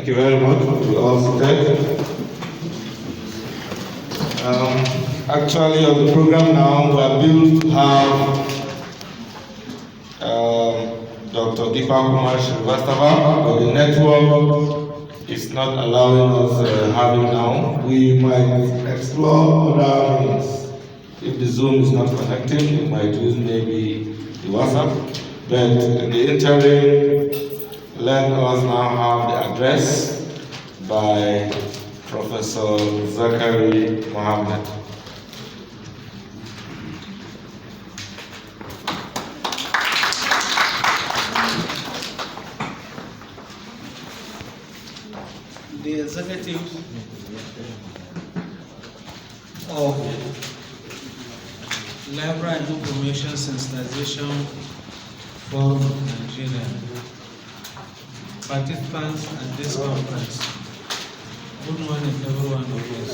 you very much. We all seated. Actually, on the program now, we are built to have Dr. Deepak Kumar Srivastava, but the network is not allowing us having now. We might explore other means. If the Zoom is not connecting, we might use maybe the WhatsApp. But in the interim, let us now have the address by Professor Zachary Mohammed. The executive of Library and Information Sensitization Forum of Nigeria, participants at this conference, good morning everyone of us.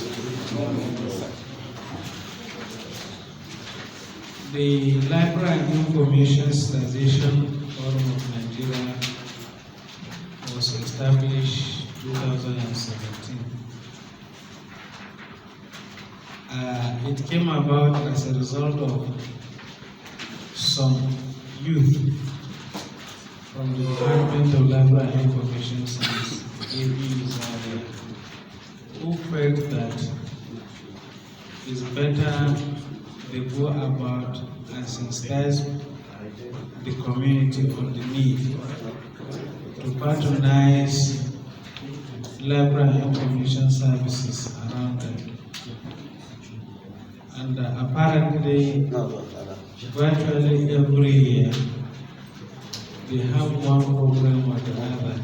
The Library and Information Sensitization Forum of Nigeria was established 2017. It came about as a result of some youth from the Department of Library and Information Science, ABs, who felt that it's better they go about and sensitize the community on the need to patronize library and information services around them. And apparently, virtually every year, they have one program or the other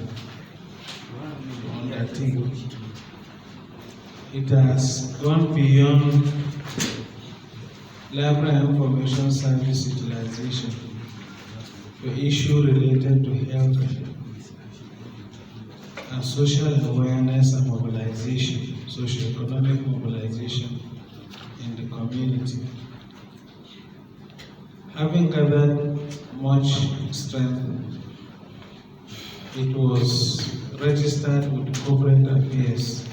on that thing. It has gone beyond library and information service utilization to issues related to health and social awareness and mobilization, socio-economic mobilization in the community. Having gathered much strength, it was registered with corporate affairs.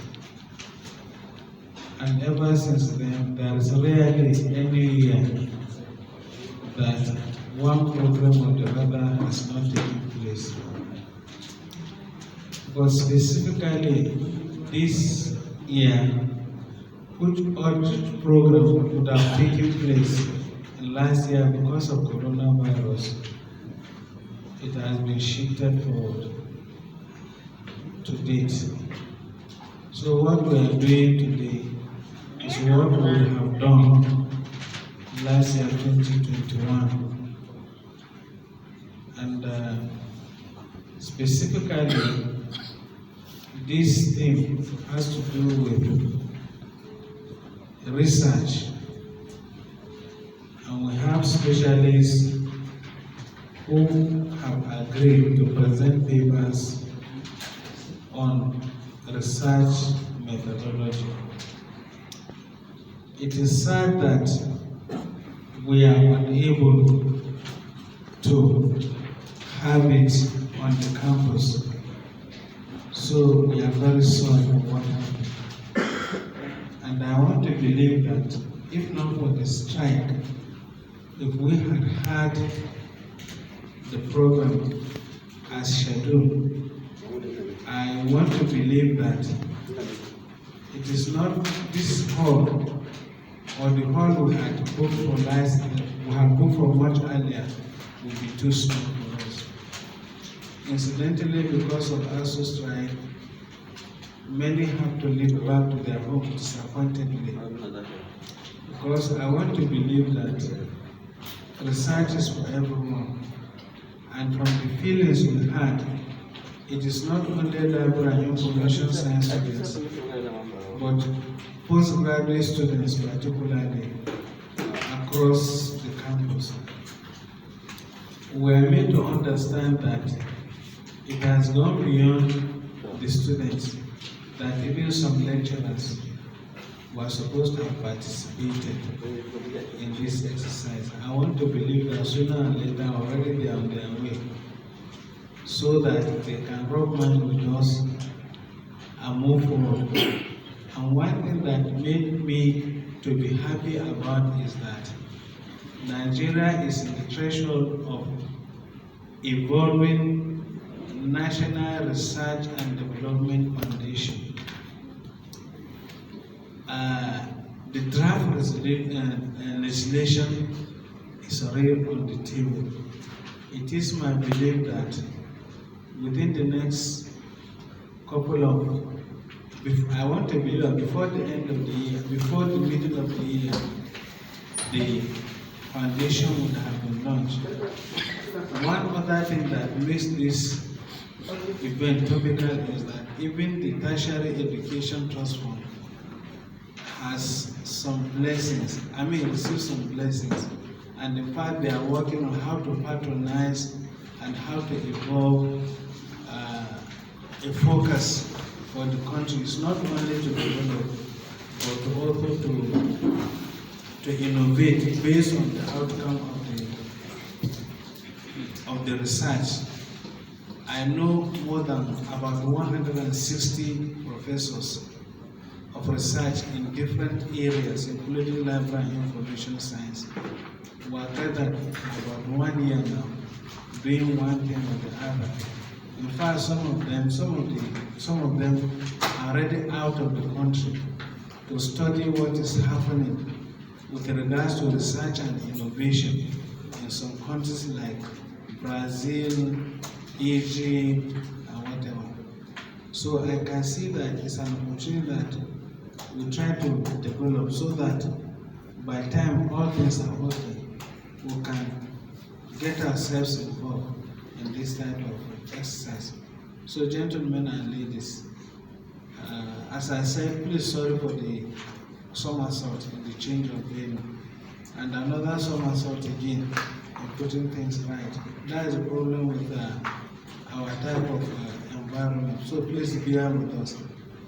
And ever since then, there is rarely any year that one program or the other has not taken place. But specifically this year, which program would have taken place last year because of coronavirus, it has been shifted forward to date. So what we are doing today is what we have done last year, 2021. And specifically, this thing has to do with research. And we have specialists who have agreed to present papers on research methodology. It is sad that we are unable to have it on the campus. So we are very sorry for what happened. And I want to believe that if not for the strike, if we had had the program as scheduled, I want to believe that it is not this hall or the hall we had booked for last year, we had booked for much earlier, will be too small for us. Incidentally, because of ASU strike, many have to leave back to their home disappointedly. Because I want to believe that research is for everyone. And from the feelings we had, it is not only library and information science students, but postgraduate students particularly across the campus. We are made to understand that it has gone beyond the students, that even some lecturers were supposed to have participated in this exercise. I want to believe that sooner or later already they are on their way, so that they can rub mind with us and move forward. And one thing that made me to be happy about is that Nigeria is in the threshold of evolving National Research and Development Foundation. The draft legislation is already on the table. It is my belief that within the next couple of, I want to believe that before the end of the year, before the middle of the year, the foundation would have been launched. One other thing that makes this event topical is that even the Tertiary Education Trust Fund has some blessings. I mean, receives some blessings. And in fact, they are working on how to patronize and how to evolve a focus for the country. It's not only to develop, but also to innovate based on the outcome of the research. I know more than about 160 professors of research in different areas, including library and information science, were gathered about 1 year now, doing one thing or the other. In fact, some of them are already out of the country to study what is happening with regards to research and innovation in some countries like Brazil, Egypt, and whatever. So I can see that it's an opportunity that we try to develop so that by the time all things are okay, we can get ourselves involved in this type of exercise. So gentlemen and ladies, as I said, please sorry for the somersault in the change of venue, and another somersault again in putting things right. That is a problem with our type of environment. So please bear with us.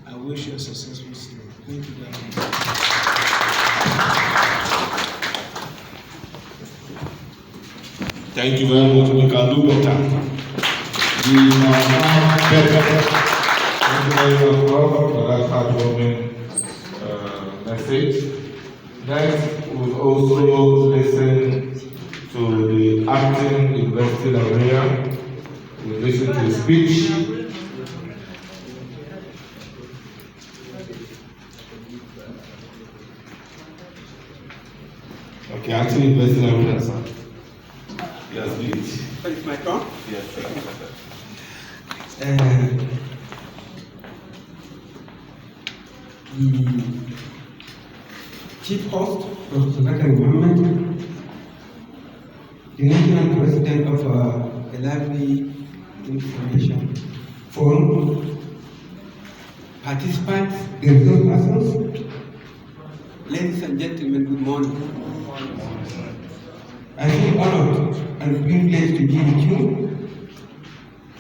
I wish you a successful stay. Thank you very much. Thank you very much. We can do better. We are now better. Thank you very much for that heartwarming message. Next, we'll also listen to the acting university laureate. We'll listen to the speech. Okay, acting university laureate, sir. Yes, please. It's my turn? Yes, sir. The chief host, Professor Zakari Mohammed, the national president of the Library Information Forum, participants, the resource persons, ladies and gentlemen, good morning. I feel honored and privileged to be with you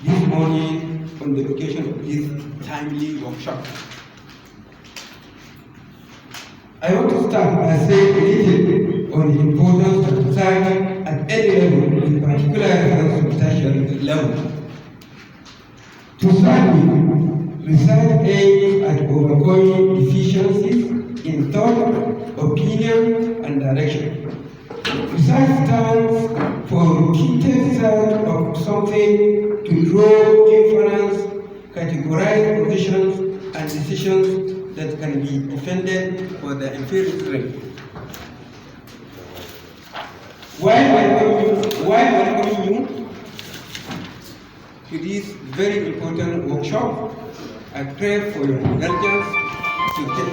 this morning on the occasion of this timely workshop. I want to start by saying a little on the importance of research at any level, in particular reference to tertiary level. To start with, research aims at overcoming deficiencies in thought, opinion, and direction. Research stands for repeated search of something to draw inference, categorize positions, and decisions that can be defended for the empirical strength. While welcoming you to this very important workshop, I pray for your indulgence to get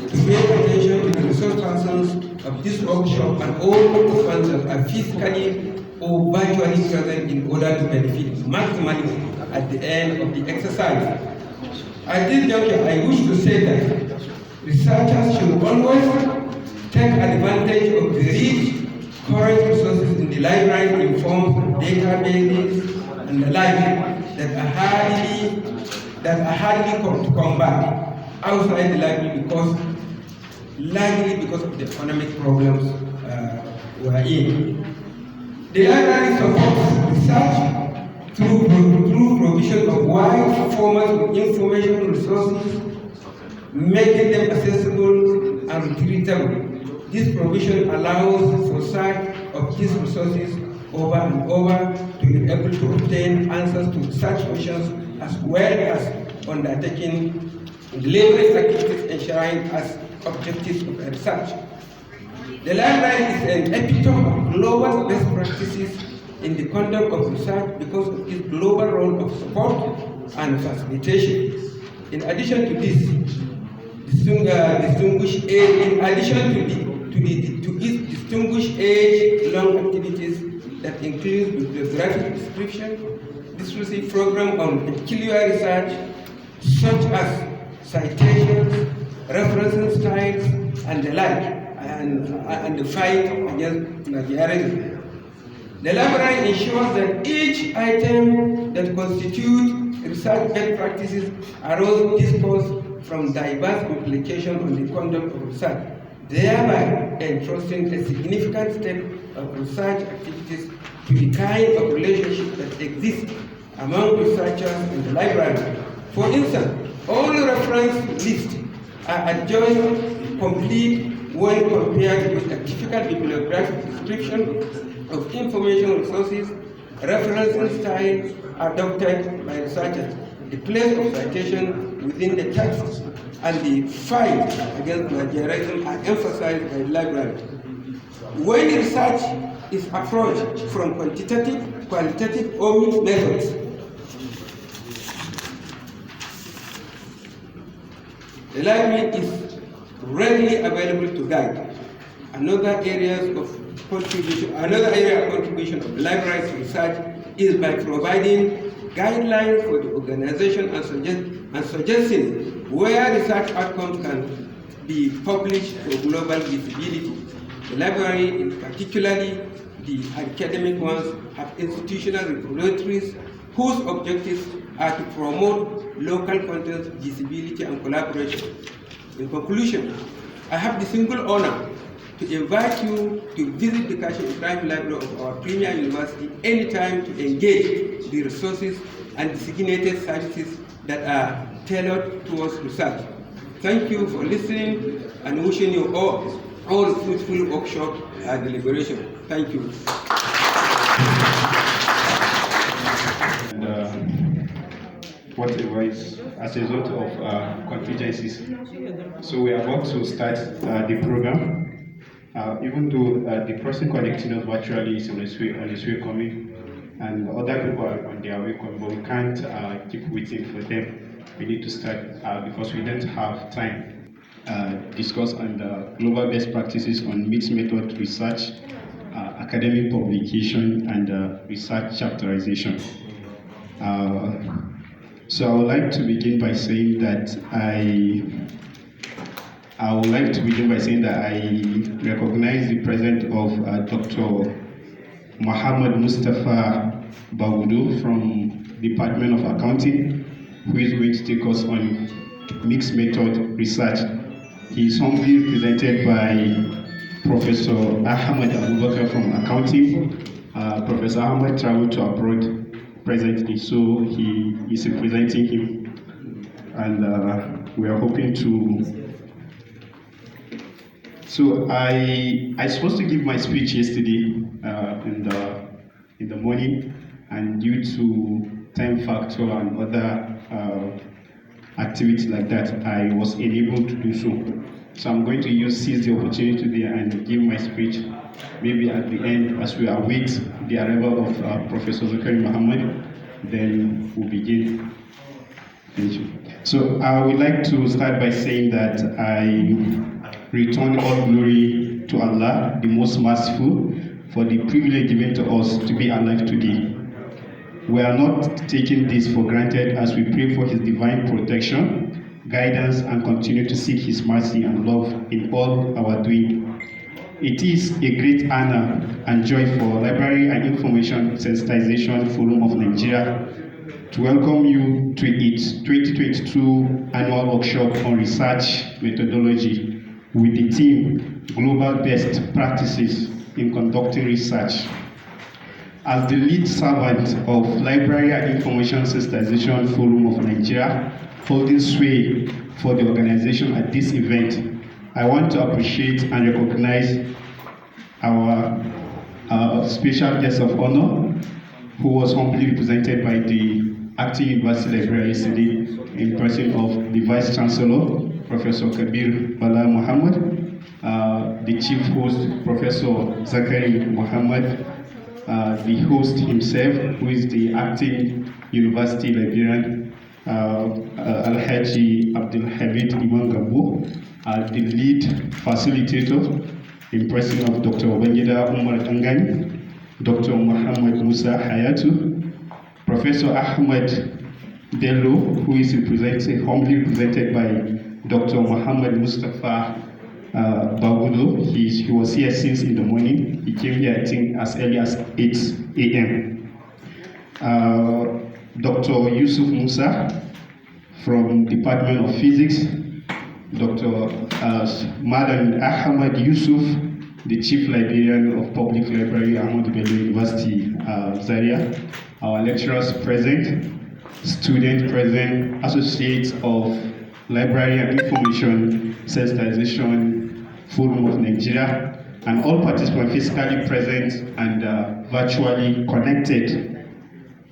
to pay attention to the resource persons of this workshop and all participants that are physically or virtually present in order to benefit maximally at the end of the exercise. At this juncture, I wish to say that researchers should always take advantage of the rich current resources in the library in forms of databases and the like that are hardly to come back outside the library because largely because of the economic problems we're in. The library supports research through provision of wide formats of information resources, making them accessible and retrievable. This provision allows for search of these resources over and over to be able to obtain answers to such questions, as well as undertaking delivery activities ensuring as objectives of research. The library is an epitome of global best practices in the conduct of research because of its global role of support and facilitation. In addition to this, distinguished its distinguished age-long activities that include bibliographic description, discursive program on peculiar research, such as citations, referencing styles, and the like, and the fight against plagiarism. The library ensures that each item that constitutes research best practices arose discourse from diverse implications on the conduct of research, thereby entrusting a significant step of research activities to the kind of relationship that exists among researchers in the library. For instance, all reference lists are adjoined complete when compared with a typical bibliographic description of information resources, referencing style adopted by researchers, the place of citation within the text, and the fight against plagiarism are emphasized by the library. When research is approached from quantitative, qualitative, or mixed methods, the library is readily available to guide. Another area of contribution of the library's research is by providing guidelines for the organization and suggesting where research outcomes can be published for global visibility. The library, particularly the academic ones, have institutional repositories whose objectives are to promote local content visibility and collaboration. In conclusion, I have the single honor to invite you to visit the Kashim Ibrahim Library of our premier university anytime to engage the resources and designated services that are tailored towards research. Thank you for listening and wishing you all fruitful workshop and deliberation. Thank you. Whatever is as a result of contingencies. So we are about to start the program. Even though the person connecting us virtually is on his way coming, and other people are on their way coming, but we can't keep waiting for them. We need to start because we don't have time. Discuss on the global best practices on mixed method research, academic publication, and research chapterization. So I would like to begin by saying that I recognize the presence of Dr. Muhammad Mustafa Bagudu from Department of Accounting, who is going to take us on mixed method research. He is humbly represented by Professor Ahmed Abubakar from Accounting. Professor Ahmed traveled to abroad presently, so he is representing him, and we are hoping to. So I supposed to give my speech yesterday in the morning, and due to time factor and other activities like that, I was unable to do so. So I'm going to seize the opportunity today and give my speech. Maybe at the end, as we await the arrival of Professor Zakari Muhammad, then we'll begin. Thank you. So I would like to start by saying that I return all glory to Allah, the most merciful, for the privilege given to us to be alive today. We are not taking this for granted as we pray for His divine protection, guidance, and continue to seek His mercy and love in all our doing. It is a great honor and joy for Library and Information Sensitization Forum of Nigeria to welcome you to its 2022 annual workshop on research methodology, with the theme Global Best Practices in Conducting Research. As the lead servant of Library and Information Sensitization Forum of Nigeria, holding sway for the organization at this event, I want to appreciate and recognize our special guest of honor, who was humbly represented by the acting university librarian yesterday in person of the Vice Chancellor, Professor Kabir Bala Muhammad, the Chief Host, Professor Zakari Muhammad, the host himself, who is the acting university librarian, Al-Haji Abdul Hamid Imam Gambo, the lead facilitator in person of Dr. BABANGIDA Umar DANGANE, Dr. Muhammad Musa Hayatu, Professor Ahmed Bello, who is humbly represented by Dr. Muhammad Mustafa Bagudo. He was here since in the morning. He came here, I think, as early as 8 a.m. Dr. Yusuf Musa from Department of Physics, Dr. Madan Ahmad Yusuf, the Chief Librarian of Public Library, Ahmadu Bello University, Zaria, our lecturers present, students present, associates of Library and Information Sensitization Forum of Nigeria, and all participants physically present and virtually connected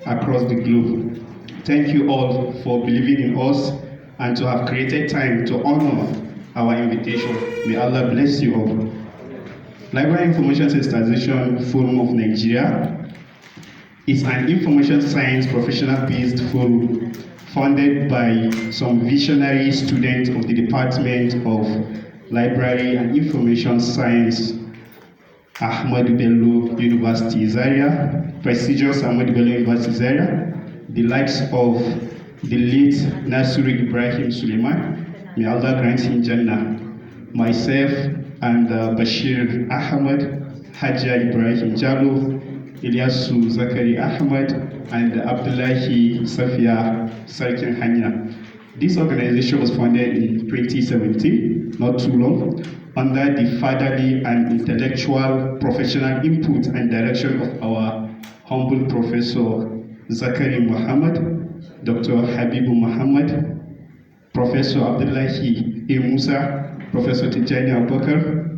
across the globe. Thank you all for believing in us and to have created time to honor our invitation. May Allah bless you all. Library Information Sensitization Forum of Nigeria is an information science professional-based forum funded by some visionary students of the Department of Library and Information Science, Ahmadu Bello University Zaria, prestigious Ahmadu Bello University Zaria, the likes of the late Nasiru Ibrahim Suleiman, may Allah grant him Jannah, myself and Bashir Ahmad, Haja Ibrahim Jalo, Ilyasu Zakari Ahmad, and Abdullahi Safia Sarkin Hanya. This organization was founded in 2017, not too long, under the fatherly and intellectual professional input and direction of our humble Professor Zakari Muhammad, Dr. Habibu Muhammad, Professor Abdullahi A. Musa, Professor Tijani Abubakar,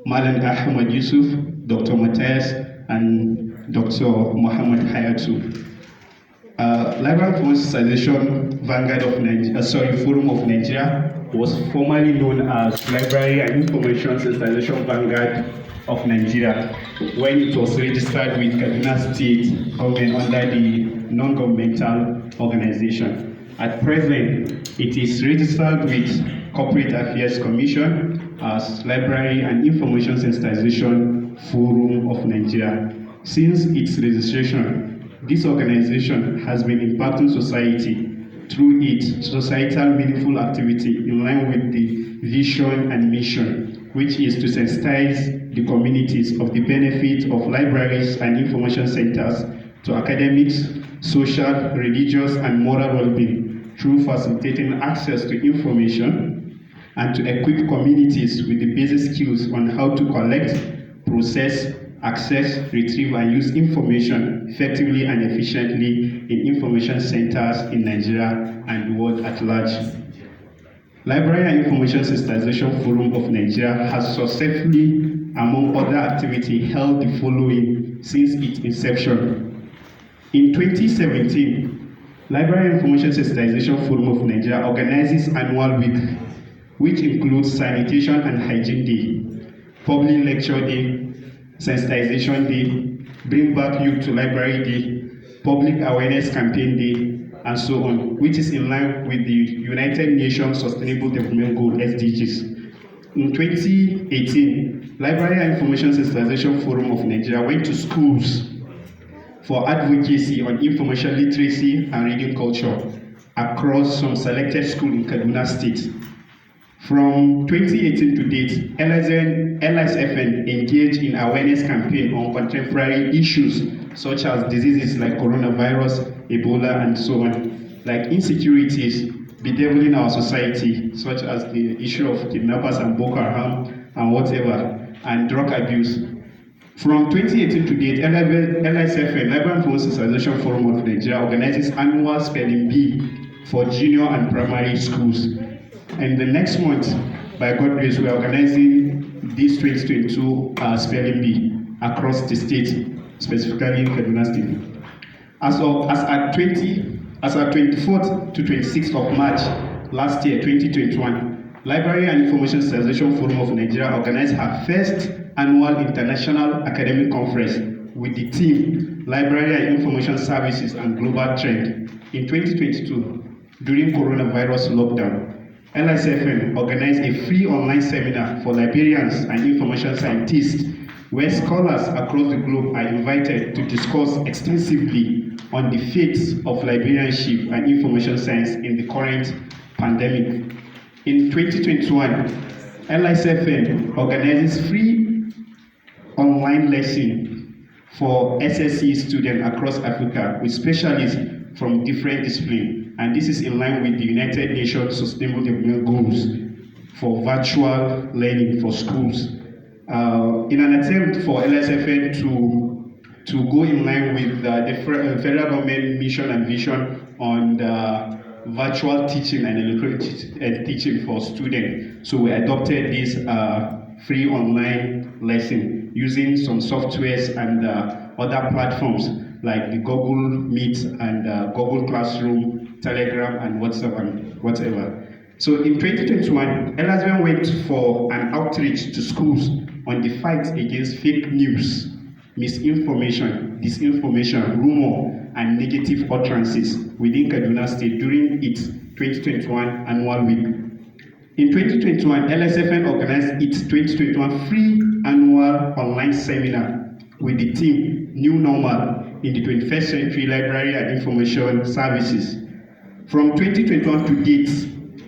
Malan Ahmad Yusuf, Dr. Matthias, and Dr. Muhammad Hayatu. Library Information Vanguard of Nigeria, Forum of Nigeria was formerly known as Library and Information Sensitization Vanguard of Nigeria when it was registered with Kaduna State government under the non-governmental organization. At present, it is registered with Corporate Affairs Commission as Library and Information Sensitization Forum of Nigeria. Since its registration, this organization has been impacting society through its societal meaningful activity in line with the vision and mission, which is to sensitize the communities of the benefit of libraries and information centers to academics, social, religious, and moral well-being through facilitating access to information and to equip communities with the basic skills on how to collect, process, access, retrieve, and use information effectively and efficiently in information centers in Nigeria and the world at large. Library and Information Sensitization Forum of Nigeria has successfully, among other activities, held the following since its inception. In 2017, Library and Information Sensitization Forum of Nigeria organizes annual week, which includes Sanitation and Hygiene Day, Public Lecture Day, Sensitization Day, Bring Back Youth to Library Day, Public Awareness Campaign Day, and so on, which is in line with the United Nations Sustainable Development Goal, SDGs. In 2018, Library and Information Sensitization Forum of Nigeria went to schools for advocacy on information literacy and reading culture across some selected schools in Kaduna State. From 2018 to date, LSFN engaged in awareness campaign on contemporary issues such as diseases like coronavirus, Ebola, and so on, like insecurities, bedeviling our society, such as the issue of kidnappers and Boko Haram and whatever, and drug abuse. From 2018 to date, LSFN, Library Information Sensitization Forum of Nigeria, organizes annual spelling bee for junior and primary schools. And the next month, by God's grace, we are organizing this 2022 spelling bee across the state, specifically in Kaduna State. As at 24th to 26th of March last year, 2021, Library and Information Sensitization Forum of Nigeria organized her first annual international academic conference with the theme Library and Information Services and Global Trend. In 2022, during coronavirus lockdown, LSFN organized a free online seminar for librarians and information scientists where scholars across the globe are invited to discuss extensively on the fates of librarianship and information science in the current pandemic. In 2021, LSFN organizes free online lesson for SSC students across Africa with specialists from different disciplines, and this is in line with the United Nations Sustainable Development Goals for virtual learning for schools. In an attempt for LSFN to go in line with the federal government mission and vision on the virtual teaching and electronic teaching for students, so we adopted this free online lesson using some softwares and other platforms like the Google Meet and Google Classroom, Telegram, and WhatsApp and whatever. So in 2021, LSFN went for an outreach to schools on the fight against fake news, misinformation, disinformation, rumor, and negative utterances within Kaduna State during its 2021 annual week. In 2021, LSFN organized its 2021 free annual online seminar with the theme New Normal in the 21st Century Library and Information Services. From 2021 to date,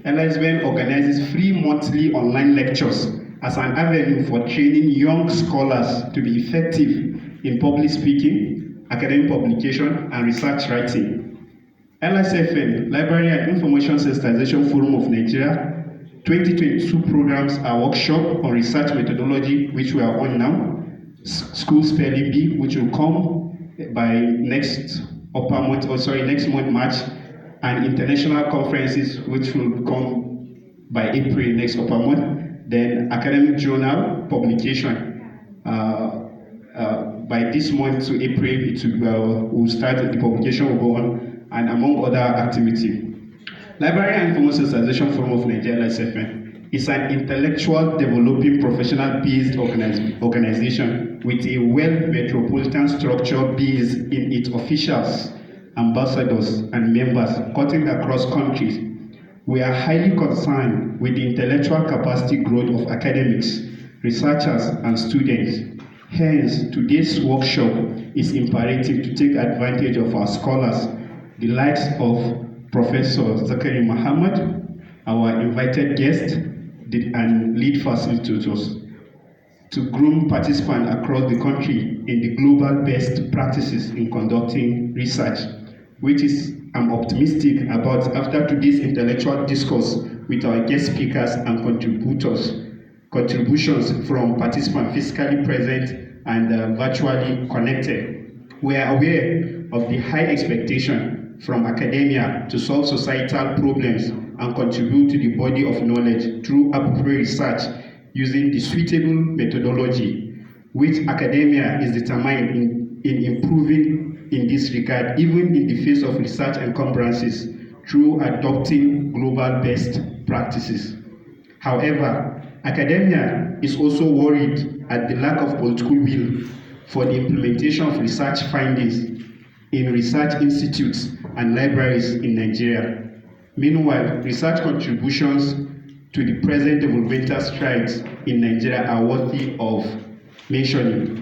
LSFN organizes free monthly online lectures as an avenue for training young scholars to be effective in public speaking, academic publication, and research writing. LSFN, Library and Information Sensitization Forum of Nigeria, 2022 programs are workshop on research methodology, which we are on now, school spelling bee, which will come by next month, March, and international conferences, which will come by April next upper month. Then academic journal publication. By this month to April, we'll start the publication will go on, and among other activities. Library and Information Sensitization Forum of Nigeria, LSFN, is an intellectual developing professional-based organization with a well-metropolitan structure based in its officials, ambassadors, and members cutting across countries. We are highly concerned with the intellectual capacity growth of academics, researchers, and students. Hence, today's workshop is imperative to take advantage of our scholars, the likes of Professor Zakari Muhammad, our invited guest, and lead facilitators, to groom participants across the country in the global best practices in conducting research, which is I'm optimistic about after today's intellectual discourse with our guest speakers and contributions from participants physically present and virtually connected. We are aware of the high expectation from academia to solve societal problems and contribute to the body of knowledge through appropriate research using the suitable methodology, which academia is determined in improving in this regard, even in the face of research encumbrances, through adopting global best practices. However, academia is also worried at the lack of political will for the implementation of research findings in research institutes and libraries in Nigeria. Meanwhile, research contributions to the present developmental strides in Nigeria are worthy of mentioning.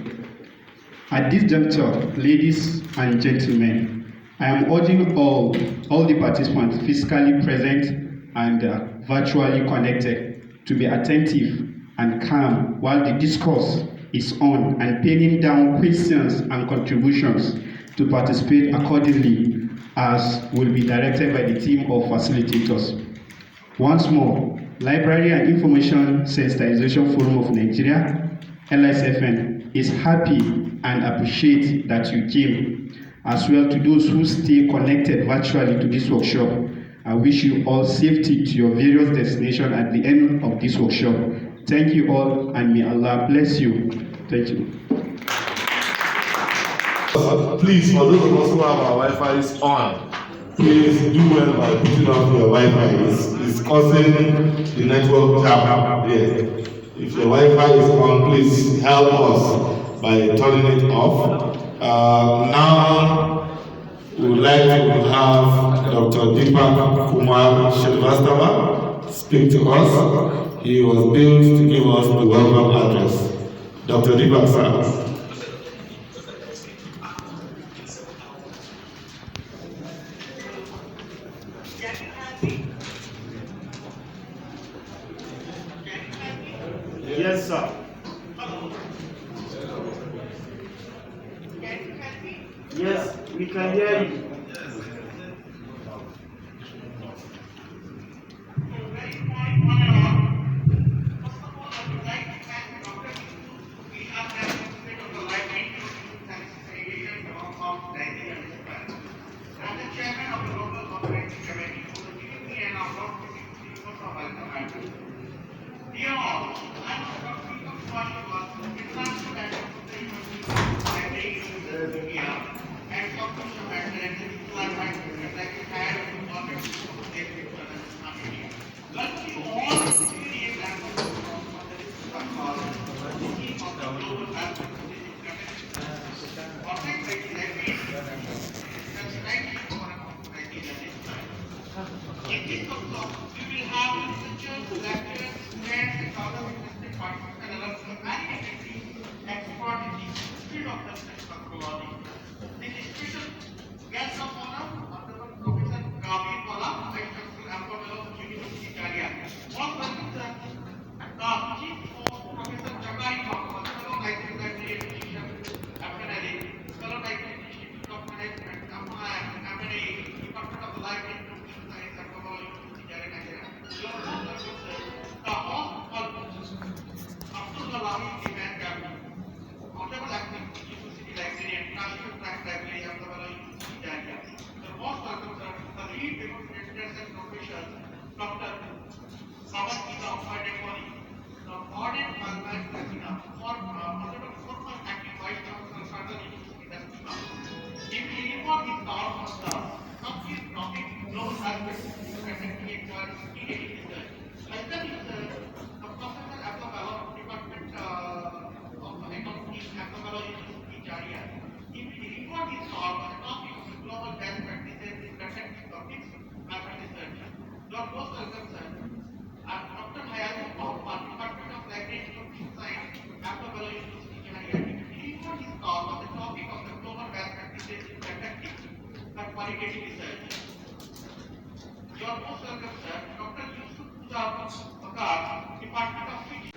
At this juncture, ladies and gentlemen, I am urging all the participants physically present and virtually connected to be attentive and calm while the discourse is on, and penning down questions and contributions to participate accordingly as will be directed by the team of facilitators. Once more, Library and Information Sensitization Forum of Nigeria, LSFN, is happy and appreciate that you came, as well to those who stay connected virtually to this workshop. I wish you all safety to your various destinations at the end of this workshop. Thank you all, and may Allah bless you. Thank you. Please, for those of us who have our Wi-Fi is on, please do well by putting off your Wi-Fi. It's causing the network jam here. If your Wi-Fi is on, please help us by turning it off. Now, we would like to have Dr. Deepak Kumar Shrivastava speak to us. He was built to give us the welcome address. Dr. Deepak, sir. Yes, sir. Yes, we can hear you. Dr. BABANGIDA of BARDEN, the BARDEN Malman Latina, for former acting vice chancellor Federal University Latina. If he report his thoughts on the complete topic, global aspects of independently inquiries, immediately research. Like that is the Professor Abdullah, Department of Economics, Abdullah University, Jaria. If he report his thoughts on the topic of global best practices, independent topics, Malman research. Your most welcome, sir. Dr. Hayati of Department of Library and Information Science, Abdullah University, Jaria. He report his thoughts on the topic of the global best practices in effective and qualitative research. Your most welcome, sir. Dr. Yusuf Bakar, Department of Physics.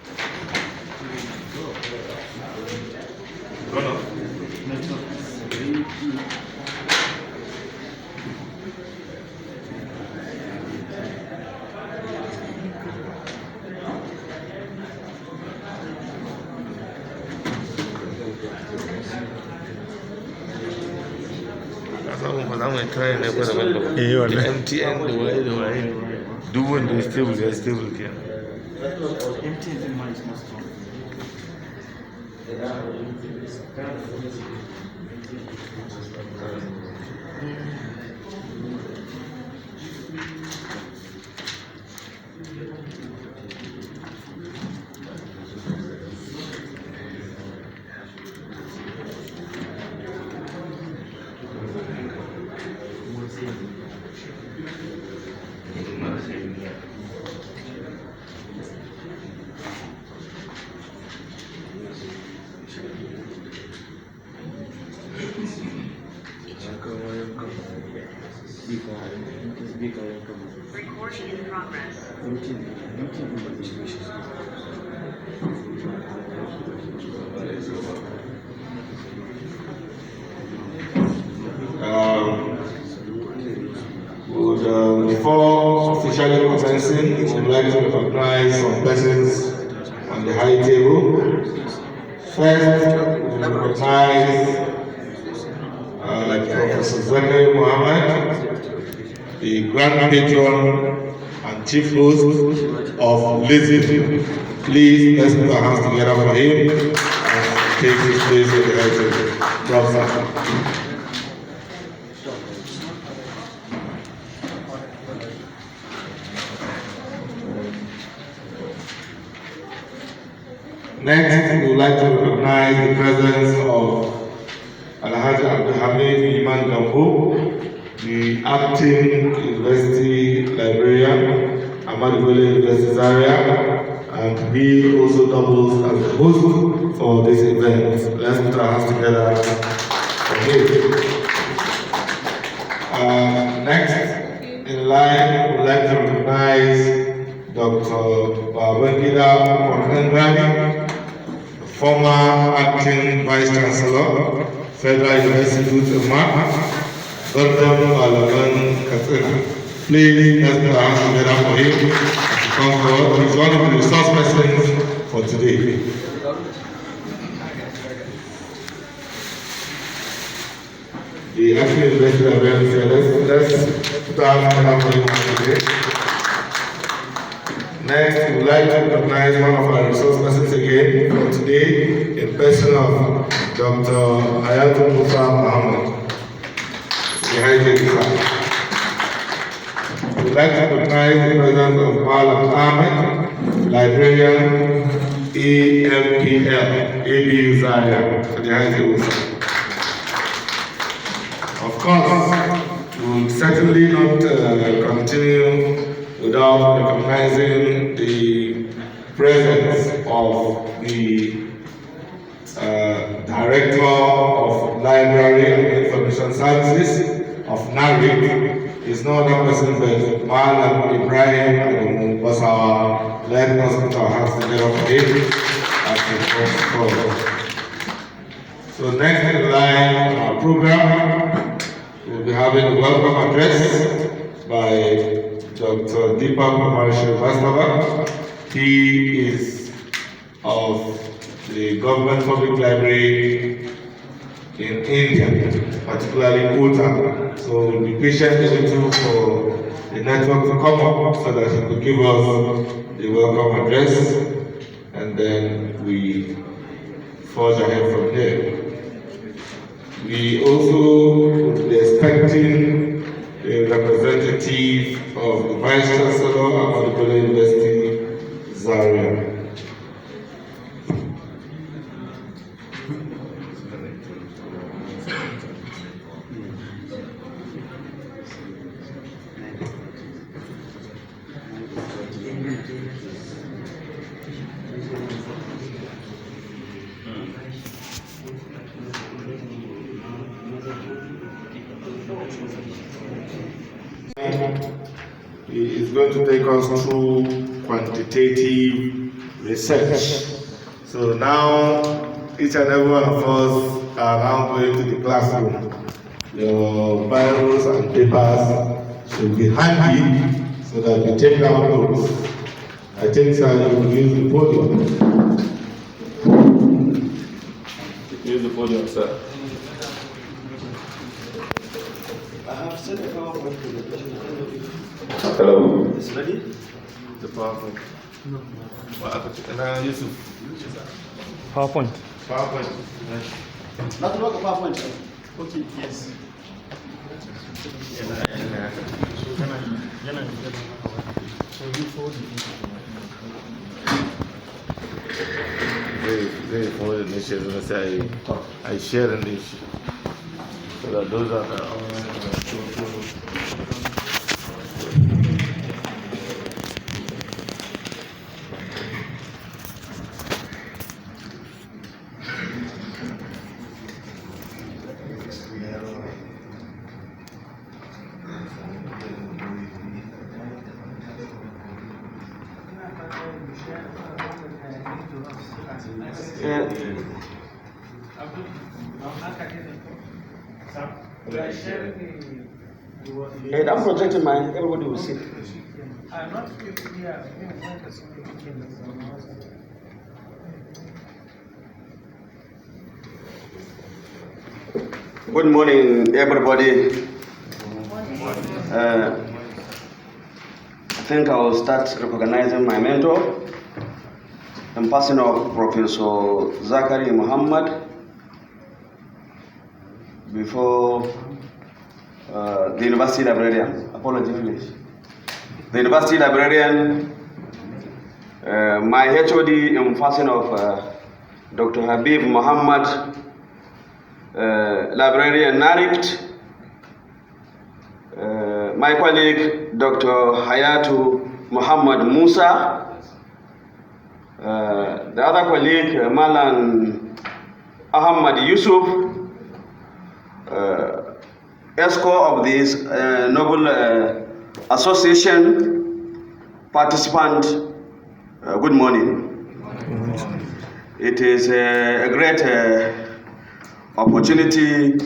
Za mu try ne ko daban-daban. Da MTN da waye da waye. Duk wanda ya stable kenan. MTN din ma is not strong. Recording in progress. officially commencing, we would like to recognize some persons on the high table. First, we recognize Professor Zakari Mohammed, the Grand Patron and Chief Host of Lisfn. Please, let's put our hands together for him and take his place at the high table. Professor. Next, we would like to recognize the presence of Alhaji Abdulhamid Iman Gambo, the acting university librarian, Ahmadu Bello University Zaria, and he also doubles as the host for this event. Let's put our hands together for him. Next in line, we would like to recognize Dr. BABANGIDA, former acting Vice Chancellor, Federal University of BARDEN, MALAMAN, KASTINA. Please, let's put our hands together for him to come forward. He's one of the resource persons for today. The acting university librarian, let's put our hands together for him today. Next, we would like to recognize one of our resource persons again for today, in person of Dr. Hayatul Musa Muhammad. We would like to recognize the presence of MALAMAN, librarian, AMPL, ABU Zaria, Of course, we will certainly not continue without recognizing the presence of the Director of Library and Information Services of NARIC. Is no other person but Malam Ibrahim Adamu Basawa. Let us put our hands together for him as he comes forward. So next in line on our program, we'll be having a welcome address by Dr. Deepak Kumar Srivastava. He is of the Government Public Library in India, particularly Kota. So we'll be patiently waiting for the network to come up so that he could give us the welcome address, and then we forge ahead from there. We also would be expecting a representative of the Vice Chancellor of Ahmadu Bello University, Zaria. He is going to take us through quantitative research. So now, each and every one of us are now going to the classroom. Your bibles and papers should be handy so that you take down notes. I think, sir, you will use the podium. Use the podium, sir. I have sent a PowerPoint presentation. Hello. It's ready? The PowerPoint. No. Yusuf. PowerPoint. PowerPoint. Not about the PowerPoint, sir. Okay, yes. Very important issues. I share an issue. So that those are the Hey, I'm projecting mine. Everybody will see. Good morning, everybody. I think I will start recognizing my mentor, in person of Professor Zachary Muhammad, before the University Librarian. Apology, please. The University Librarian, my HOD in person of Dr. Habib Muhammad, Librarian Narikt, my colleague Dr. Hayatu Muhammad Musa, the other colleague Malan Ahmad Yusuf, ESCO of this Noble Association participant, good morning. It is a great opportunity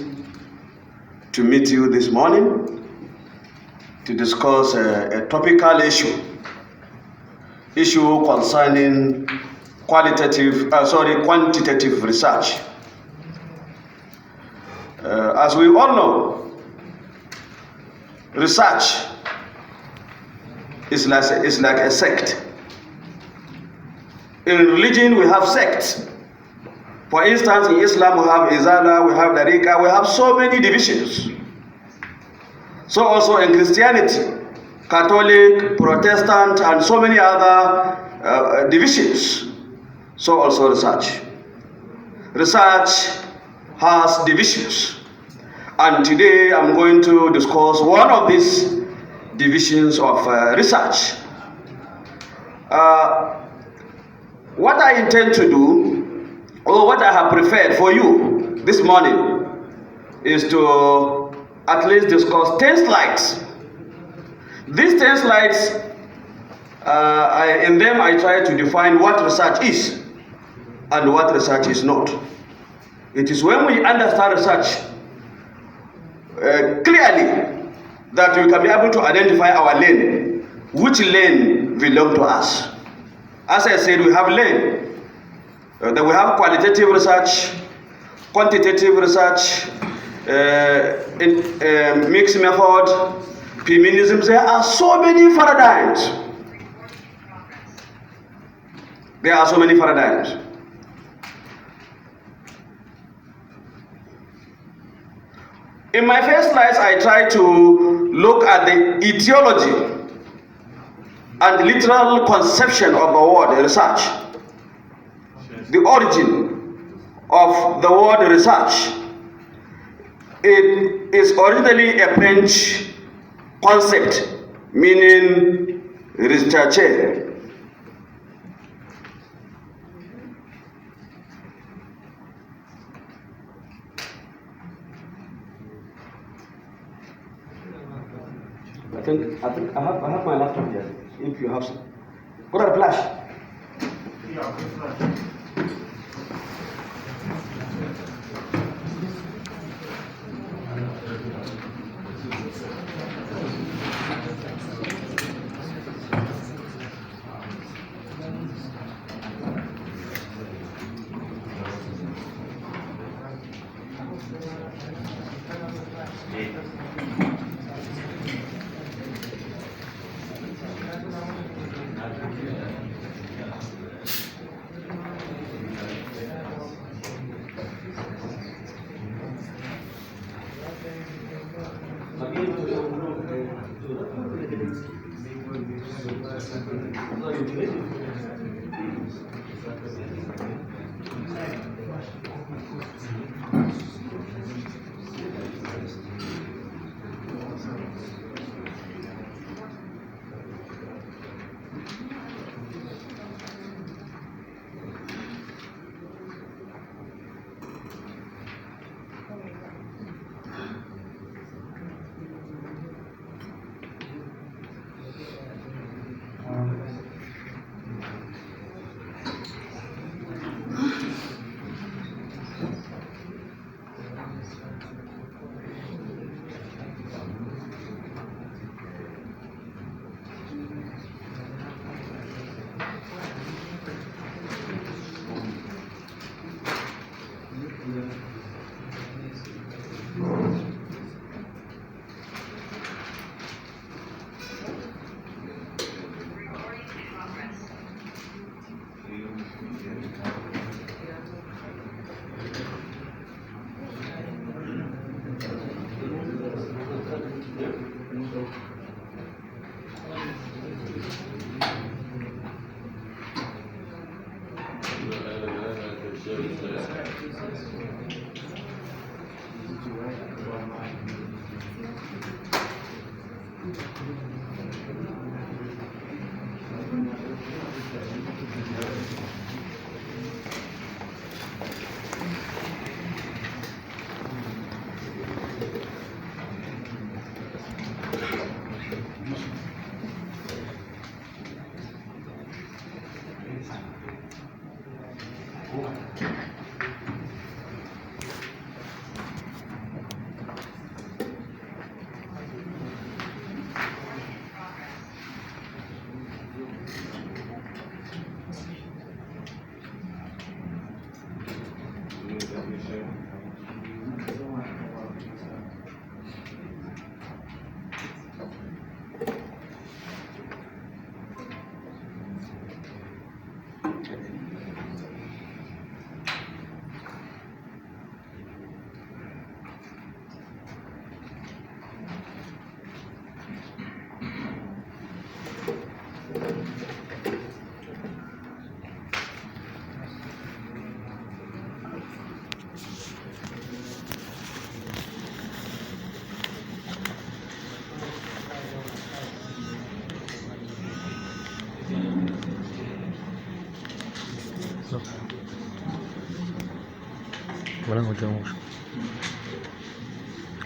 to meet you this morning to discuss a topical issue concerning quantitative research. As we all know, research is like a sect. In religion, we have sects. For instance, in Islam, we have Izala, we have Tariqa, we have so many divisions. So also in Christianity, Catholic, Protestant, and so many other divisions. So also research. Research has divisions. And today I'm going to discuss one of these divisions of research. What I intend to do, or what I have prepared for you this morning, is to at least discuss 10 slides. These 10 slides, in them I try to define what research is and what research is not. It is when we understand research clearly that we can be able to identify our lane, which lane belongs to us. As I said, we have lane. Then we have qualitative research, quantitative research, mixed method, feminism. There are so many paradigms. There are so many paradigms. In my first slides, I try to look at the etiology and literal conception of the word research. The origin of the word research. It is originally a French concept meaning rechercher. I think I have my laptop here. If you have some. Put a flash. Yeah, flash.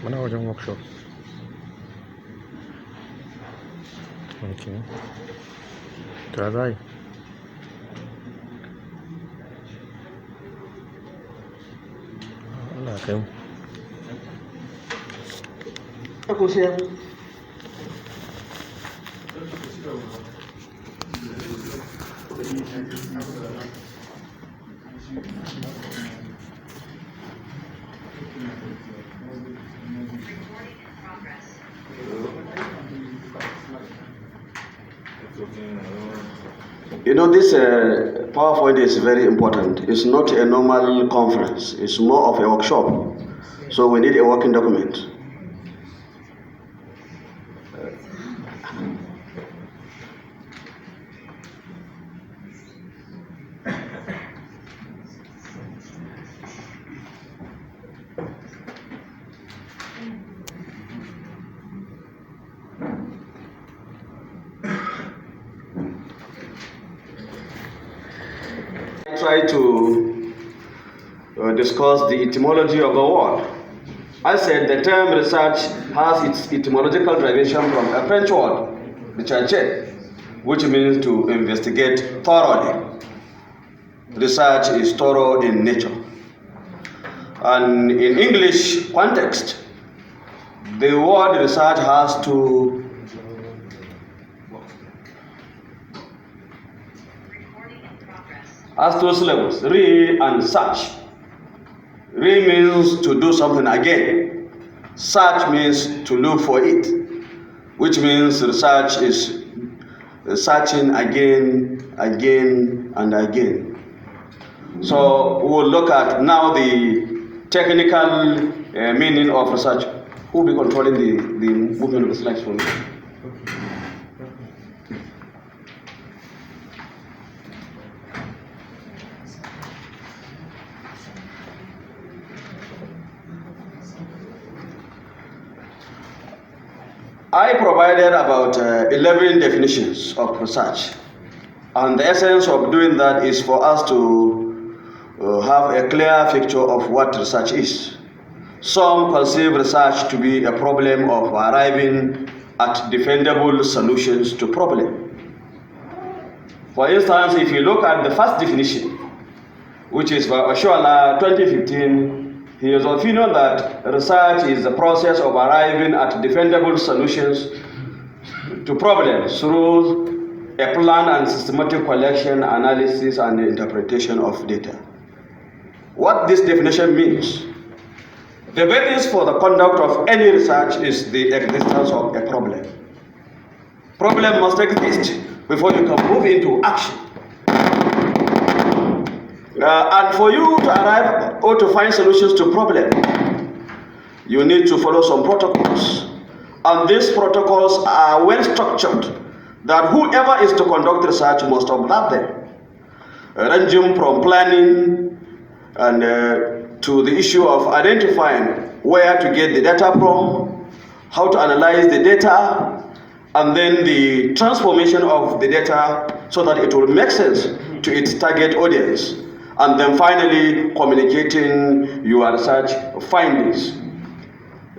Muna wajen workshop. Okay. Ta zai. Allah kai mu. Aku siap. You know, this PowerPoint is very important. It's not a normal conference. It's more of a workshop. So we need a working document. Try to discuss the etymology of the word. I said the term research has its etymological derivation from a French word, recherche, which means to investigate thoroughly. Research is thorough in nature. And in English context, the word research has two syllables, re and search. Re means to do something again. Search means to look for it, which means research is searching again, and again. So we'll look at now the technical meaning of research. Who will be controlling the movement of the slides for me? I provided about 11 definitions of research, and the essence of doing that is for us to have a clear picture of what research is. Some conceive research to be a problem of arriving at defendable solutions to problems. For instance, if you look at the first definition, which is by Oshoala 2015, he is of opinion that research is the process of arriving at defendable solutions to problems through a planned and systematic collection, analysis, and interpretation of data. What this definition means: the basis for the conduct of any research is the existence of a problem. Problem must exist before you can move into action. And for you to arrive or to find solutions to problem, you need to follow some protocols. And these protocols are well structured that whoever is to conduct research must observe them, ranging from planning and to the issue of identifying where to get the data from, how to analyze the data, and then the transformation of the data so that it will make sense to its target audience, and then finally communicating your research findings.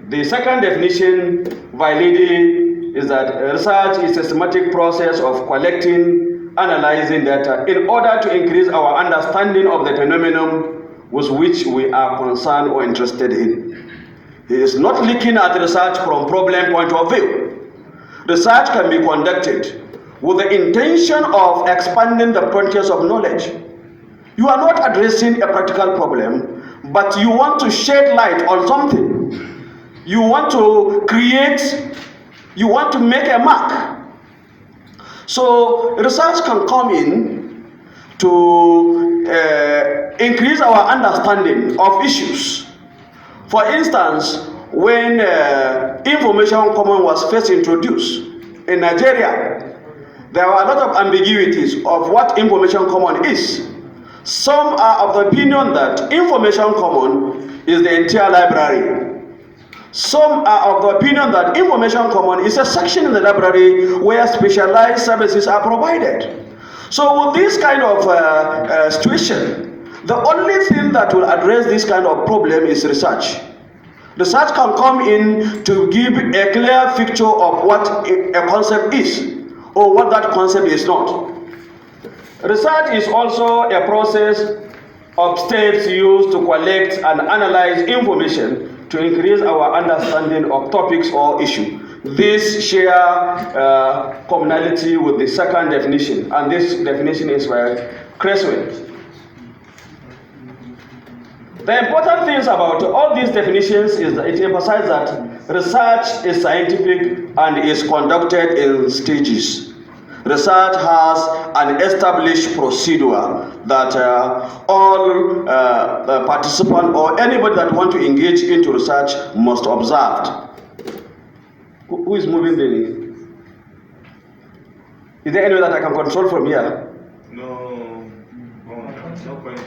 The second definition validity is that research is a systematic process of collecting, analyzing data in order to increase our understanding of the phenomenon with which we are concerned or interested in. It is not looking at research from problem point of view. Research can be conducted with the intention of expanding the frontiers of knowledge. You are not addressing a practical problem, but you want to shed light on something. You want to create, you want to make a mark. So research can come in to increase our understanding of issues. For instance, when information common was first introduced in Nigeria, there were a lot of ambiguities of what information common is. Some are of the opinion that information common is the entire library. Some are of the opinion that information common is a section in the library where specialized services are provided. So with this kind of situation, the only thing that will address this kind of problem is research. Research can come in to give a clear picture of what a concept is or what that concept is not. Research is also a process of steps used to collect and analyze information to increase our understanding of topics or issues. This share commonality with the second definition, and this definition is by Creswell. The important things about all these definitions is that it emphasizes that research is scientific and is conducted in stages. Research has an established procedure that all participants or anybody that want to engage into research must observe. Who is moving the? Is there any way that I can control from here? No, no point.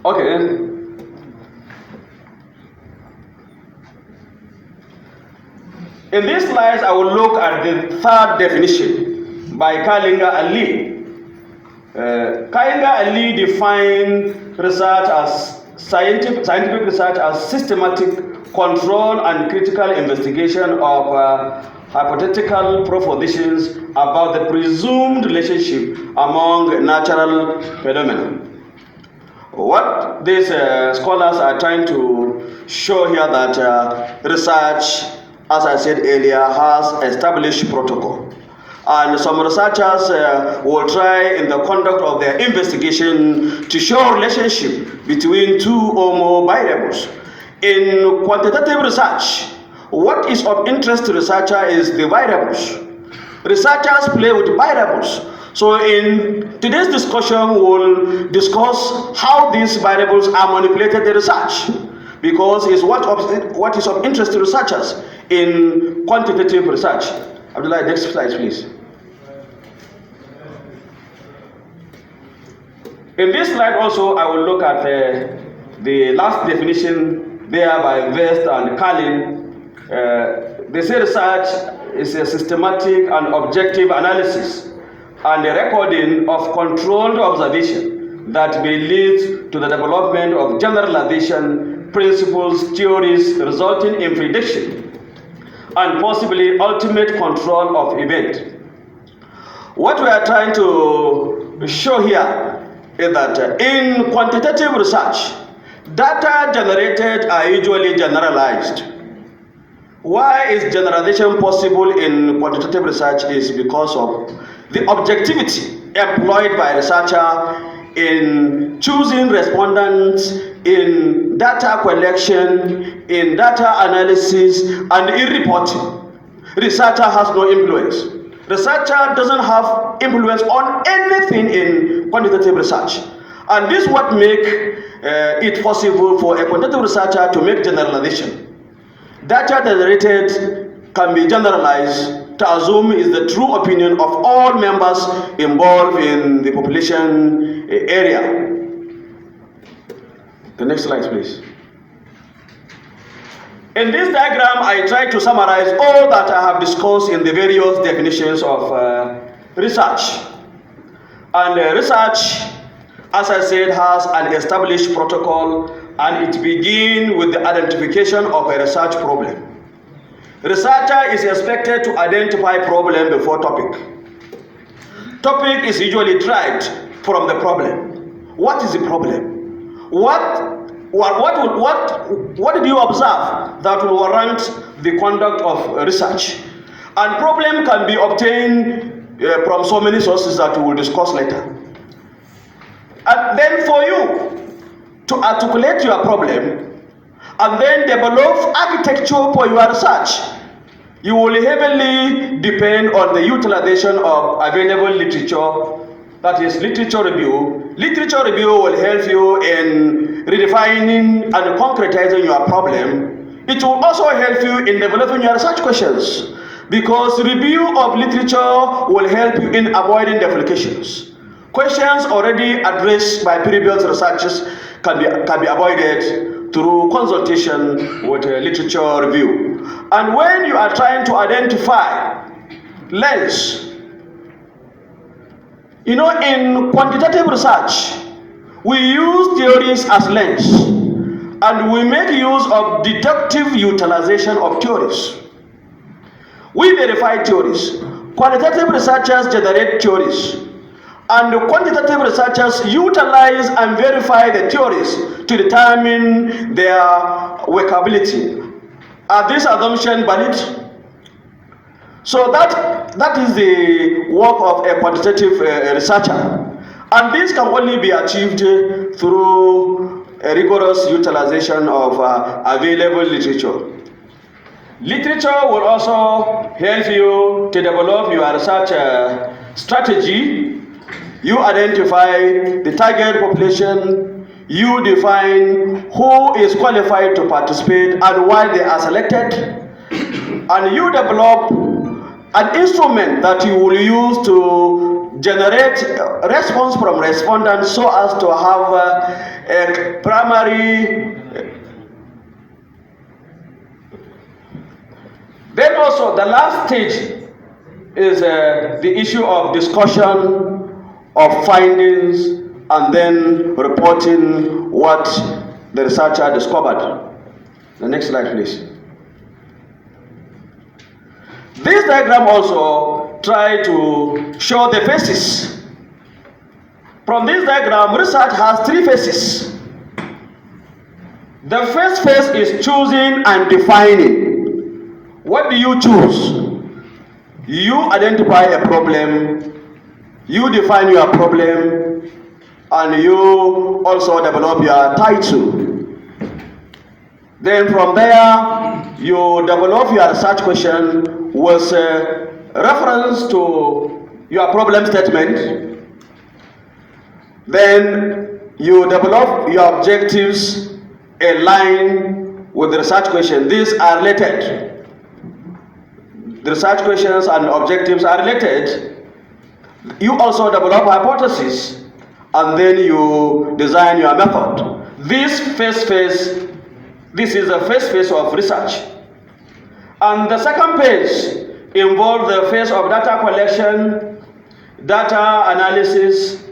Okay. In these slides, I will look at the third definition by Kalinga and Lee. Kalinga and Lee define research as scientific research as systematic, controlled, and critical investigation of hypothetical propositions about the presumed relationship among natural phenomena. What these scholars are trying to show here that research, as I said earlier, has established protocol. And some researchers will try in the conduct of their investigation to show relationship between two or more variables. In quantitative research, what is of interest to researcher is the variables. Researchers play with variables. So in today's discussion, we'll discuss how these variables are manipulated in research, because it's what is of interest to researchers in quantitative research. Abdullah, next slide, please. In this slide also, I will look at the last definition there by West and Carlin. They say research is a systematic and objective analysis and a recording of controlled observation that may lead to the development of generalization, principles, theories resulting in prediction, and possibly ultimate control of event. What we are trying to show here is that in quantitative research, Data generated are usually generalized. Why is generalization possible in quantitative research is because of the objectivity employed by researcher in choosing respondents, in data collection, in data analysis, and in reporting. Researcher has no influence. Researcher doesn't have influence on anything in quantitative research. And this is what makes it possible for a quantitative researcher to make generalization. Data generated can be generalized to assume is the true opinion of all members involved in the population area. The next slide, please. In this diagram, I try to summarize all that I have discussed in the various definitions of research. And research, as I said, has an established protocol, and it begins with the identification of a research problem. Researcher is expected to identify problem before topic. Topic is usually derived from the problem. What is the problem? What did you observe that will warrant the conduct of research? And problem can be obtained from so many sources that we will discuss later. And then for you to articulate your problem and then develop architecture for your research, you will heavily depend on the utilization of available literature, that is literature review. Literature review will help you in redefining and concretizing your problem. It will also help you in developing your research questions, because review of literature will help you in avoiding duplications. Questions already addressed by previous researchers can be avoided through consultation with literature review. And when you are trying to identify lens, in quantitative research, we use theories as lens, and we make use of deductive utilization of theories. We verify theories. Qualitative researchers generate theories, and the quantitative researchers utilize and verify the theories to determine their workability. Are these assumptions valid? So that is the work of a quantitative researcher, and this can only be achieved through a rigorous utilization of available literature. Literature will also help you to develop your research strategy. You identify the target population, you define who is qualified to participate and why they are selected, and you develop an instrument that you will use to generate response from respondents so as to have a primary. Then also the last stage is the issue of discussion of findings and then reporting what the researcher discovered. The next slide, please. This diagram also tries to show the phases. From this diagram, research has three phases. The first phase is choosing and defining. What do you choose? You identify a problem, you define your problem, and you also develop your title. Then from there, you develop your research question with reference to your problem statement. Then you develop your objectives in line with the research question. These are related. The research questions and objectives are related. You also develop hypotheses, and then you design your method. This is the first phase of research. And the second phase involves the phase of data collection, data analysis,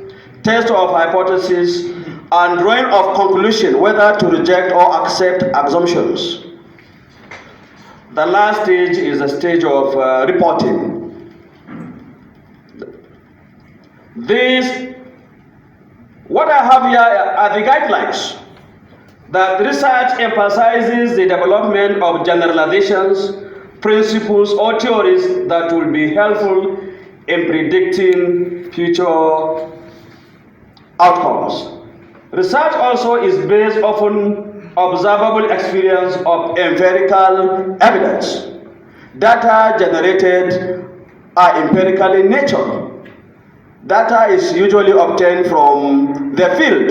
test of hypothesis, and drawing of conclusion whether to reject or accept assumptions. The last stage is the stage of reporting. What I have here are the guidelines. that research emphasizes the development of generalizations, principles, or theories that will be helpful in predicting future outcomes. Research also is based upon observable experience of empirical evidence. Data generated are empirical in nature. Data is usually obtained from the field.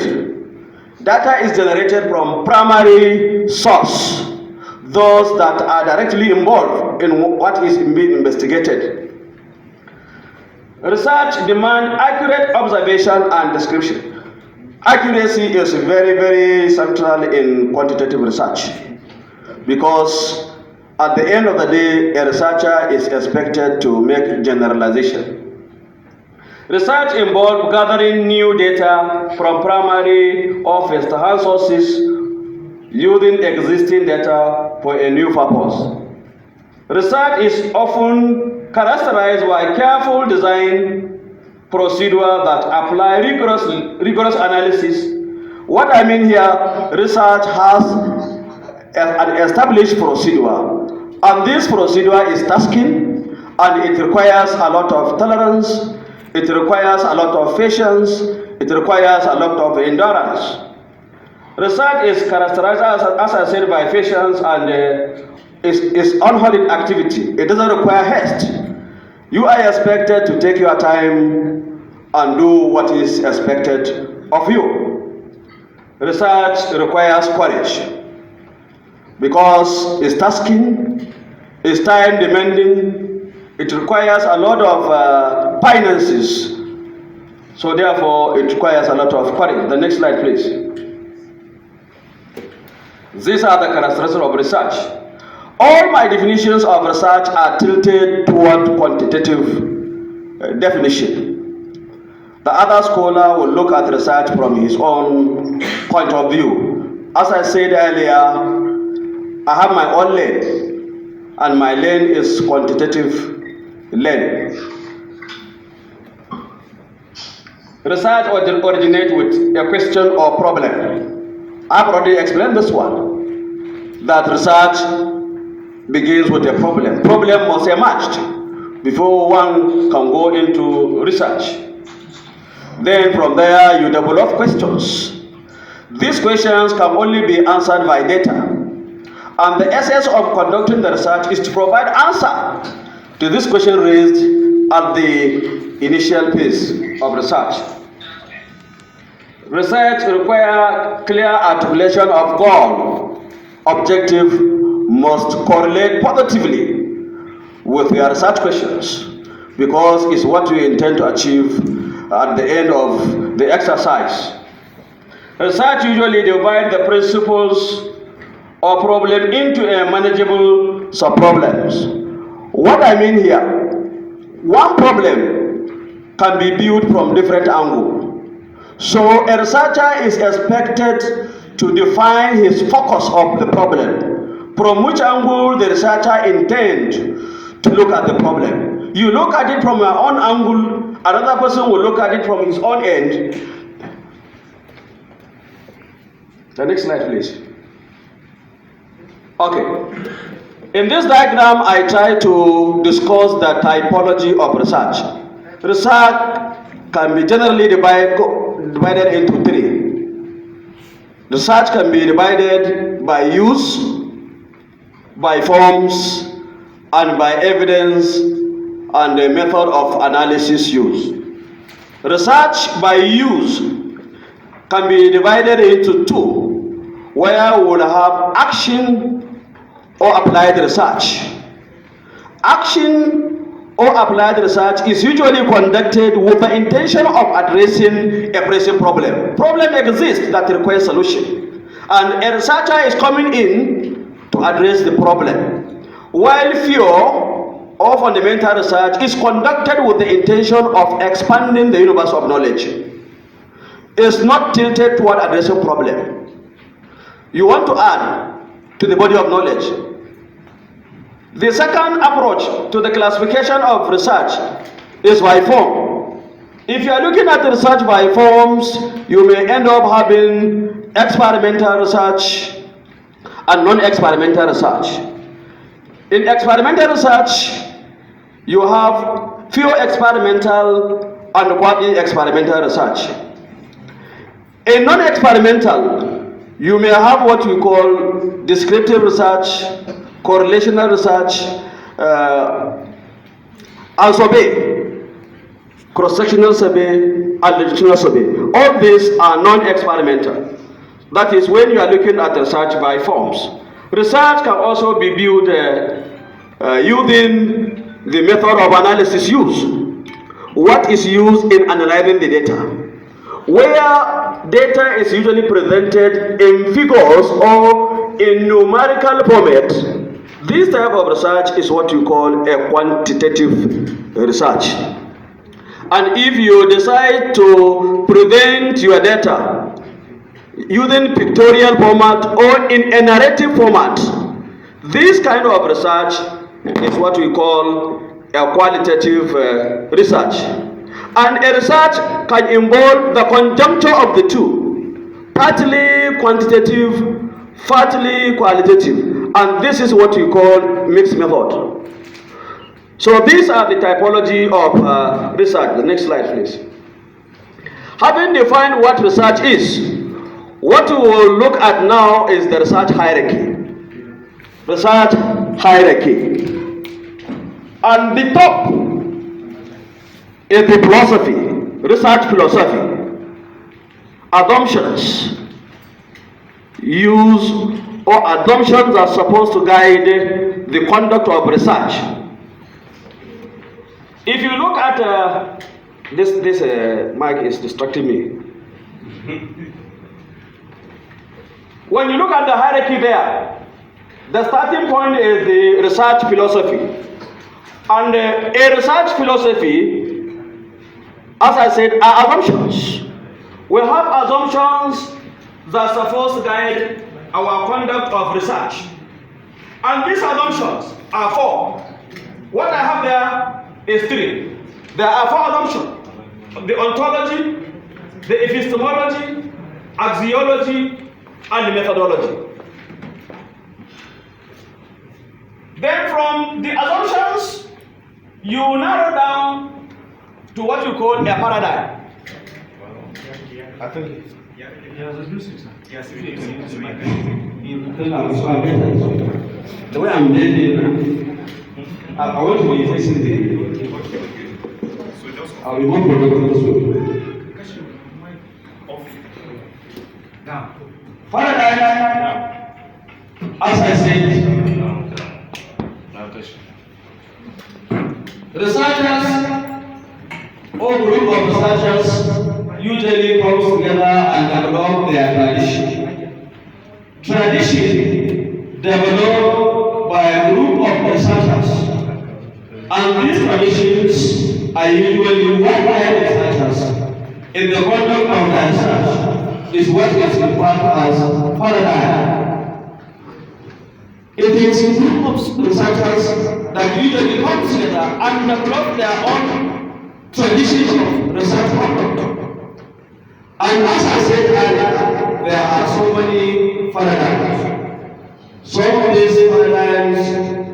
Data is generated from primary source, those that are directly involved in what is being investigated. Research demands accurate observation and description. Accuracy is very, very central in quantitative research because at the end of the day, a researcher is expected to make generalization. Research involves gathering new data from primary or first-hand sources using existing data for a new purpose. Research is often characterized by careful design procedure that apply rigorous analysis. What I mean here, research has an established procedure, and this procedure is tasking, and it requires a lot of tolerance, it requires a lot of patience, it requires a lot of endurance. Research is characterized, as I said, by patience and is unhurried activity. It doesn't require haste. You are expected to take your time and do what is expected of you. Research requires courage because it's tasking, it's time demanding, it requires a lot of finances. So therefore, it requires a lot of courage. The next slide, please. These are the characteristics of research. All my definitions of research are tilted toward quantitative definition. The other scholar will look at research from his own point of view. As I said earlier, I have my own lane, and my lane is quantitative lane. Research originates with a question or problem. I've already explained this one, that research begins with a problem. Problem must emerge before one can go into research. Then from there you develop questions. These questions can only be answered by data. And the essence of conducting the research is to provide answer to this question raised at the initial phase of research. Research requires clear articulation of goal. Objective must correlate positively with your research questions because it's what you intend to achieve at the end of the exercise. Research usually divides the principles or problem into a manageable sub-problems. What I mean here, one problem can be viewed from different angles. So a researcher is expected to define his focus of the problem, from which angle the researcher intends to look at the problem. You look at it from your own angle, another person will look at it from his own end. The next slide, please. Okay. In this diagram, I try to discuss the typology of research. Research can be generally divided into three. Research can be divided by use, by forms, and by evidence and the method of analysis used. Research by use can be divided into two, where we will have action or applied research. Action or applied research is usually conducted with the intention of addressing a present problem. Problem exists that requires solution, and a researcher is coming in to address the problem. While pure or fundamental research is conducted with the intention of expanding the universe of knowledge. It's not tilted toward addressing problem. You want to add to the body of knowledge. The second approach to the classification of research is by form. If you are looking at research by forms, you may end up having experimental research and non-experimental research. In experimental research, you have pure experimental and quasi-experimental research. In non-experimental, you may have what we call descriptive research, correlational research, and survey, cross-sectional survey, and longitudinal survey. All these are non-experimental. That is when you are looking at research by forms. Research can also be viewed using the method of analysis used. What is used in analyzing the data? Where data is usually presented in figures or in numerical format, this type of research is what you call a quantitative research. And if you decide to present your data using pictorial format or in a narrative format, this kind of research is what we call a qualitative research. And a research can involve the conjuncture of the two, partly quantitative, partly qualitative, and this is what we call mixed method. So these are the typology of research. The next slide, please. Having defined what research is, what we will look at now is the research hierarchy. Research hierarchy. And the top is the philosophy, research philosophy, assumptions used or assumptions are supposed to guide the conduct of research. If you look at this mic is distracting me. When you look at the hierarchy there, the starting point is the research philosophy. And a research philosophy, as I said, are assumptions. We have assumptions that are supposed to guide our conduct of research. And these assumptions are four. What I have there is three. There are four assumptions: the ontology, the epistemology, axiology, and the methodology. Then from the assumptions, you narrow down to what you call a paradigm. I think. The way I'm doing I want to be facing the. I'll be more productive this way. Now, paradigm, as I said, researchers or group of researchers usually comes together and develop their tradition. Tradition developed by a group of researchers, and these traditions are usually one-time researchers in the conduct of their research is what is referred to as paradigm. It is a group of researchers that usually come together and develop their own traditions of research conduct. And as I said earlier, there are so many paradigms. Some of these paradigms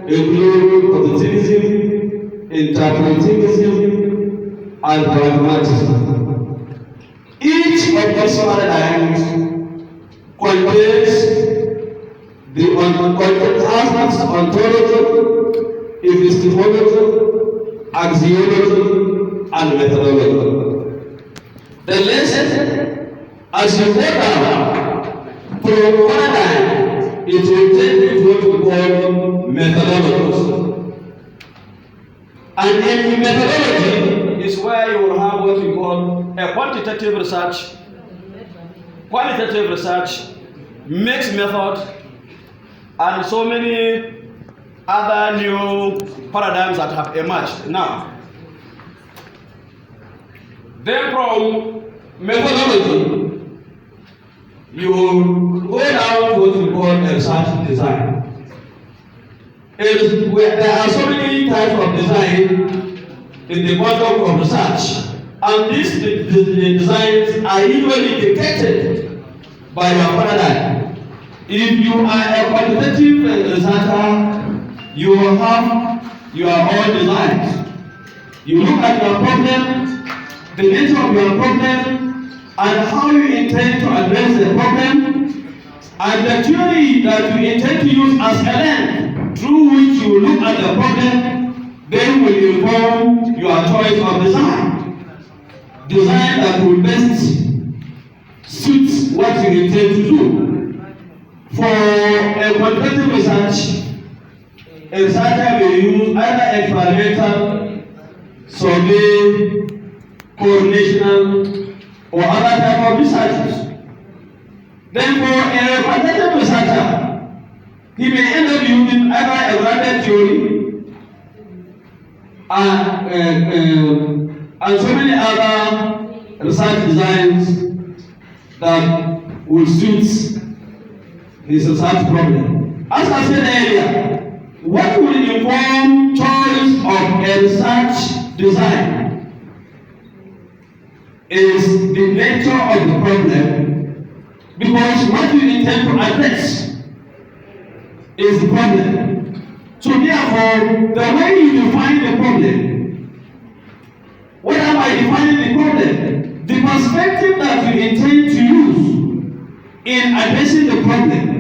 include positivism, interpretivism, and pragmatism. Each of these paradigms contains the aspects of ontology, epistemology, axiology, and methodology. The lesson, as you go down from paradigm, it will take you to what we call methodologies. And in methodology is where you will have what we call a quantitative research, qualitative research, mixed method, and so many other new paradigms that have emerged now. Then from methodology, you will go down to what we call a research design. There are so many types of design in the conduct of research, and these designs are usually dictated by your paradigm. If you are a quantitative researcher, you have your own designs. You look at your problem, the nature of your problem, and how you intend to address the problem, and the theory that you intend to use as a lens through which you look at the problem, then will inform your choice of design. Design that will best suit what you intend to do. For a quantitative research, a researcher may use either experimental, survey, correlational, or other type of researches. Then for a quantitative researcher, he may end up using either a grounded theory and so many other research designs that will suit his research problem. As I said earlier, what will inform choice of a research design is the nature of the problem, because what you intend to address is the problem. So therefore, the way you define the problem, what am I defining the problem? The perspective that you intend to use in addressing the problem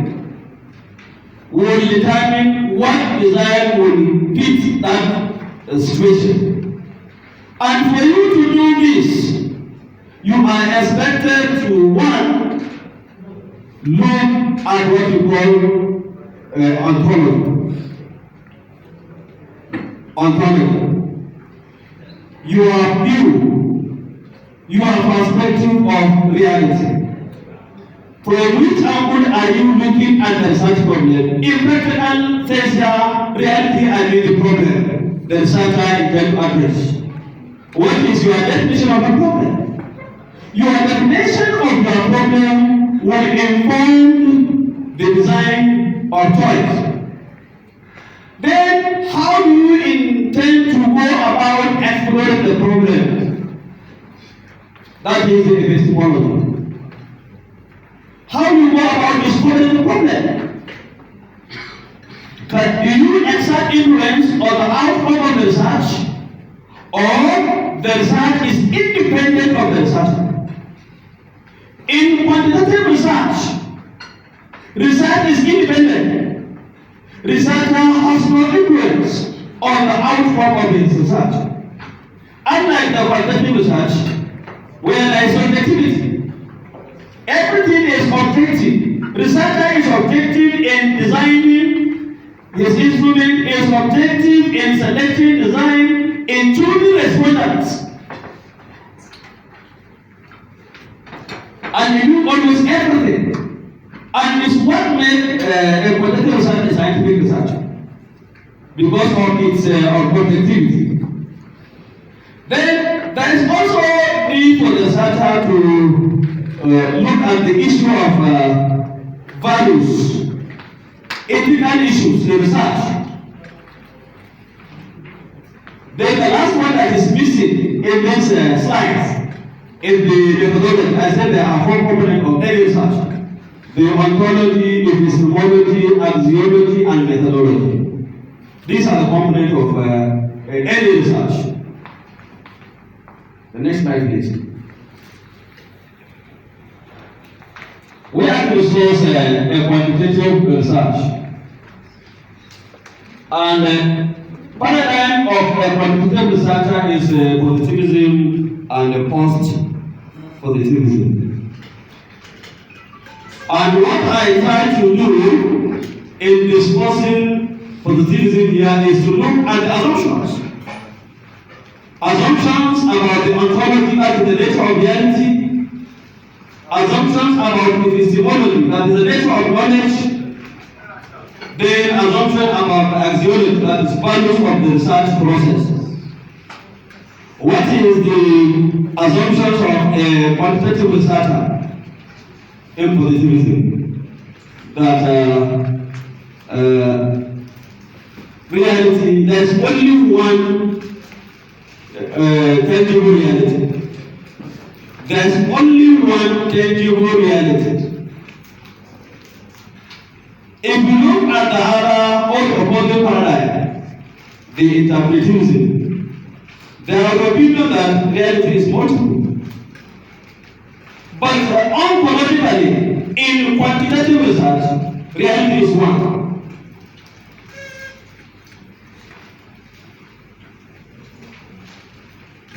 will determine what design will fit that situation. And for you to do this, you are expected to, one, look at what you call ontology. Ontology. Your view, your perspective of reality. From which angle are you looking at the research problem? In practical sense, reality and the problem the researcher intends to address. What is your definition of the problem? Your definition of your problem will inform the design of choice. Then, how do you intend to go about exploring the problem? That is the epistemology. How do you go about discovering the problem? Do you exert influence on the outcome of the research, or the research is independent of the researcher? In quantitative research, research is independent. Researcher has no influence on the outcome of his research. Unlike the quantitative research, where there is subjectivity, everything is objective. Researcher is objective in designing his instrument, is objective in selecting design, in choosing respondents. And you do almost everything. And it's what makes a quantitative research a scientific research, because of its objectivity. Then there is also need for the researcher to look at the issue of values, ethical issues in research. Then the last one that is missing in this slides is the methodology. I said there are 4 components of any research: the ontology, epistemology, axiology, and methodology. These are the components of any research. The next slide, please. We have to source a quantitative research. And paradigm of a quantitative researcher is positivism and post-positivism. And what I try to do in discussing positivism here is to look at the assumptions. Assumptions about the ontology, that is the nature of reality. Assumptions about epistemology, that is the nature of knowledge. Then assumption about axiology, that is values of the research process. What is the assumptions of a quantitative researcher in positivism? That reality, there's only one tangible reality. There's only one tangible reality. proposing paradigm, the interpretism, there are opinions that reality is multiple. But ontologically, in quantitative research, reality is one.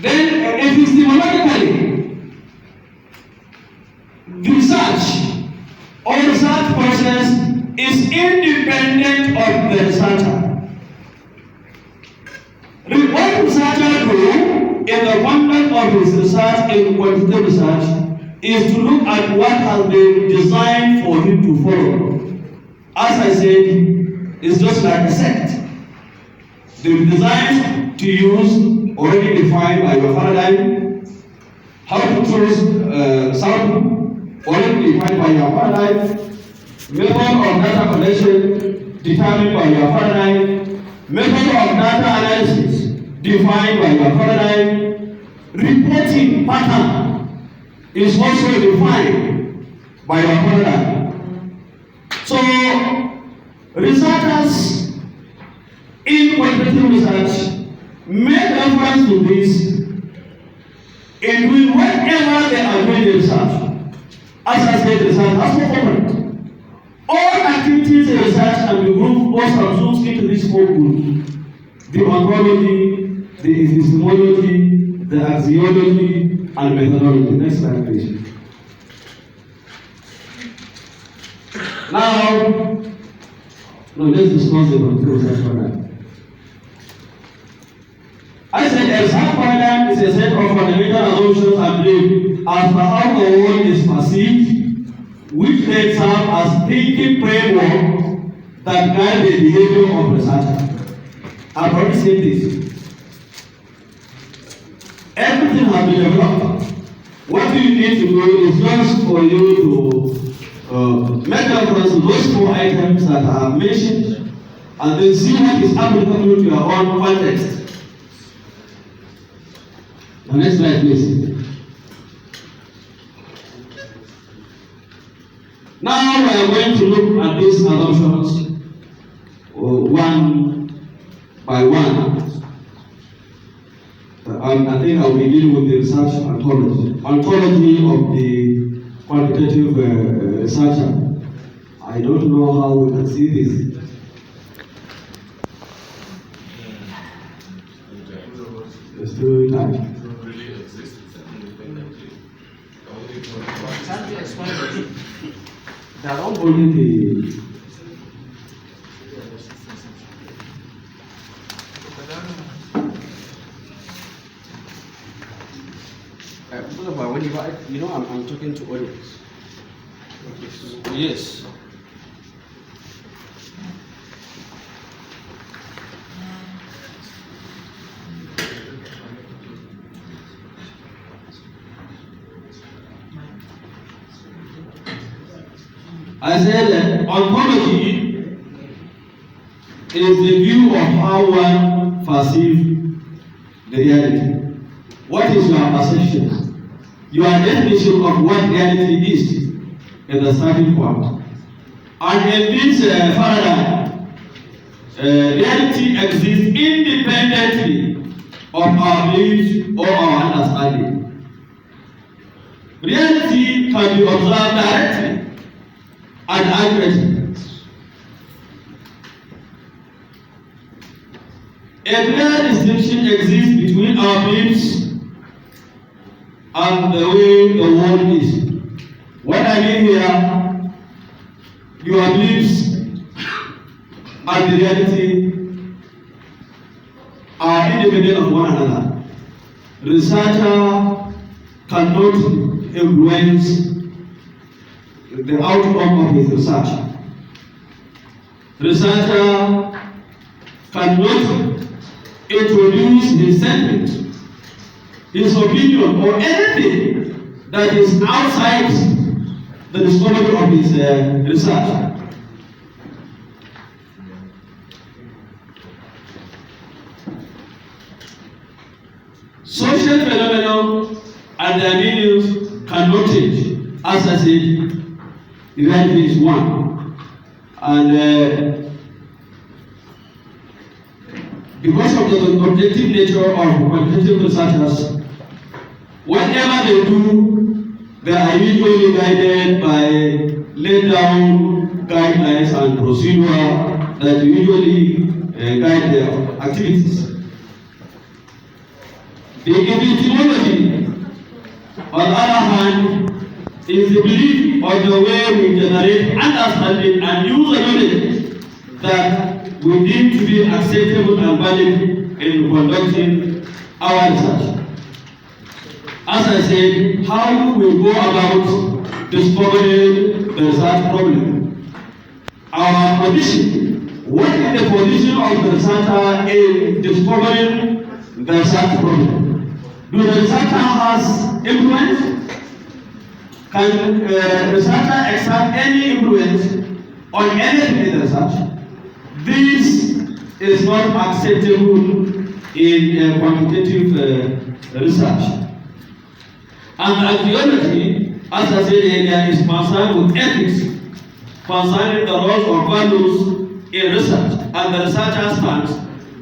Then epistemologically, research or research process is independent of the researcher. What researcher do in the conduct of his research in quantitative research is to look at what has been designed for him to follow. As I said, it's just like a sect. The designs to use already defined by your paradigm, how to choose sound already defined by your paradigm, method of data collection determined by your paradigm, method of data analysis defined by your paradigm, reporting pattern is also defined by your paradigm. So, researchers in quantitative research make reference to this in doing whatever they are doing in research. As I said, research has no component. All activities in research can be grouped or subsumed into these four groups: the ontology, the epistemology, the axiology, and methodology. Next slide, please. Now, let's discuss the research paradigm. I said a research paradigm is a set of fundamental assumptions and beliefs as to how the world is perceived, which then serve as thinking framework that guide the behavior of researchers. I've already said this. Everything has been developed. What you need to do is just for you to make reference to those four items that I have mentioned, and then see what is applicable to your own context. The next slide, please. Now we are going to look at these assumptions one by one. I think I will begin with the research ontology. Ontology of the quantitative researcher. I don't know how we can see this. It's too tight. They are all holding the I'm talking to audience. Yes. I said ontology is the view of how one perceives the reality. What is your perception? Your definition of what reality is the starting point. And in this paradigm, reality exists independently of our beliefs or our understanding. Reality can be observed directly and accurately. A clear distinction exists between our beliefs and the way the world is. What I mean here, your beliefs and the reality are independent of one another. Researcher cannot influence the outcome of his research. Researcher cannot introduce his sentiment, his opinion, or anything that is outside the discovery of his research. Social phenomena and their meanings cannot change. As I said, reality is one. And because of the objective nature of quantitative researchers, whatever they do, they are usually guided by laid down guidelines and procedure that usually guide their activities. The epistemology, on the other hand, is the belief of the way we generate understanding and use the knowledge that we deem to be acceptable and valid in conducting our research. As I said, how we go about discovering the research problem. Our position, what is the position of the researcher in discovering the research problem? Do the researcher has influence? Can the researcher exert any influence on anything in the research? This is not acceptable in quantitative research. And archaeology, as I said earlier, is concerned with ethics, concerning the roles or values in research, and the researcher stands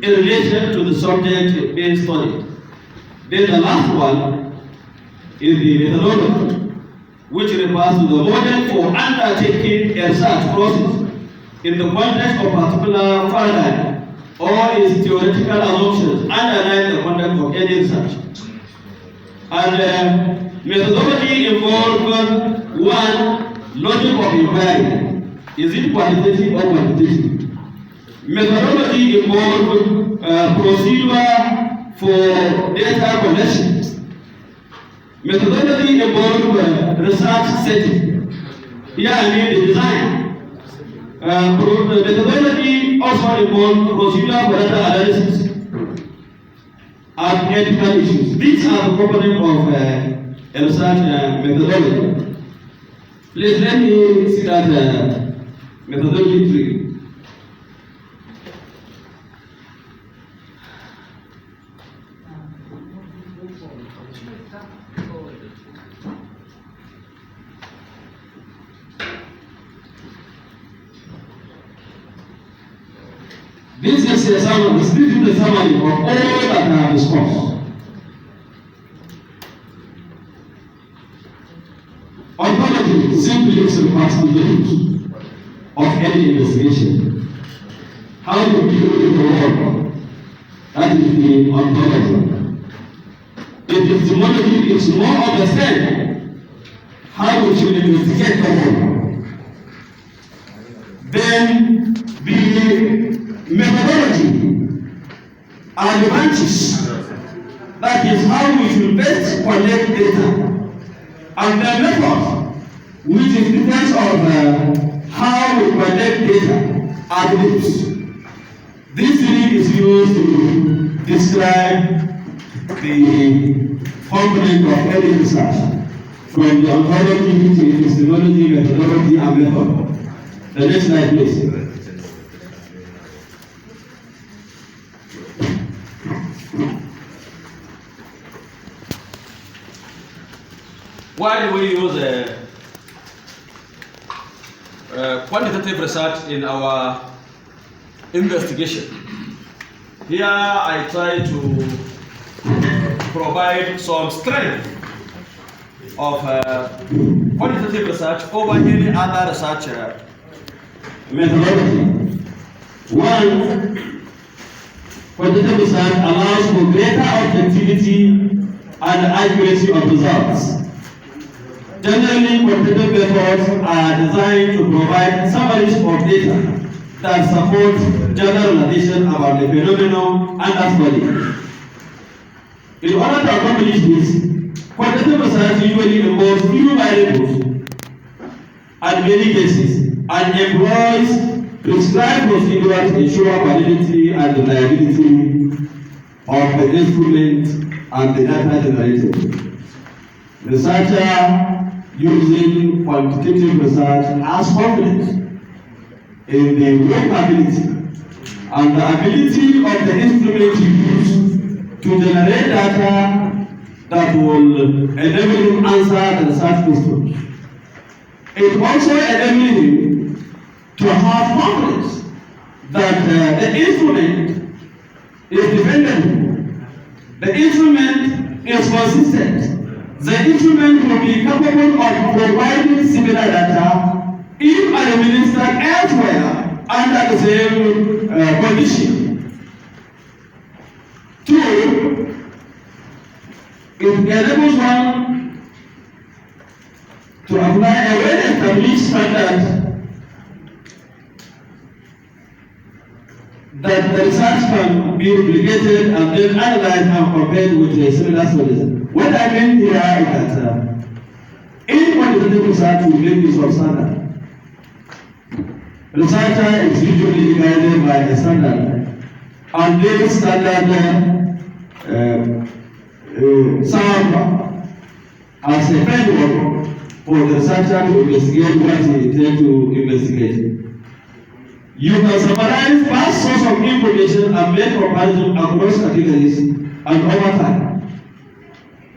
in relation to the subject being studied. Then the last one is the methodology, which refers to the model for undertaking a research process in the context of particular paradigm or its theoretical assumptions underlying the conduct of any research. And methodology involves one, logic of inquiry. Is it qualitative or quantitative? Methodology involves procedure for data collection. Methodology involves research setting. Here I mean the design. Methodology also involves procedure for data analysis and ethical issues. These are the components of a research methodology. Please let me see that methodology tree. This is the summary of all that I have discussed. Ontology simply refers to the use of any investigation. How do we do the work? That is the ontology. Epistemology is more understand how we should investigate the work. Then the methodology are the branches. That is how we should best collect data. And the method, which is depends on how we collect data, are groups. This unit is used to describe the component of any research, from the ontology to epistemology, methodology, and method. The next slide, please. Why do we use quantitative research in our investigation? Here I try to provide some strength of quantitative research over any other research methodology. One, quantitative research allows for greater objectivity and accuracy of results. Generally, quantitative methods are designed to provide summaries of data that support generalization about the phenomenon under study. In order to accomplish this, quantitative research usually involves few variables and many cases, and employs prescribed procedures to ensure validity and reliability of the instrument and the data generated. Researcher using quantitative research has confidence in the workability and the ability of the instrument to use to generate data that will enable him answer the research questions. It also enables him to have confidence that the instrument is dependable. The instrument is consistent. The instrument will be capable of providing similar data if administered elsewhere under the same condition. 2, it enables one to apply a well-established standard that the research can be replicated and then analyzed and compared with a similar studies. What I mean here is that in quantitative research we make use of standard. Researcher is usually guided by a standard, and this standard serve as a framework for the researcher to investigate what he intends to investigate. You can summarize vast source of information and make comparison across categories and over time.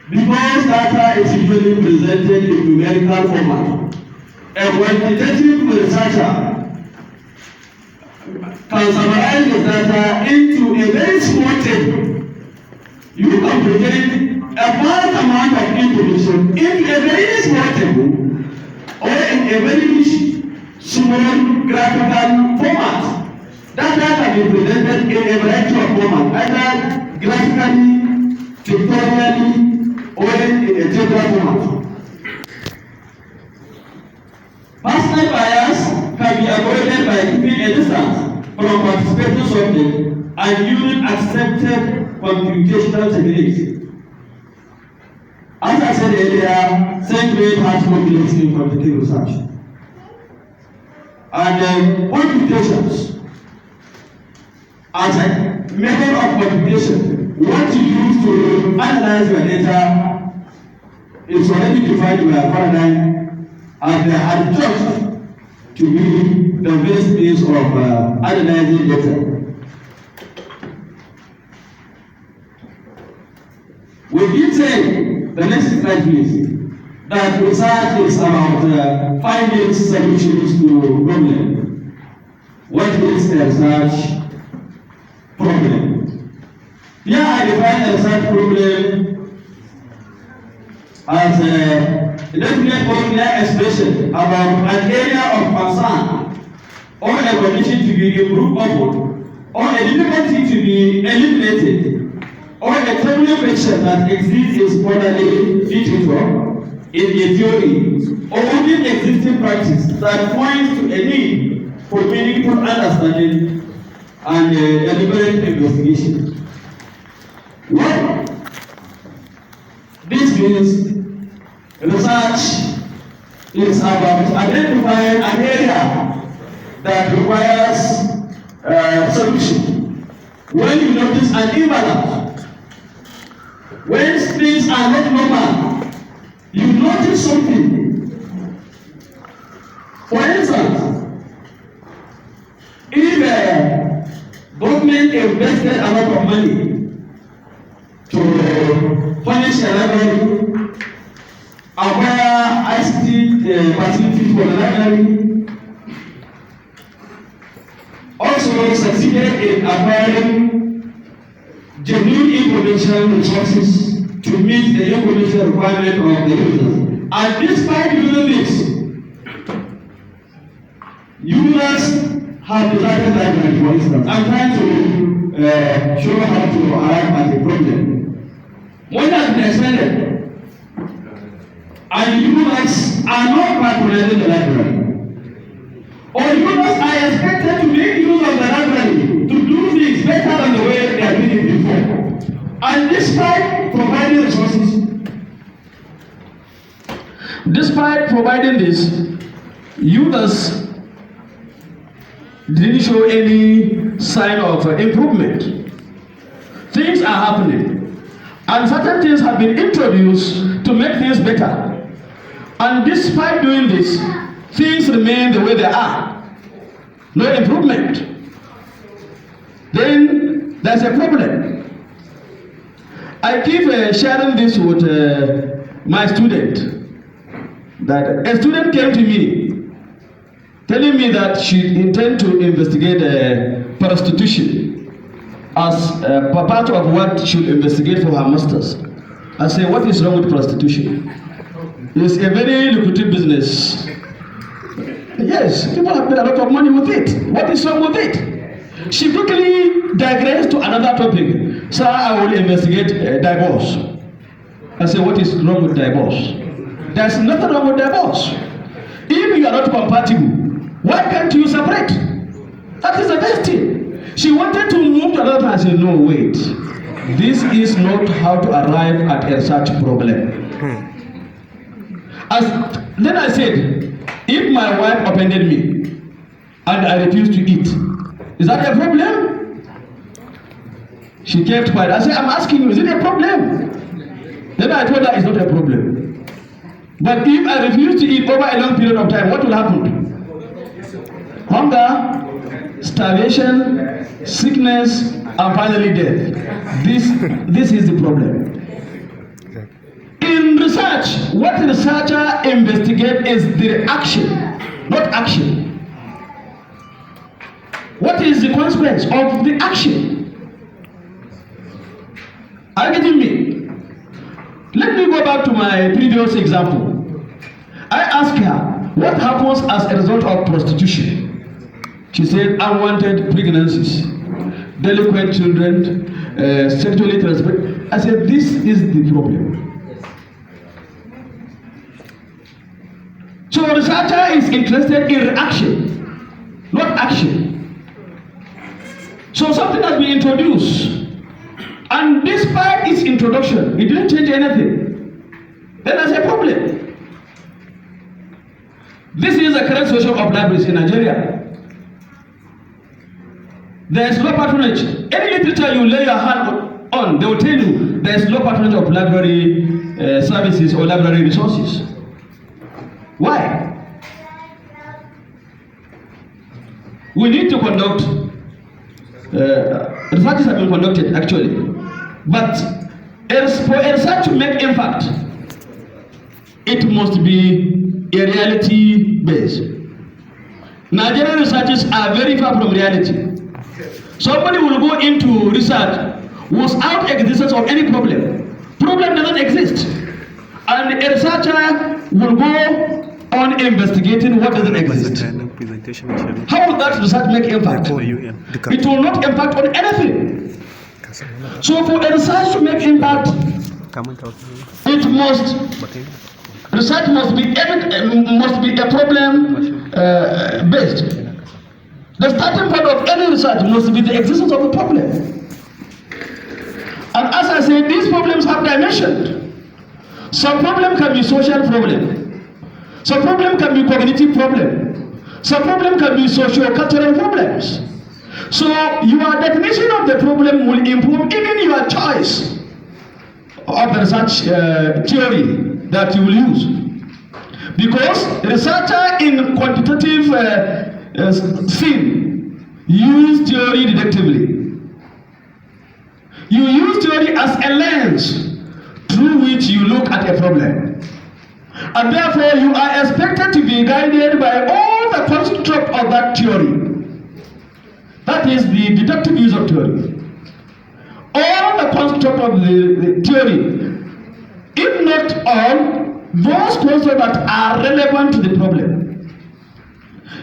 Because data is usually presented in numerical format, a quantitative researcher can summarize the data into a very small table. You can present a vast amount of information into a very small table or in a very small graphical format. Data can be presented in a variety of formats, either graphically, pictorially, or in a tabular format. Personal bias can be avoided by keeping a distance from participating subjects and using accepted computational techniques. As I said earlier, same grade has no place in quantitative research. And computations, as a method of computation, what you use to analyze your data is already defined by a paradigm, and they are judged to be the best means of analyzing data. We did say, the next slide please, that research is about finding solutions to problems. What is a research problem? Here I define a research problem as a definite or clear expression about an area of concern or a condition to be improved upon or a difficulty to be eliminated or a troubling question that exists in scholarly literature, in a theory, or within existing practice that points to a need for meaningful understanding and deliberate investigation. What this means, research is about identifying an area that requires solution. When you notice an imbalance, when things are not normal, you notice something. For instance, if government invested a lot of money to furnish a library, acquire ICT facilities for the library, also succeeded in acquiring genuine information resources to meet the information requirement of the users. And despite doing this, users have decided library, for instance. I'm trying to show how to arrive at a problem. When has been extended, and users are not patronizing the library, or users are expected to make use of the library to do things better than the way they are doing it before. And despite providing resources, despite providing this, users didn't show any sign of improvement. Things are happening, and certain things have been introduced to make things better. And despite doing this, things remain the way they are. No improvement. Then there's a problem. I keep sharing this with my student. That a student came to me telling me that she intends to investigate prostitution. as part of what she should investigate for her masters. I say, what is wrong with prostitution? It's a very lucrative business. Yes, people have made a lot of money with it. What is wrong with it? She quickly digressed to another topic. Sir, I will investigate divorce. I say, what is wrong with divorce? There's nothing wrong with divorce. If you are not compatible, why can't you separate? That is the best thing. She wanted to move to another time. I said, no, wait. This is not how to arrive at a such problem. Then I said, if my wife offended me and I refused to eat, is that a problem? She kept quiet. I said, I'm asking you, is it a problem? Then I told her it's not a problem. But if I refuse to eat over a long period of time, what will happen? Hunger, starvation, sickness, and finally death. This is the problem. In research, what the researcher investigates is the reaction, not action. What is the consequence of the action? Are you getting me? Let me go back to my previous example. I asked her, what happens as a result of prostitution? She said, unwanted pregnancies, delinquent children, sexually transmitted. I said, this is the problem. So researcher is interested in reaction, not action. So something has been introduced, and despite its introduction, it didn't change anything. Then there's a problem. This is the current situation of libraries in Nigeria. There is low patronage. Any literature you lay your hand on, they will tell you there is low patronage of library services or library resources. Why? We need to conduct, researches have been conducted actually, but for a research to make impact, it must be a reality based. Nigerian researchers are very far from reality. Somebody will go into research without existence of any problem. Problem doesn't exist. And a researcher will go on investigating what doesn't exist. How will that research make impact? It will not impact on anything. So for a research to make impact, research must be a problem based. The starting point of any research must be the existence of a problem. And as I said, these problems have dimensions. Some problem can be social problem. Some problem can be cognitive problem. Some problem can be socio-cultural problems. So your definition of the problem will improve even your choice of the research theory that you will use. Because researcher in quantitative scene use theory deductively. You use theory as a lens through which you look at a problem. And therefore you are expected to be guided by all the construct of that theory. That is the deductive use of theory. All the construct of the theory, if not all, those constructs that are relevant to the problem.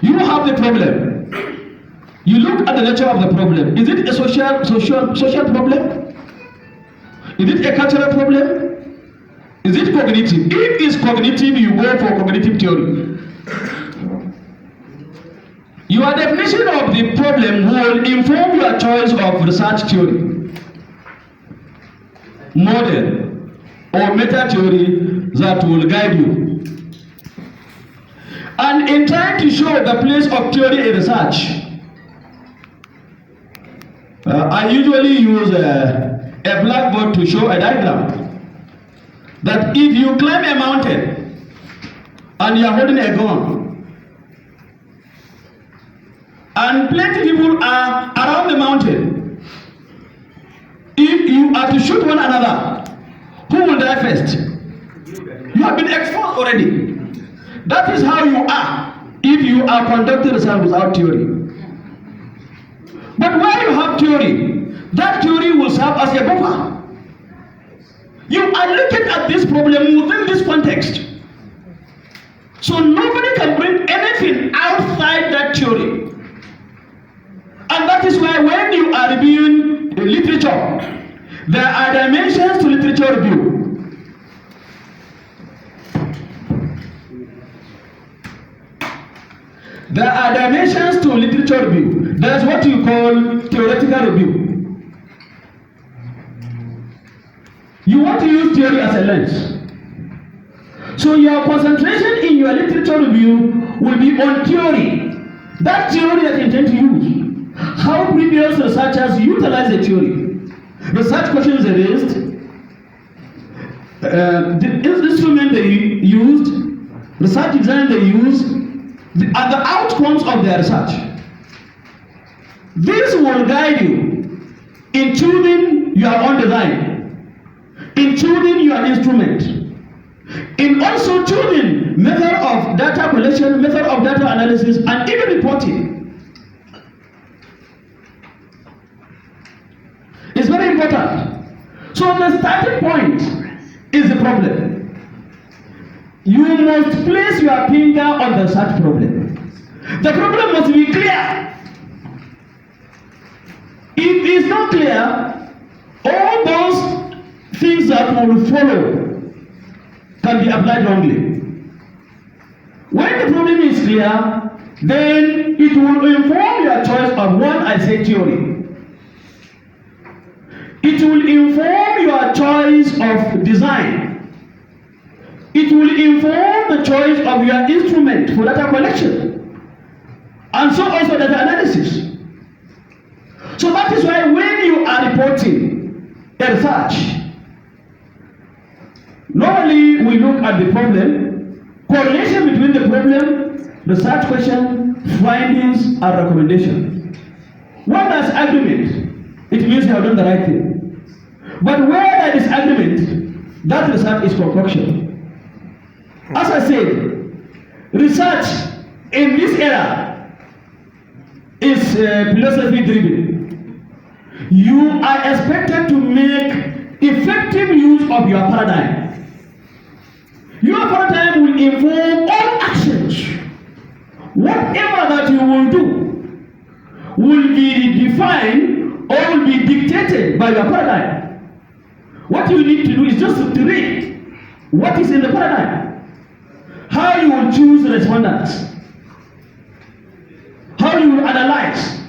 You have the problem. You look at the nature of the problem. Is it a social problem? Is it a cultural problem? Is it cognitive? If it's cognitive, you go for cognitive theory. Your definition of the problem will inform your choice of research theory, model, or meta theory that will guide you. And in trying to show the place of theory in research, I usually use a blackboard to show a diagram. That if you climb a mountain and you are holding a gun, and plenty of people are around the mountain, if you are to shoot one another, who will die first? You have been exposed already. That is how you are if you are conducting research without theory. But where you have theory, that theory will serve as a buffer. You are looking at this problem within this context. So nobody can bring anything outside that theory. And that is why when you are reviewing literature, there are dimensions to literature review. There are dimensions to literature review. There is what you call theoretical review. You want to use theory as a lens. So your concentration in your literature review will be on theory. That theory that you intend to use. How previous researchers utilize the theory. Research questions are raised. The instrument they used, research design they used, and the outcomes of their research. This will guide you in choosing your own design, in choosing your instrument, in also choosing method of data collection, method of data analysis, and even reporting. It's very important. So the starting point is the problem. You must place your finger on the search problem. The problem must be clear. If it's not clear, all those things that will follow can be applied wrongly. When the problem is clear, then it will inform your choice of one, I say theory. It will inform your choice of design. It will inform the choice of your instrument for data collection. And so also data analysis. So that is why when you are reporting a research, normally we look at the problem, correlation between the problem, research question, findings, and recommendation. When there's agreement, it means you have done the right thing. But where there is agreement, that research is concoction. As I said, research in this era is philosophy driven. You are expected to make effective use of your paradigm. Your paradigm will inform all actions. Whatever that you will do will be defined or will be dictated by your paradigm. What you need to do is just to read what is in the paradigm. How you will choose respondents. How you will analyze.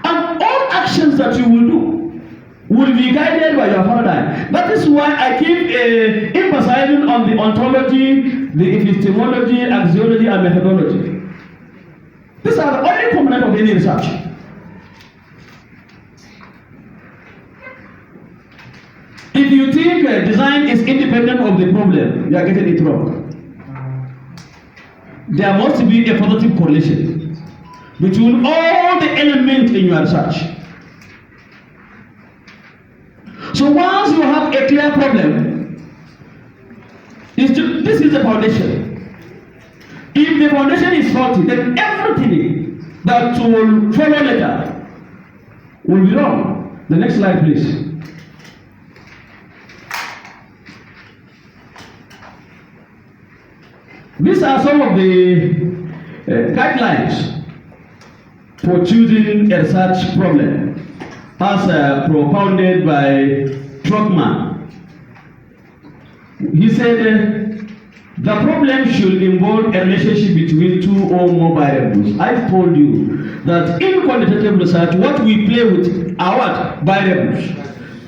And all actions that you will do will be guided by your paradigm. That is why I keep emphasizing on the ontology, the epistemology, axiology, and methodology. These are the only components of any research. If you think design is independent of the problem, you are getting it wrong. There must be a positive correlation between all the elements in your research. So once you have a clear problem, this is the foundation. If the foundation is faulty, then everything that will follow later will be wrong. The next slide, please. These are some of the guidelines for choosing a research problem as propounded by Truckman. He said the problem should involve a relationship between two or more variables. I told you that in quantitative research, what we play with are what? Variables.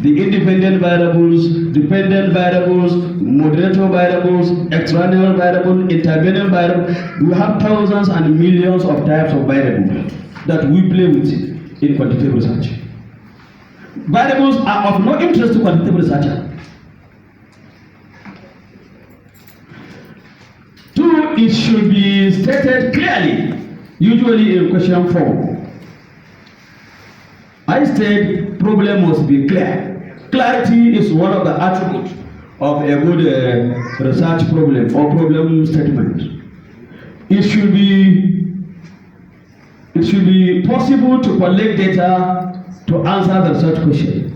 The independent variables, dependent variables, moderator variables, extraneous variables, intervenient variables. We have thousands and millions of types of variables that we play with in quantitative research. Variables are of no interest to quantitative researcher. Two, it should be stated clearly, usually in question form. I said problem must be clear. Clarity is one of the attributes of a good research problem or problem statement. It should be possible to collect data, to to answer the research question.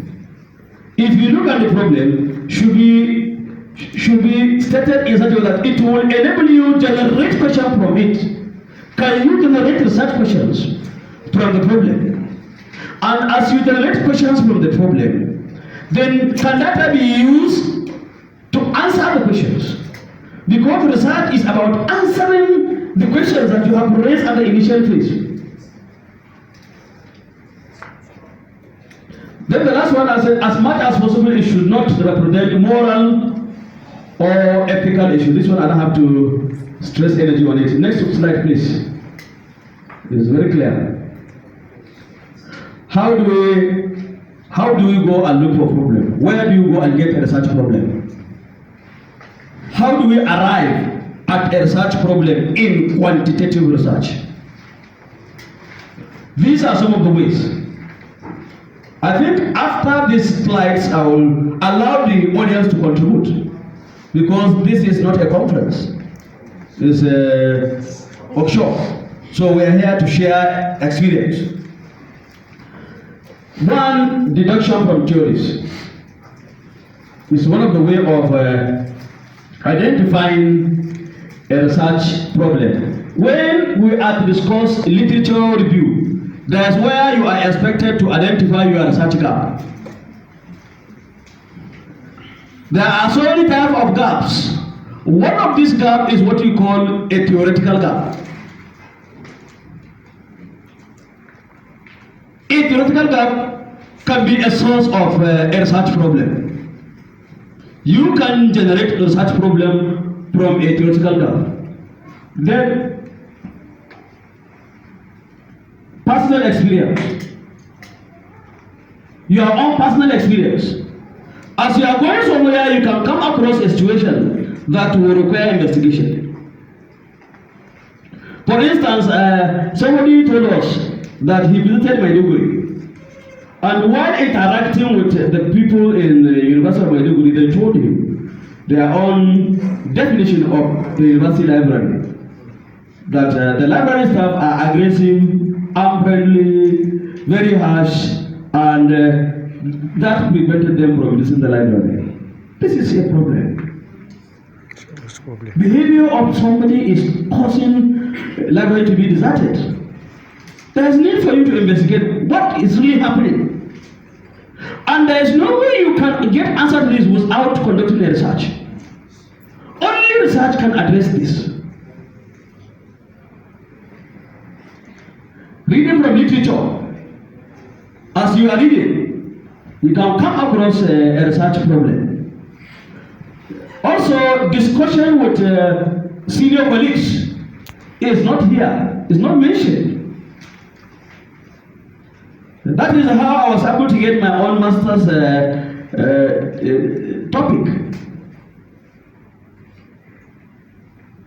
If you look at the problem, should be stated in such a way that it will enable you to generate questions from it. Can you generate research questions from the problem? And as you generate questions from the problem, then can data be used to answer the questions? Because research is about answering the questions that you have raised at the initial phase. Then the last one, I said, as much as possible, it should not represent moral or ethical issue. This one I don't have to stress energy on it. Next slide, please. It's very clear. How do we go and look for problem? Where do you go and get a research problem? How do we arrive at a research problem in quantitative research? These are some of the ways. I think after these slides, I will allow the audience to contribute, because this is not a conference, it's a workshop. So we are here to share experience. One, deduction from theories is one of the way of identifying a research problem. When we are to discuss literature review, that's where you are expected to identify your research gap. There are so many types of gaps. One of these gaps is what we call a theoretical gap. A theoretical gap can be a source of a research problem. You can generate a research problem from a theoretical gap. Then, personal experience. Your own personal experience. As you are going somewhere, you can come across a situation that will require investigation. For instance, somebody told us that he visited Maiduguri, and while interacting with the people in the University of Maiduguri, they told him their own definition of the university library, that the library staff are aggressive, unfriendly, very harsh, and that prevented them from using the library. This is a problem. Behavior of somebody is causing library to be deserted. There is need for you to investigate what is really happening. And there is no way you can get answer to this without conducting a research. Only research can address this. Reading from literature, as you are reading, you can come across a research problem. Also, discussion with senior colleagues is not here, is not mentioned. That is how I was able to get my own master's topic.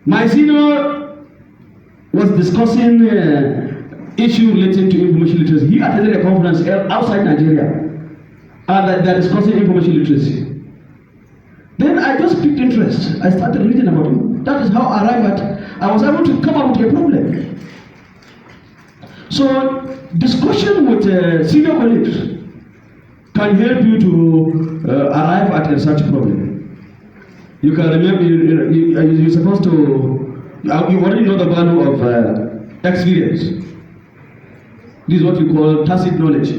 My senior was discussing issue relating to information literacy. He attended a conference outside Nigeria, and they're discussing information literacy. Then I just picked interest. I started reading about it. That is how I was able to come up with a problem. So discussion with senior colleagues can help you to arrive at a research problem. You can remember, you're supposed to, you already know the value of experience. This is what we call tacit knowledge.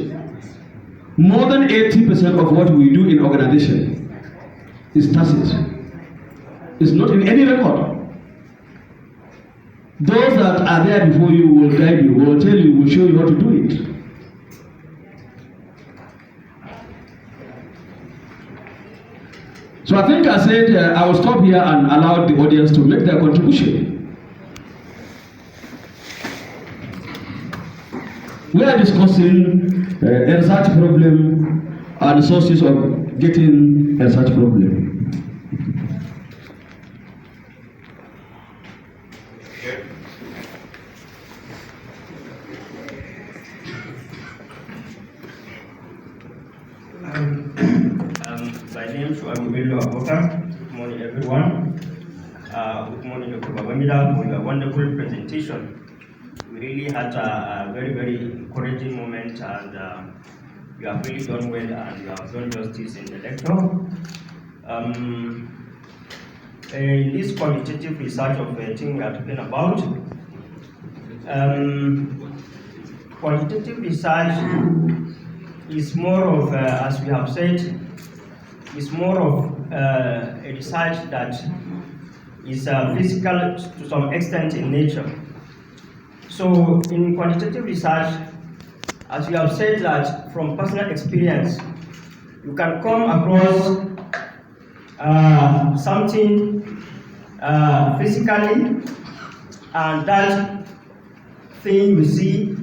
More than 80% of what we do in organization is tacit. It's not in any record. Those that are there before you will guide you, will tell you, will show you how to do it. So I think I said I will stop here and allow the audience to make their contribution. We are discussing a research problem and sources of getting a research problem. My name is Good morning, everyone. Good morning, Dr. Babangida, for your wonderful presentation. We really had a very, very encouraging moment, and you have really done well and you have done justice in the lecture. In this quantitative research of the thing we are talking about, quantitative research is more of, as we have said, is more of a research that is physical to some extent in nature. So in quantitative research, as we have said that from personal experience, you can come across something physically, and that thing you see,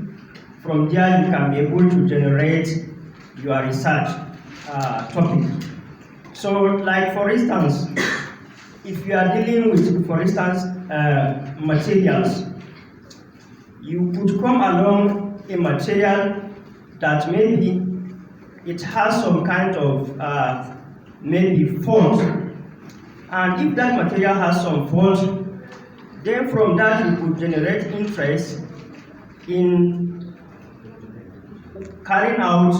from there you can be able to generate your research topic. So like for instance, if you are dealing with, for instance, materials, you could come along a material that maybe it has some kind of maybe fault, and if that material has some fault, then from that you could generate interest in carrying out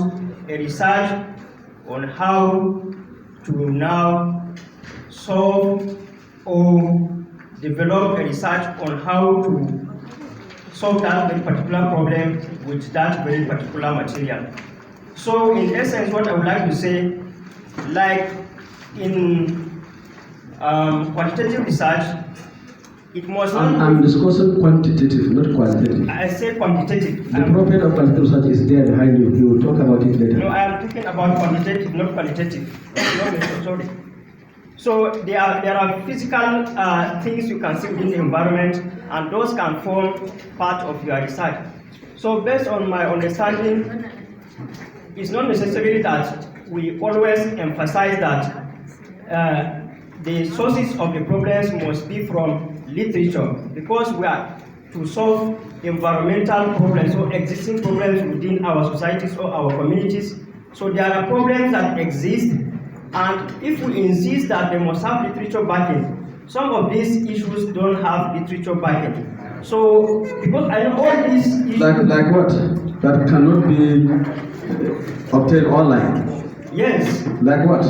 a research on how to now solve or develop a research on how to solve that very particular problem with that very particular material. So in essence, what I would like to say, like in quantitative research, it must not... I'm discussing quantitative, not qualitative. I say quantitative. The prophet of quantitative research is there behind you. He will talk about it later. No, I am talking about quantitative, not qualitative. No, sorry. So there are physical things you can see within the environment, and those can form part of your research. So based on my understanding, it's not necessarily that we always emphasize that the sources of the problems must be from literature, because we are to solve environmental problems or existing problems within our societies or our communities. So there are problems that exist, and if we insist that they must have literature backing, some of these issues don't have literature backing. So, because I know all these issues... Like what? That cannot be obtained online? Yes. Like what?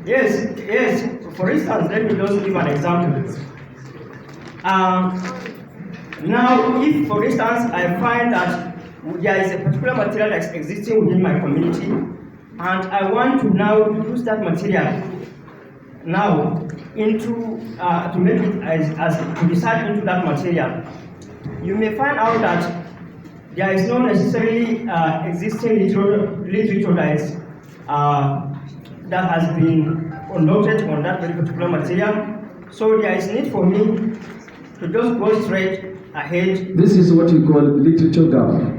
Yes, yes. For instance, let me just give an example. Now, if, for instance, I find that there is a particular material that's existing within my community, and I want to now use that material now into to make it as to research into that material, you may find out that there is no necessarily existing literature that is that has been conducted on that very particular material. So there is need for me to just go straight ahead. This is what you call literature gap.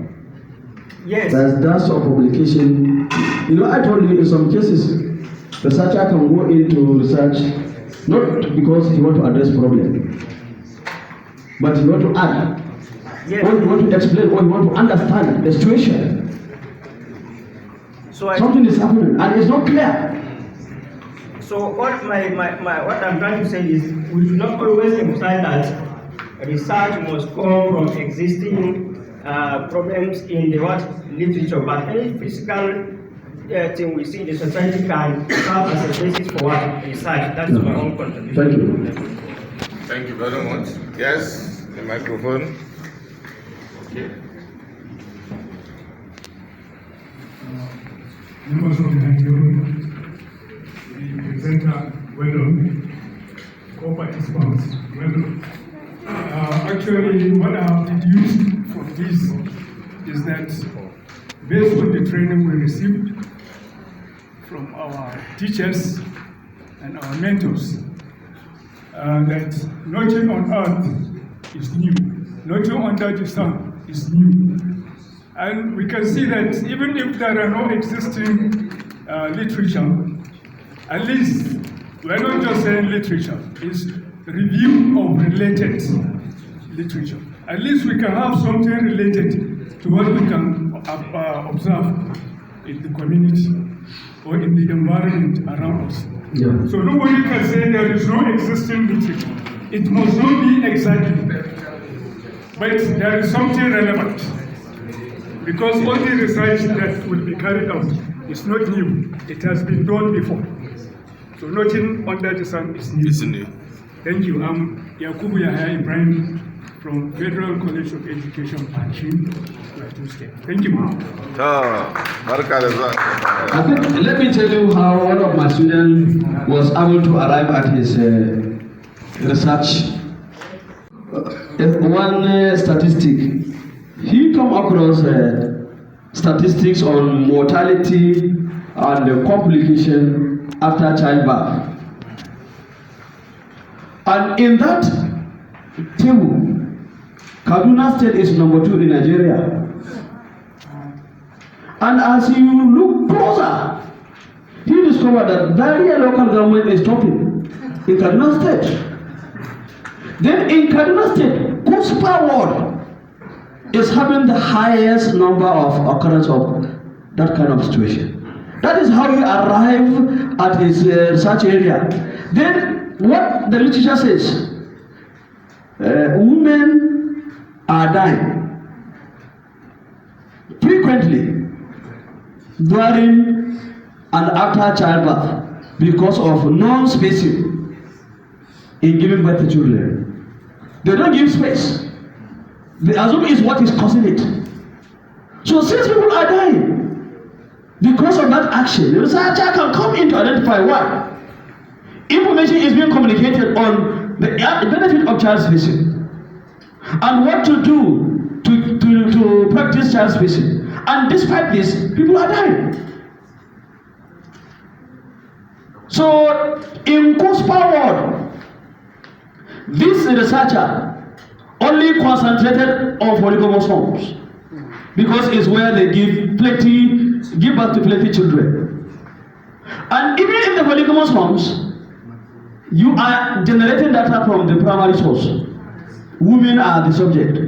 Yes. That's of publication. You know, I told you in some cases, researcher can go into research not because he want to address problem, but he want to add, yes, or he want to explain, or he want to understand the situation. So something is happening and it's not clear. So what what I'm trying to say is, we should not always emphasize that research must come from existing problems in the literature, but any physical thing we see in the society can serve as a basis for research. That's my own contribution. Thank you. Thank you very much. Yes, the microphone. Okay. Members of the Nigerian, the presenter, well done. Co-participants, well done. Actually, what I have deduced from this is that based on the training we received from our teachers and our mentors, that nothing on earth is new, nothing under the sun is new. And we can see that even if there are no existing literature, at least we're not just saying literature, it's review of related literature. At least we can have something related to what we can observe in the community or in the environment around us. Yeah. So nobody can say there is no existing literature. It must not be exactly, but there is something relevant. Because all the research that will be carried out is not new. It has been done before. So nothing under the sun is new. Thank you. I'm Yakubu Yahya Ibrahim from Federal College of Education, Panchin, Plateau State. Thank you. I think, let me tell you how one of my students was able to arrive at his research. One statistic. He come across statistics on mortality and complication after childbirth. And in that table, Kaduna State is number 2 in Nigeria. And as you look closer, you discover that very local government is talking in Kaduna State. Then in Kaduna State, Kuspa Ward is having the highest number of occurrence of that kind of situation. That is how he arrived at his research area. Then what the literature says, women are dying frequently during and after childbirth because of non-spacing in giving birth to children. They don't give space. They assume is what is causing it. So since people are dying because of that action, the researcher can come in to identify why. Information is being communicated on the benefit of child spacing and what to do to practice child spacing. And despite this, people are dying. So in Kuspa Ward, this researcher only concentrated on polygamous homes because it's where they give birth to plenty children. And even in the polygamous homes, you are generating data from the primary source. Women are the subject.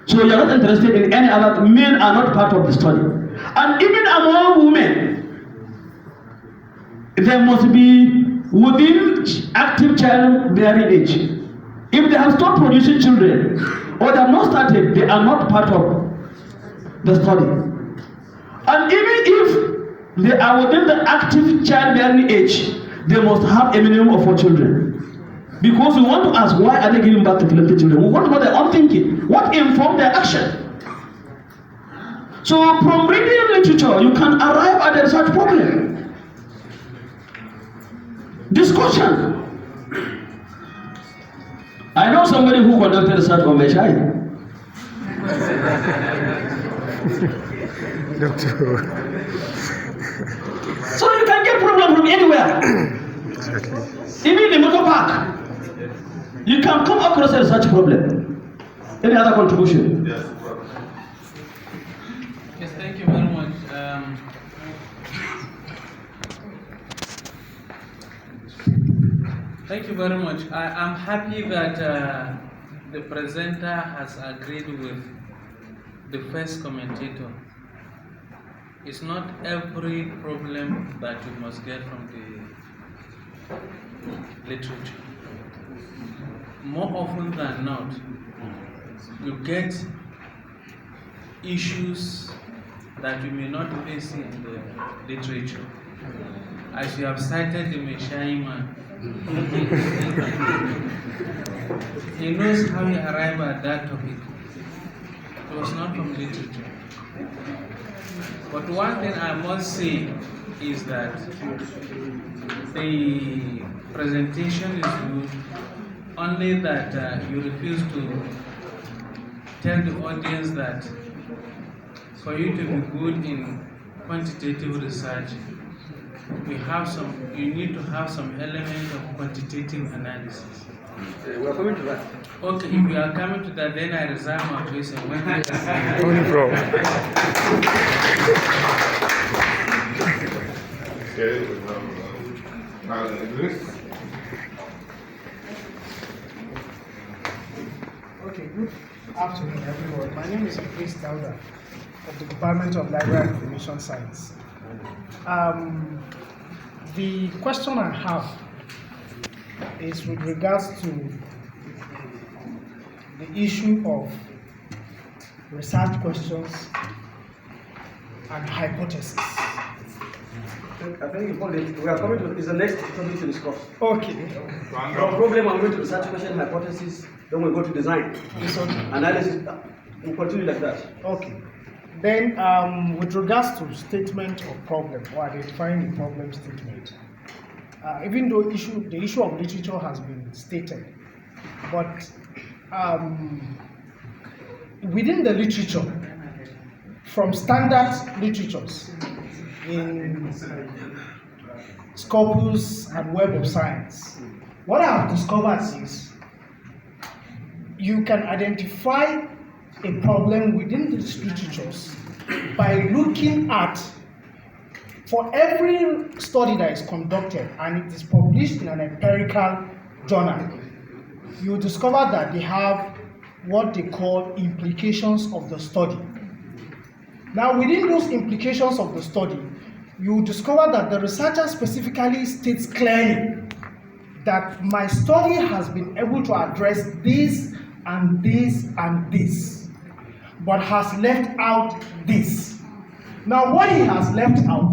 So you are not interested in any other, men are not part of the study. And even among women, there must be within active childbearing age. If they have stopped producing children or they have not started, they are not part of the study. And even if they are within the active childbearing age, they must have a minimum of 4 children. Because we want to ask, why are they giving birth to plenty children? We want to know their own thinking. What informed their action? So from reading literature, you can arrive at a research problem. Discussion. I know somebody who conducted research on Meshai. So you can get problem from anywhere. Even in the motor park, you can come across a research problem. Any other contribution? Yes, thank you very much. Thank you very much. I'm happy that the presenter has agreed with the first commentator. It's not every problem that you must get from the literature. More often than not, you get issues that you may not face in the literature. As you have cited the Meshai man, he knows how he arrived at that topic. It was not from literature. But one thing I must say is that the presentation is good, only that you refuse to tell the audience that for you to be good in quantitative research, you need to have some element of quantitative analysis. We are coming to that. Okay, if you are coming to that, then I reserve my question. Okay, good afternoon, everyone. My name is Chris Dauda of the Department of Library and Information Science. The question I have is with regards to the issue of research questions, and hypotheses. I think you called it. We are coming to is the next topic to discuss. Okay. From problem, I'm going to research question, hypothesis, then we go to design, analysis. We'll continue like that. Okay. Then, with regards to statement of problem or identifying a problem statement, even though the issue of literature has been stated, but within the literature, from standard literatures in Scopus and Web of Science, what I have discovered is you can identify a problem within these literatures by looking at, for every study that is conducted and it is published in an empirical journal, you discover that they have what they call implications of the study. Now, within those implications of the study, you discover that the researcher specifically states clearly that my study has been able to address this and this and this, but has left out this. Now, what he has left out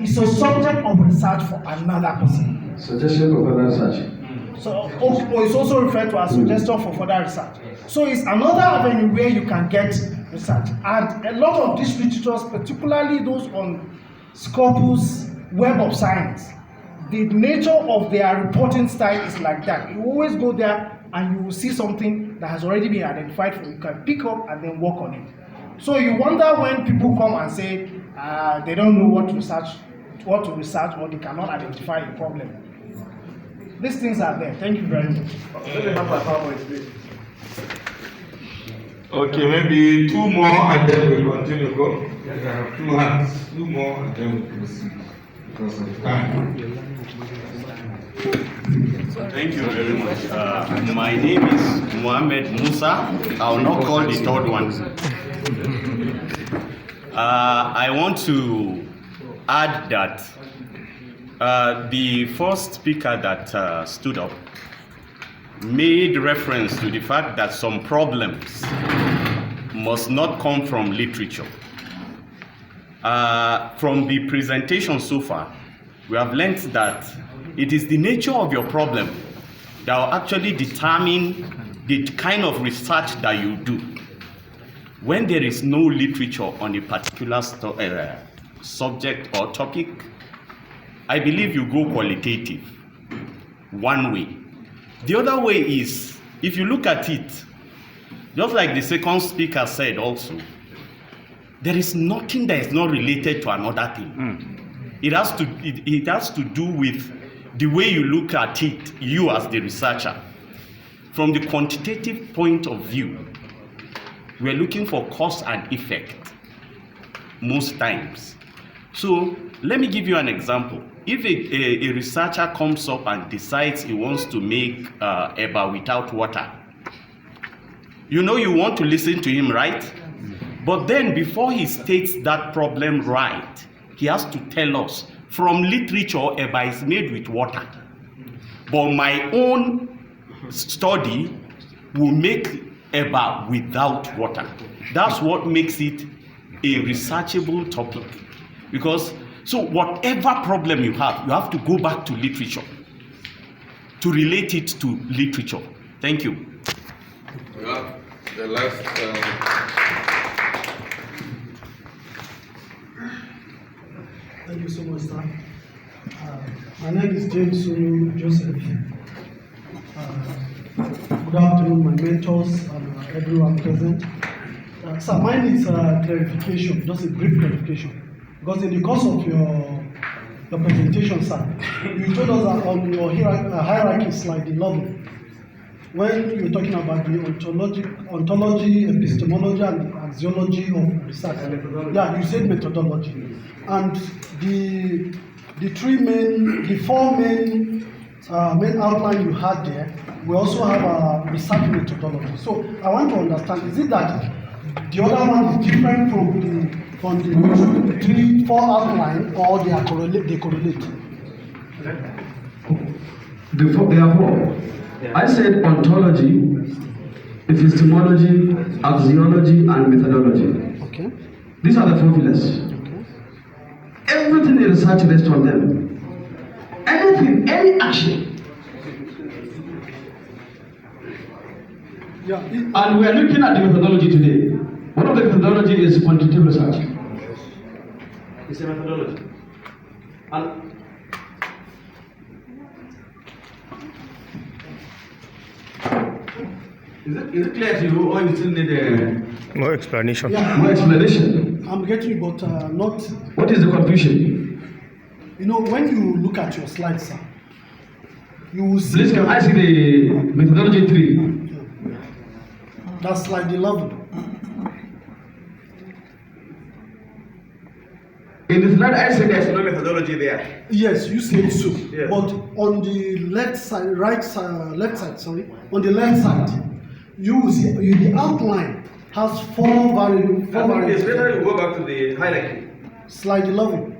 is a subject of research for another person. Suggestion for further research. So, it's also referred to as suggestion for further research. So, it's another avenue where you can get research. And a lot of these literatures, particularly those on Scopus, Web of Science, the nature of their reporting style is like that. You always go there and you will see something that has already been identified for you. You can pick up and then work on it. So you wonder when people come and say they don't know what to research, or they cannot identify a problem. These things are there. Thank you very much. Okay, maybe two more and then we'll continue. Go. I have 2 hands. 2 more and then we'll proceed because of time. Thank you very much. My name is Mohammed Musa. I will not call the third one. I want to add that the first speaker that stood up made reference to the fact that some problems must not come from literature. From the presentation so far, we have learned that it is the nature of your problem that will actually determine the kind of research that you do. When there is no literature on a particular subject or topic, I believe you go qualitative, one way. The other way is, if you look at it, just like the second speaker said also, there is nothing that is not related to another thing. It has to do with the way you look at it, you as the researcher. From the quantitative point of view, we're looking for cause and effect most times. So let me give you an example. If a researcher comes up and decides he wants to make eba without water, you know you want to listen to him, right? But then before he states that problem right, he has to tell us, from literature, eba is made with water. But my own study will make eba without water. That's what makes it a researchable topic. Because, so whatever problem you have to go back to literature to relate it to literature. Thank you. Well, the last. Thank you so much, sir. My name is James Sunu Joseph. Good afternoon, my mentors and everyone present. Sir, mine is clarification, just a brief clarification. Because in the course of your presentation, sir, you told us that on your hierarchy slide 11, when you were talking about the ontology, epistemology, and axiology of research. Yeah, you said methodology. And the four main outline you had there, we also have a research methodology. So I want to understand, is it that the other one is different from the 4 outline, or they correlate? Therefore, I said ontology, epistemology, axiology, and methodology. Okay. These are the 4 pillars. Everything in research rests on them. Anything, any action. Yeah. And we are looking at the methodology today. One of the methodology is quantitative research. It's a methodology. And is it clear to you, or you still need more explanation? Yeah. more explanation? I'm getting you, but not. What is the confusion? You know, when you look at your slides, sir, you will see. Please, can I see the methodology 3? That's slide 11. In the slide, I said there's no methodology there. Yes, you said so. Yeah. But on the left side, left side, sorry, on the left side, you will see the outline has 4 variables. I think it's better you go back to the hierarchy. Slide 11.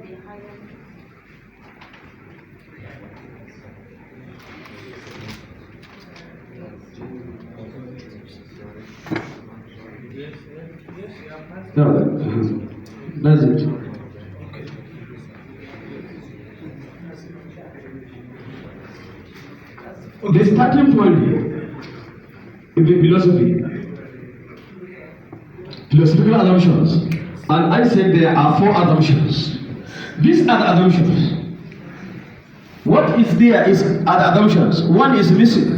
No, that's it. The starting point is the philosophical assumptions. And I said there are 4 assumptions. These are the assumptions. What is there is are the assumptions. One is missing.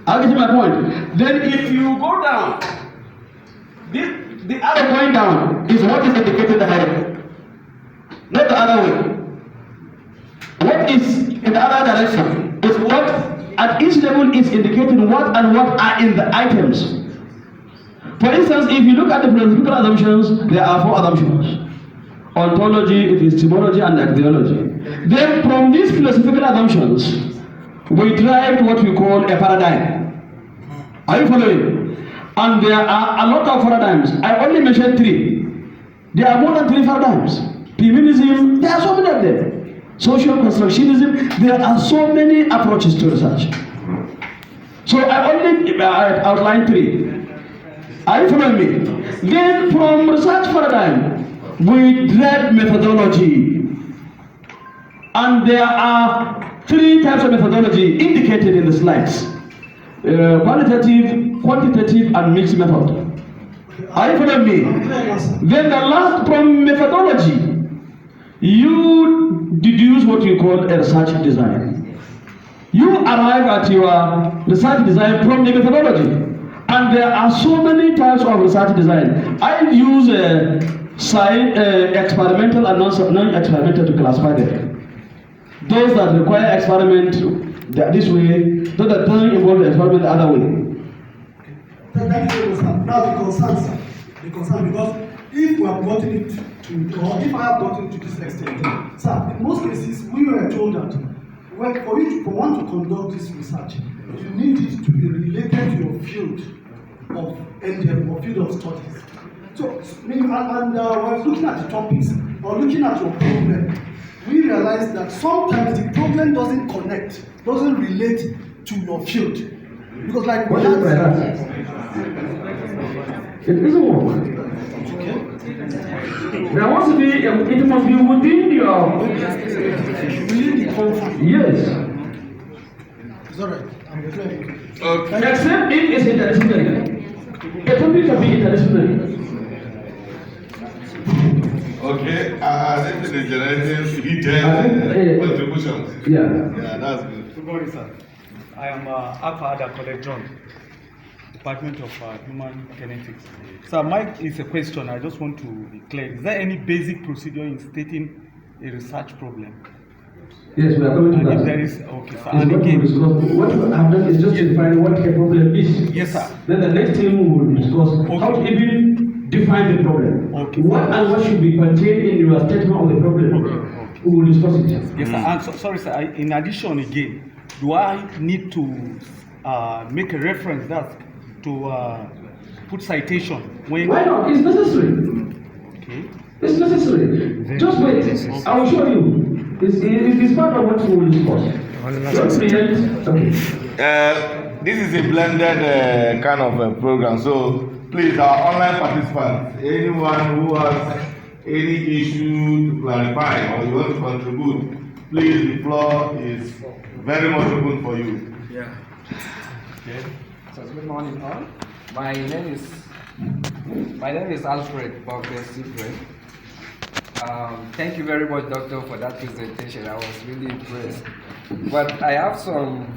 I'll get you my point. Then if you go down, the arrow going down is what is indicating the hierarchy, not the other way. What is in the other direction is what at each level is indicating what and what are in the items. For instance, if you look at the philosophical assumptions, there are 4 assumptions: ontology, epistemology, and axiology. Then from these philosophical assumptions, we derive what we call a paradigm. Are you following? And there are a lot of paradigms. I only mentioned 3. There are more than 3 paradigms. Feminism, there are so many of them. Social constructionism, there are so many approaches to research. So I only outlined 3. Are you following me? Then from research paradigm, we derive methodology. And there are 3 types of methodology indicated in the slides. Qualitative, quantitative, and mixed method. Are you following me? Then the last, from methodology, you deduce what you call a research design. You arrive at your research design from the methodology. And there are so many types of research design. I use experimental and non-experimental to classify them. Those that require experiment this way, those that don't involve experiment the other way. Thank you, sir. Now the concern, sir. The concern, because if we have gotten it to, or if I have gotten to this extent, sir, in most cases we were told that for one to conduct this research, you need it to be related to your field of endeavor or field of studies. So, while looking at the topics or looking at your problem, we realize that sometimes the problem doesn't connect, doesn't relate to your field. Because like what is that? It isn't work. There must be, it must be within your... Within the confines. Yes. It's alright, I'm clear. Okay. Except it is interdisciplinary. A topic can be interdisciplinary. Okay, this is the generating contributions. Yeah, that's good. Good morning, sir. I am Akada College John, Department of Human Genetics. So, Mike is a question. I just want to be clear. Is there any basic procedure in stating a research problem? Yes, we are going to that. If there is, okay, sir. And again, what we have done is just to define what a problem is. Yes, sir. Then the next thing we will discuss how to even define the problem. Okay. What and what should be contained in your statement of the problem. Okay. We will discuss it. Yes, sir. And sorry, sir. In addition, again, do I need to make a reference that to put citation when? Why not? It's necessary. Okay. It's necessary. Just wait. I will show you. It is part of what we will discuss. Okay. this is a blended kind of program. So please, our online participants, anyone who has any issue to clarify or you want to contribute, please, the floor is very much open for you. Yeah. Okay. So good morning all. My name is Alfred Bogdan. Thank you very much, Doctor, for that presentation. I was really impressed. But I have some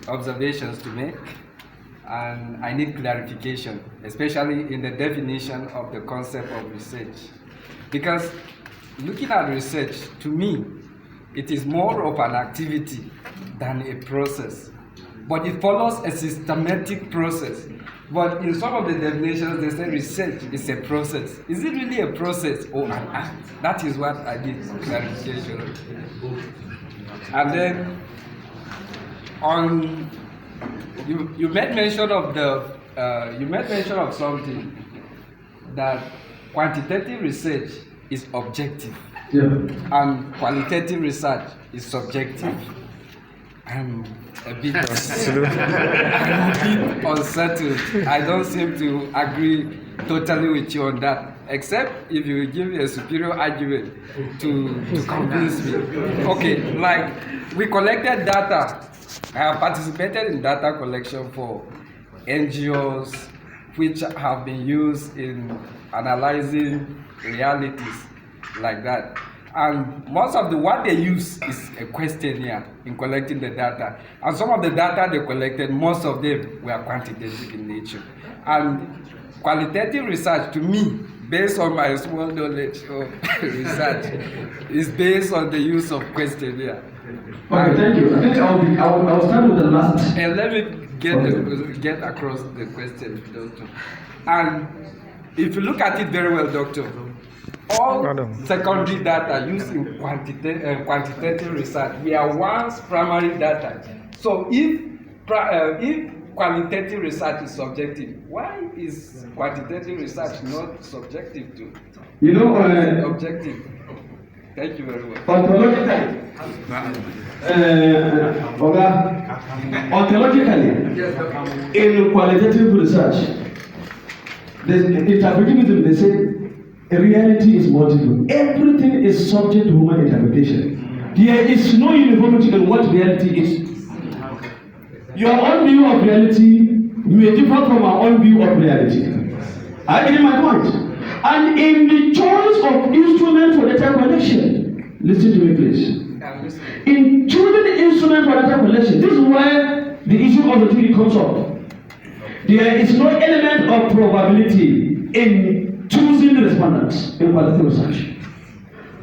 observations to make, and I need clarification, especially in the definition of the concept of research. Because looking at research, to me, it is more of an activity than a process. But it follows a systematic process. But in some of the definitions, they say research is a process. Is it really a process or an act? That is what I need clarification. And then, you made mention of something that quantitative research is objective, and qualitative research is subjective. I'm a bit unsettled. I don't seem to agree totally with you on that, except if you give me a superior argument to convince me. Okay, like we collected data. I have participated in data collection for NGOs which have been used in analyzing realities like that. And most of what they use is a questionnaire in collecting the data. And some of the data they collected, most of them were quantitative in nature. And qualitative research, to me, based on my small knowledge of research, is based on the use of questionnaire. Okay, thank you. I think I'll start with the last. And let me get across the question, Doctor. And if you look at it very well, Doctor, all secondary data used in quantitative research were once primary data. So if qualitative research is subjective, why is quantitative research not subjective too? You know, objective. Thank you very much. Ontologically, in qualitative research, the interpretative, they say reality is multiple. Everything is subject to human interpretation. There is no uniformity in what reality is. Your own view of reality may differ from our own view of reality. I get my point. And in the choice of instrument for data collection, listen to me please. In choosing the instrument for data collection, this is where the issue of the theory comes up. There is no element of probability in choosing the respondents in qualitative research.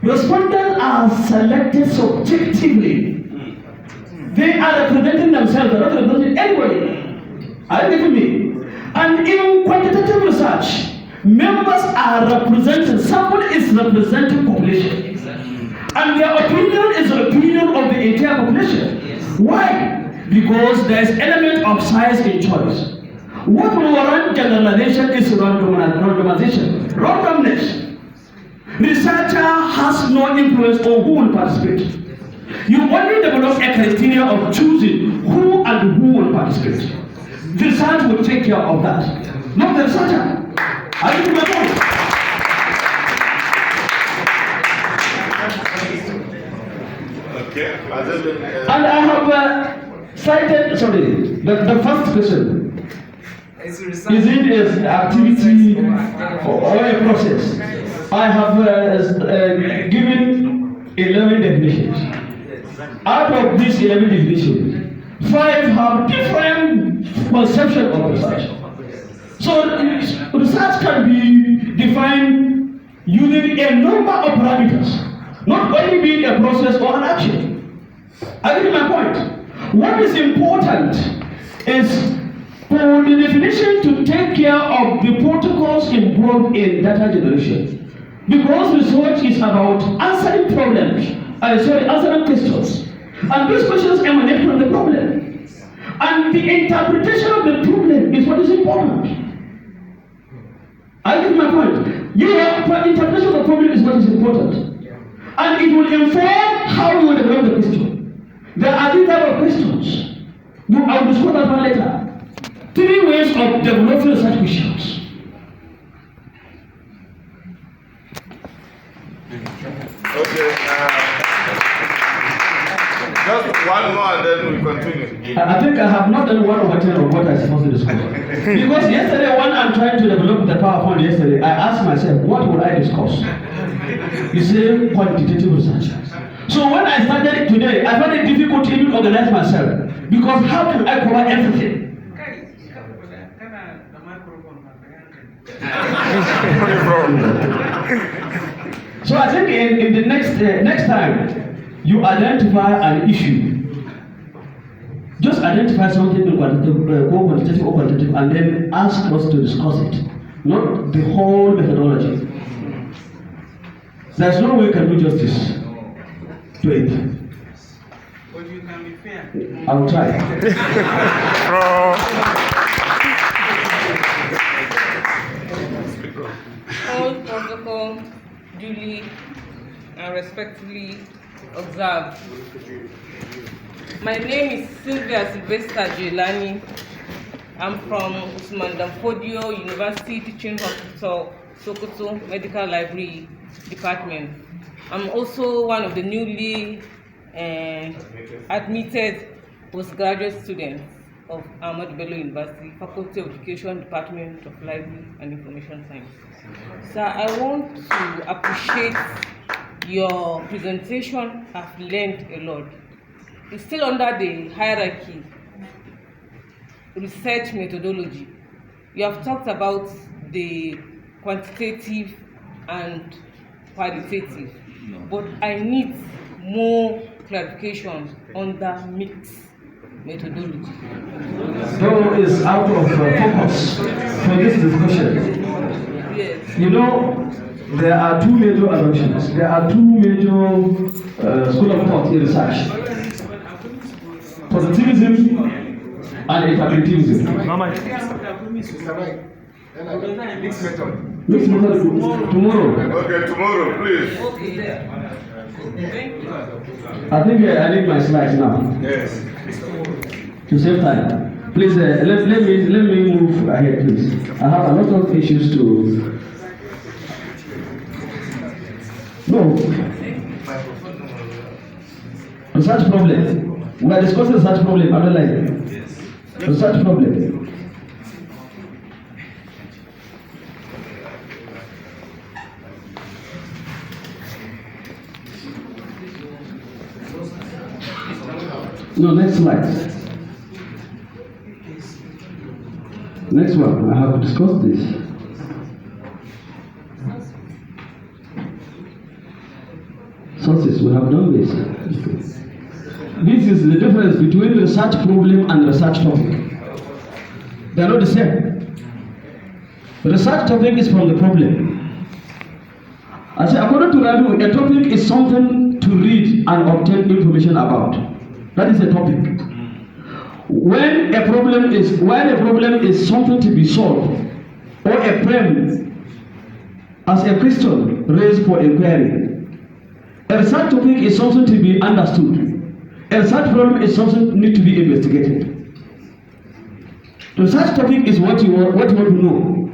Respondents are selected subjectively. They are representing themselves, they're not representing anybody. Are you getting me? And in quantitative research, members are representing, someone is representing population. And their opinion is the opinion of the entire population. Why? Because there is element of size in choice. What will warrant generalization is randomization, randomness. Researcher has no influence on who will participate. You only develop a criteria of choosing who and who will participate. The research will take care of that, not the researcher. Are you my point? Okay. And I have cited, the first question. Is it an activity or a process? I have given 11 definitions. Out of these 11 definitions, 5 have different conceptions of research. So research can be defined using a number of parameters, not only being a process or an action. I get my point. What is important is for the definition to take care of the protocols involved in data generation. Because research is about answering problems, answering questions. And these questions emanate from the problem. And the interpretation of the problem is what is important. I get my point. Your interpretation of the problem is what is important. And it will inform how you will develop the question. There are three types of questions. I will discuss that one later. 3 ways of developing research questions. Okay. Just one more and then we continue. I think I have not done 1 over 10 of what I supposed to discuss. Because yesterday, when I'm trying to develop the PowerPoint yesterday, I asked myself, what would I discuss? You say quantitative research. So when I started it today, I found it difficult to even organize myself. Because how can I cover everything? So I think in the next time you identify an issue, just identify something in quantitative or quantitative, and then ask us to discuss it, not the whole methodology. There's no way you can do justice to it. But you can be fair. I will try. All protocol duly and respectfully observed. My name is Sylvia Sylvester Jelani. I'm from Usman Danfodio University Teaching Hospital, Sokoto Medical Library Department. I'm also one of the newly admitted postgraduate students of Ahmad Bello University, Faculty of Education, Department of Library and Information Science. So I want to appreciate your presentation. I've learned a lot. It's still under the hierarchy, research methodology. You have talked about the quantitative and qualitative, but I need more clarification on the mixed methodology. So it's out of focus for this discussion. Yes. You know, there are 2 major assumptions. There are 2 major school of thought in research: positivism and interpretivism. Mixed method. Mixed method tomorrow. Okay, tomorrow, please. Okay. Thank you. I think I need my slides now. Yes. To save time. Please, let me move ahead, please. I have a lot of issues to. No. Research problem. We are discussing research problem. I don't like it. Yes. Research problem. No, next slide. Next one, I have to discuss this. Sources, we have done this. This is the difference between research problem and research topic. They are not the same. The research topic is from the problem. I say, according to Radu, a topic is something to read and obtain information about. That is a topic. When a problem is something to be solved, or a problem as a question raised for inquiry, a research topic is something to be understood. A research problem is something that needs to be investigated. The research topic is what you want to know.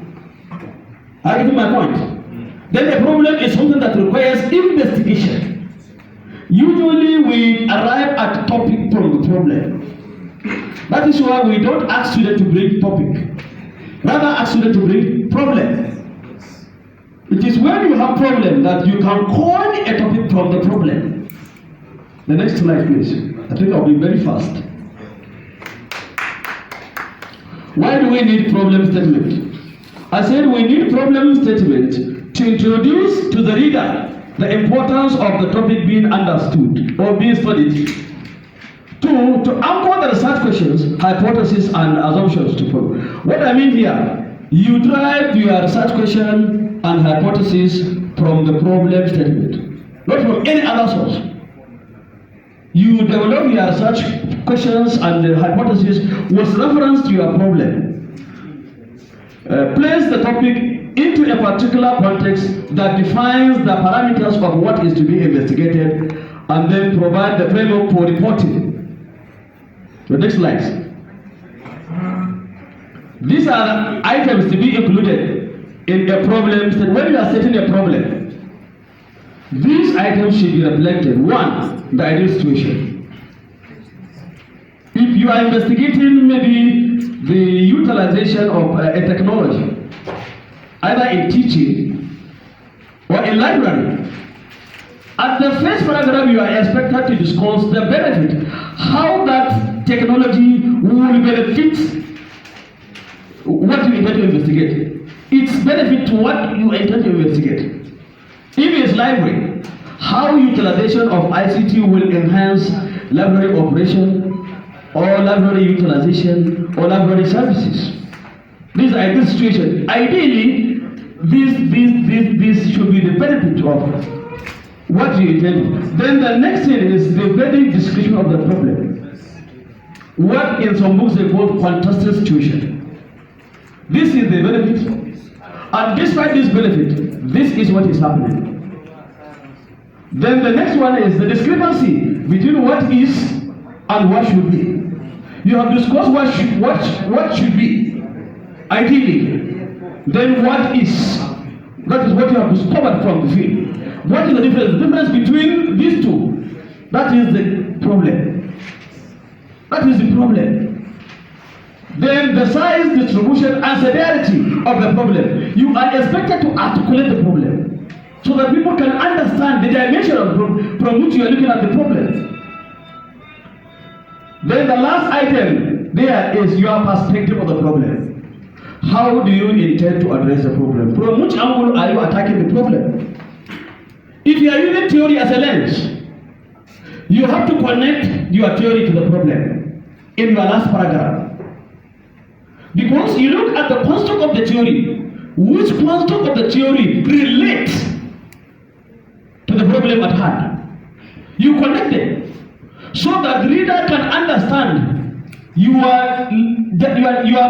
I give you my point. Then a problem is something that requires investigation. Usually we arrive at topic from the problem. That is why we don't ask students to bring topic. Rather ask students to bring problem. It is when you have problem that you can coin a topic from the problem. The next slide, please. I think I'll be very fast. Why do we need problem statement? I said we need problem statement to introduce to the reader the importance of the topic being understood or being studied. 2, to anchor the research questions, hypotheses, and assumptions to follow. What I mean here, you drive your research question and hypothesis from the problem statement, not from any other source. You develop your research questions and the hypothesis with reference to your problem. Place the topic into a particular context that defines the parameters of what is to be investigated, and then provide the framework for reporting. The next slide. These are items to be included in a problem. So when you are setting a problem, these items should be reflected. One, the ideal situation. If you are investigating maybe the utilization of a technology, either in teaching or in library, at the first paragraph you are expected to discuss the benefit, how that technology will benefit what you intend to investigate. Its benefit to what you intend to investigate. If it's library, how utilization of ICT will enhance library operation or library utilization or library services. This is ideal situation. Ideally, this should be the benefit of what you intend. Then the next thing is the very description of the problem. What in some books they call quantitative situation. This is the benefit, and despite this benefit, this is what is happening. Then the next one is the discrepancy between what is and what should be. You have discussed what should be, ideally. Then what is? That is what you have discovered from the field. What is the difference? The difference between these two. That is the problem. That is the problem. Then the size, distribution, and severity of the problem. You are expected to articulate the problem so that people can understand the dimension of from which you are looking at the problem. Then the last item there is your perspective of the problem. How do you intend to address the problem? From which angle are you attacking the problem? If you are using theory as a lens, you have to connect your theory to the problem in your last paragraph. Because you look at the construct of the theory, which construct of the theory relates to the problem at hand. You connect it so that the reader can understand your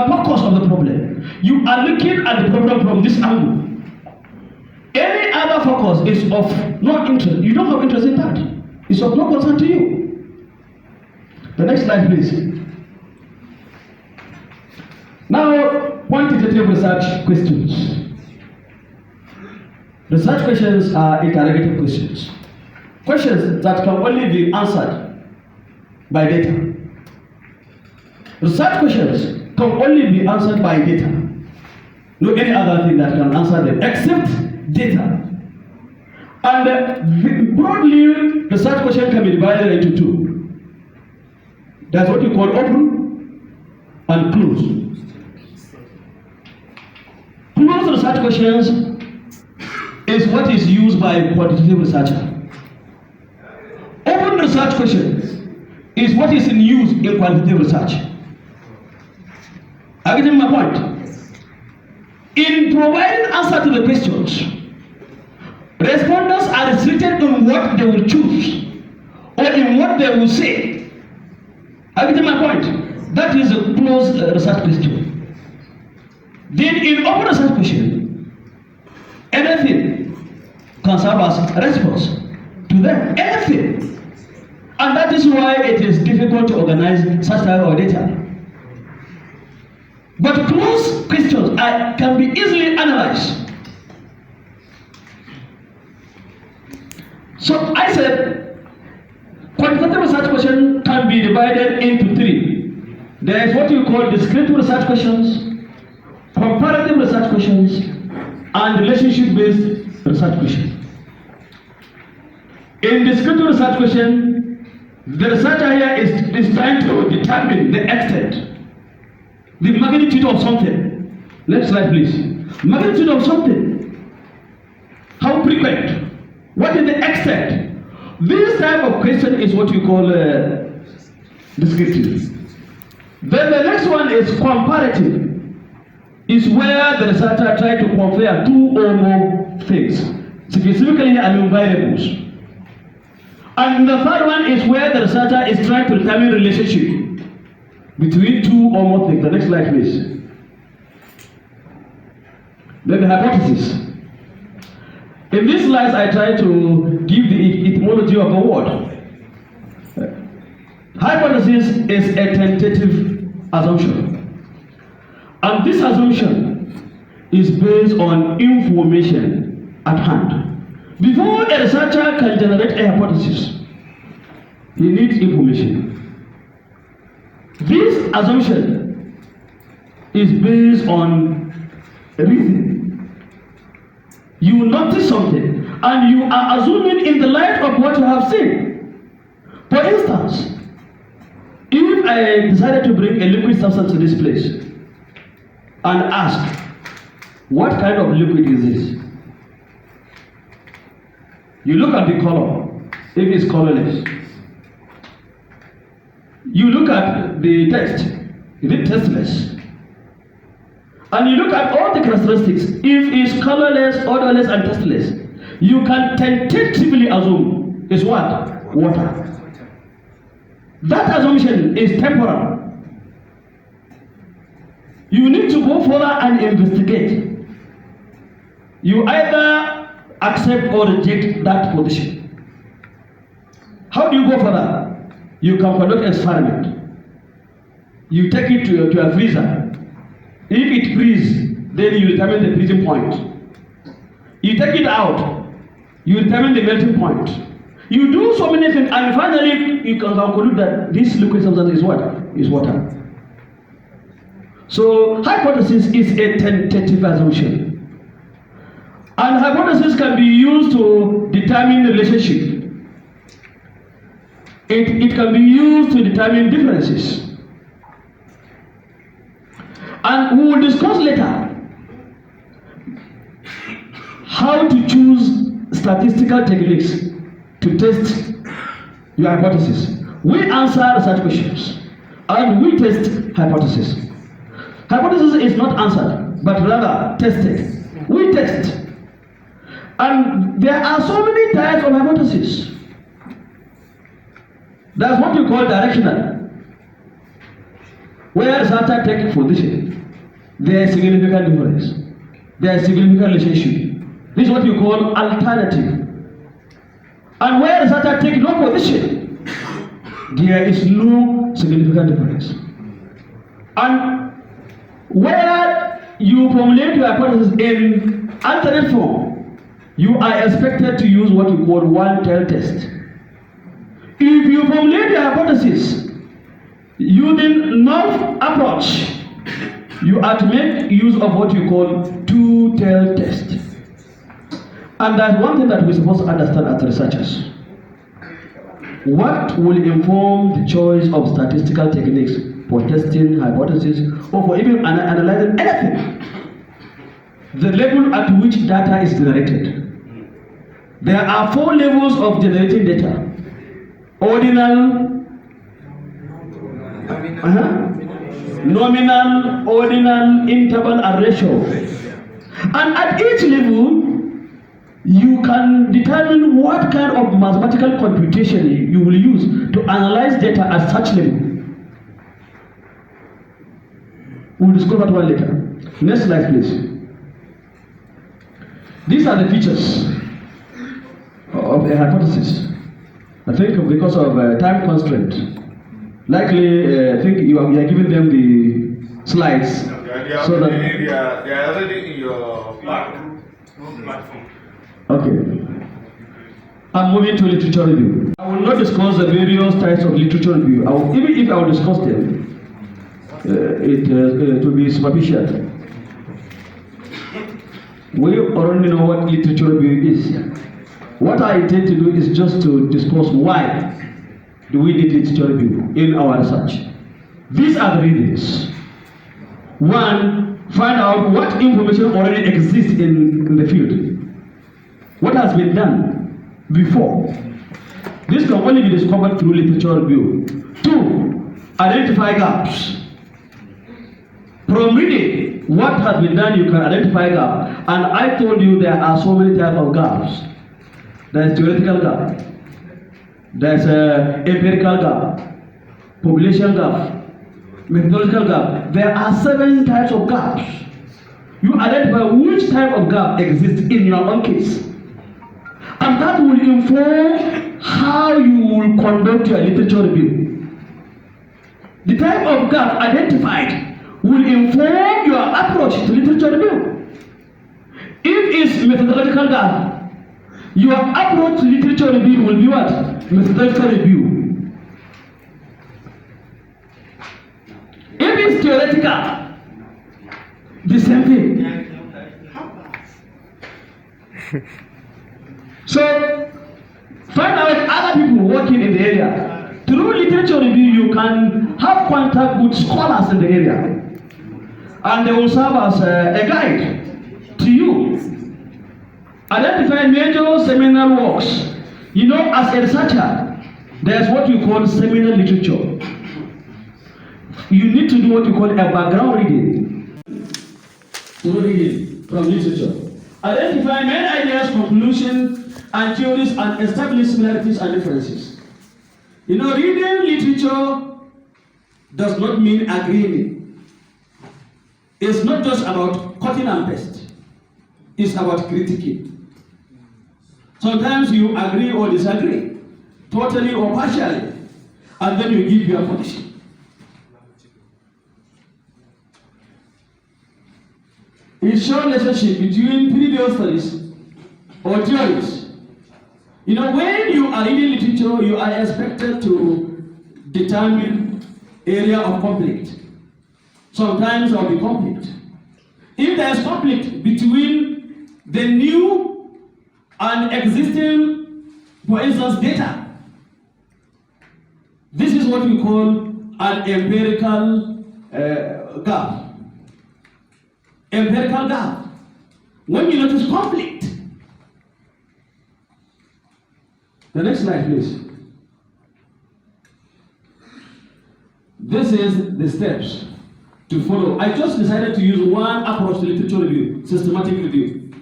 focus of the problem. You are looking at the problem from this angle. Any other focus is of no interest. You don't have interest in that. It's of no concern to you. The next slide, please. Now, quantitative research questions. Research questions are interrogative questions. Questions that can only be answered by data. Research questions can only be answered by data. No any other thing that can answer them except data. And broadly, research question can be divided into two. That's what you call open and closed. Closed research questions is what is used by a quantitative researcher. Open research questions is what is in use in quantitative research. Are you getting my point? In providing answer to the questions, respondents are restricted in what they will choose or in what they will say. Are you getting my point? That is a closed research question. Then in open research question, anything can serve as a response to them. Anything. And that is why it is difficult to organize such type of data. But closed questions can be easily analyzed. So I said, quantitative research question can be divided into three. There is what you call descriptive research questions, comparative research questions, and relationship-based research questions. In descriptive research question, the researcher here is trying to determine the extent, the magnitude of something. Next slide, please. Magnitude of something. How frequent? What is the extent? This type of question is what you call descriptive. Then the next one is comparative. Is where the researcher tries to compare two or more things, specifically among variables. And the third one is where the researcher is trying to determine relationship between two or more things. The next slide, please. Then the hypothesis. In these slides, I try to give the etymology of a word. Hypothesis is a tentative assumption. And this assumption is based on information at hand. Before a researcher can generate a hypothesis, he needs information. This assumption is based on reason. You notice something and you are assuming in the light of what you have seen. For instance, if I decided to bring a liquid substance to this place and ask, what kind of liquid is this? You look at the color, if it's colorless. You look at the taste, is it tasteless? And you look at all the characteristics, if it's colorless, odorless, and tasteless, you can tentatively assume it's what? Water. That assumption is temporal. You need to go further and investigate. You either accept or reject that position. How do you go further? You can conduct an experiment. You take it to a freezer. If it freezes, then you determine the freezing point. You take it out, you determine the melting point. You do so many things, and finally you can conclude that this liquid substance is what? Is water. So hypothesis is a tentative assumption. And hypothesis can be used to determine relationship. It can be used to determine differences. And we will discuss later how to choose statistical techniques to test your hypothesis. We answer such questions and we test hypothesis. Hypothesis is not answered, but rather tested. We test. And there are so many types of hypotheses. That's what we call directional, where researcher take position. There is significant difference. There is significant relationship. This is what you call alternative. And where researcher take no position, there is no significant difference. And where you formulate your hypothesis in alternate form, you are expected to use what you call one-tail test. If you formulate your hypothesis using null approach, you are to make use of what you call two-tailed test. And that's one thing that we're supposed to understand as researchers. What will inform the choice of statistical techniques for testing hypotheses or for even analyzing anything? The level at which data is generated. There are 4 levels of generating data. Ordinal, nominal, ordinal, interval, and ratio. And at each level, you can determine what kind of mathematical computation you will use to analyze data at such level. We'll discuss that one later. Next slide, please. These are the features of a hypothesis. I think because of time constraint, likely I think you are giving them the slides so that they are already in your platform. Okay. I'm moving to literature review. I will not discuss the various types of literature review. Even if I will discuss them, it will be superficial. We already know what literature review is. What I intend to do is just to discuss why do we need literature review in our research. These are the reasons. One, find out what information already exists in the field. What has been done before. This can only be discovered through literature review. 2, identify gaps. From reading what has been done, you can identify gaps. And I told you there are so many types of gaps. There is theoretical gap. There is empirical gap, population gap, methodological gap. There are 7 types of gaps. You identify which type of gap exists in your own case. And that will inform how you will conduct your literature review. The type of gap identified will inform your approach to literature review. If it's methodological gap, your approach to literature review will be what? Methodological review. If it's theoretical, the same thing. So, find out other people working in the area. Through literature review, you can have contact with scholars in the area. And they will serve as a guide to you. Identify major seminal works. You know, as a researcher, there's what you call seminal literature. You need to do what you call a background reading. Reading from literature. Identify main ideas, conclusions, and theories, and establish similarities and differences. You know, reading literature does not mean agreeing. It's not just about cutting and paste. It's about critiquing. Sometimes you agree or disagree, totally or partially, and then you give your position. It shows relationship between previous studies or theories. You know, when you are reading literature, you are expected to determine area of conflict. Sometimes there will be conflict. If there is conflict between the new and existing, for instance, data, this is what we call an empirical gap. Empirical gap. When you notice conflict. The next slide, please. This is the steps to follow. I just decided to use one approach to literature review, systematic review.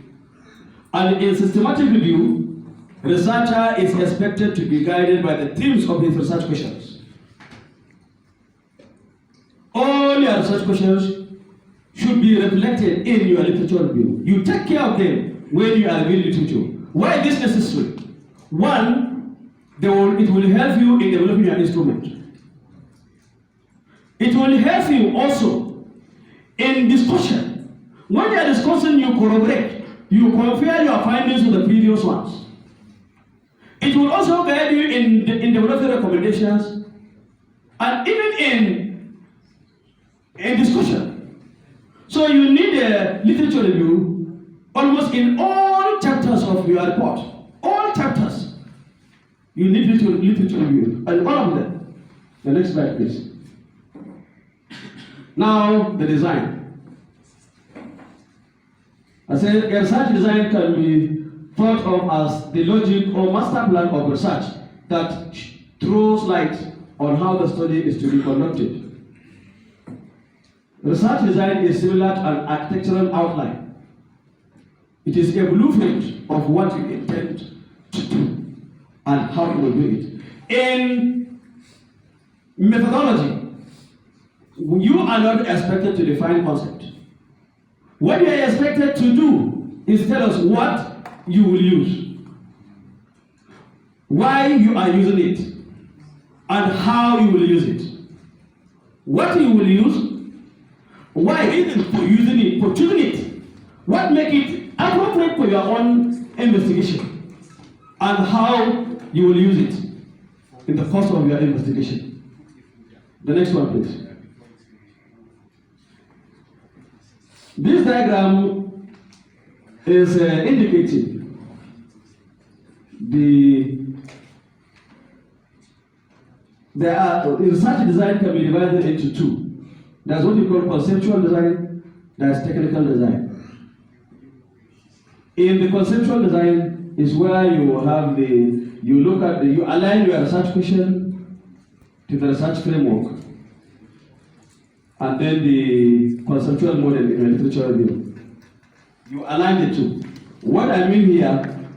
And in systematic review, researcher is expected to be guided by the themes of his research questions. All your research questions should be reflected in your literature review. You take care of them when you are reviewing literature. Why is this necessary? One, it will help you in developing your instrument. It will help you also in discussion. When you are discussing, you corroborate. You compare your findings with the previous ones. It will also guide you in developing recommendations and even in discussion. So you need a literature review almost in all chapters of your report. All chapters. You need literature review. And all of them. The next slide, please. Now, the design. I said a research design can be thought of as the logic or master plan of research that throws light on how the study is to be conducted. Research design is similar to an architectural outline. It is a blueprint of what you intend to do and how you will do it. In methodology, you are not expected to define concept. What you are expected to do is tell us what you will use, why you are using it, and how you will use it. What you will use, why reason for using it, for choosing it, what make it appropriate for your own investigation, and how you will use it in the course of your investigation. The next one, please. This diagram is indicating research design can be divided into two. There's what we call conceptual design, there's technical design. In the conceptual design is where you have you align your research question to the research framework, and then the conceptual model in your literature review. You align the two. What I mean here,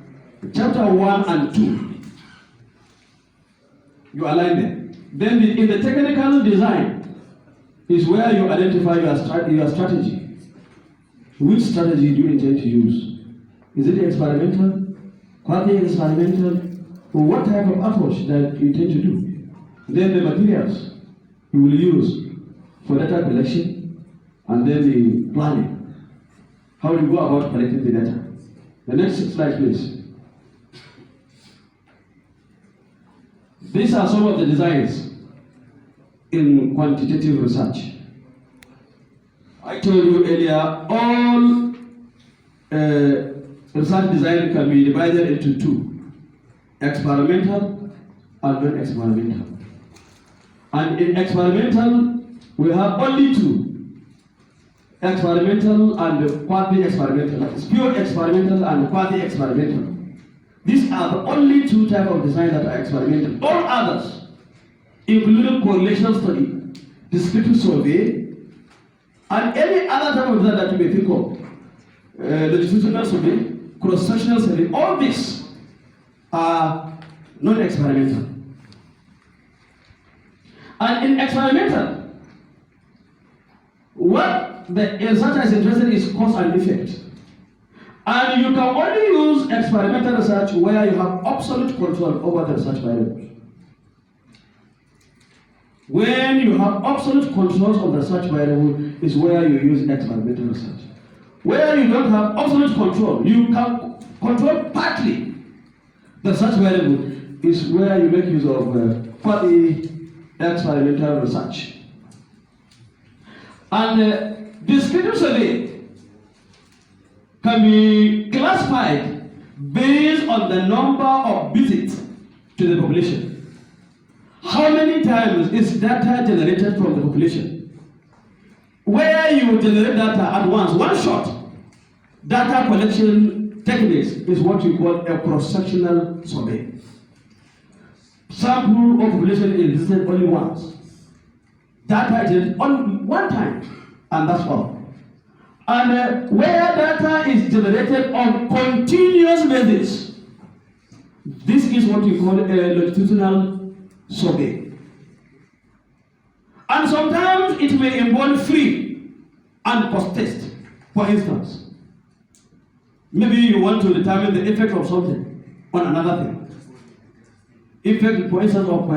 chapter 1 and 2, you align them. Then in the technical design is where you identify your strategy. Which strategy do you intend to use? Is it experimental, quasi-experimental, or what type of approach that you intend to do? Then the materials you will use for data collection, and then the planning. How do you go about collecting the data? The next slide, please. These are some of the designs in quantitative research. I told you earlier, all research design can be divided into two: experimental and non-experimental. And in experimental, we have only two: experimental and quasi-experimental. That is pure experimental and quasi-experimental. These are the only two types of design that are experimental. All others, including correlation study, descriptive survey, and any other type of design that you may think of, longitudinal survey, cross-sectional survey, all these are non-experimental. And in experimental, what the researcher is interested in is cause and effect. And you can only use experimental research where you have absolute control over the research variables. When you have absolute control of the research variable is where you use experimental research. Where you don't have absolute control, you can control partly the research variable is where you make use of quasi-experimental research. And descriptive survey can be classified based on the number of visits to the population. How many times is data generated from the population? Where you generate data at once, one shot, data collection techniques is what you call a cross-sectional survey. Sample of population is visited only once. Data is generated only one time, and that's all. And where data is generated on continuous basis, this is what you call a longitudinal survey. And sometimes it may involve free and post-test. For instance, maybe you want to determine the effect of something on another thing. Effect, for instance, of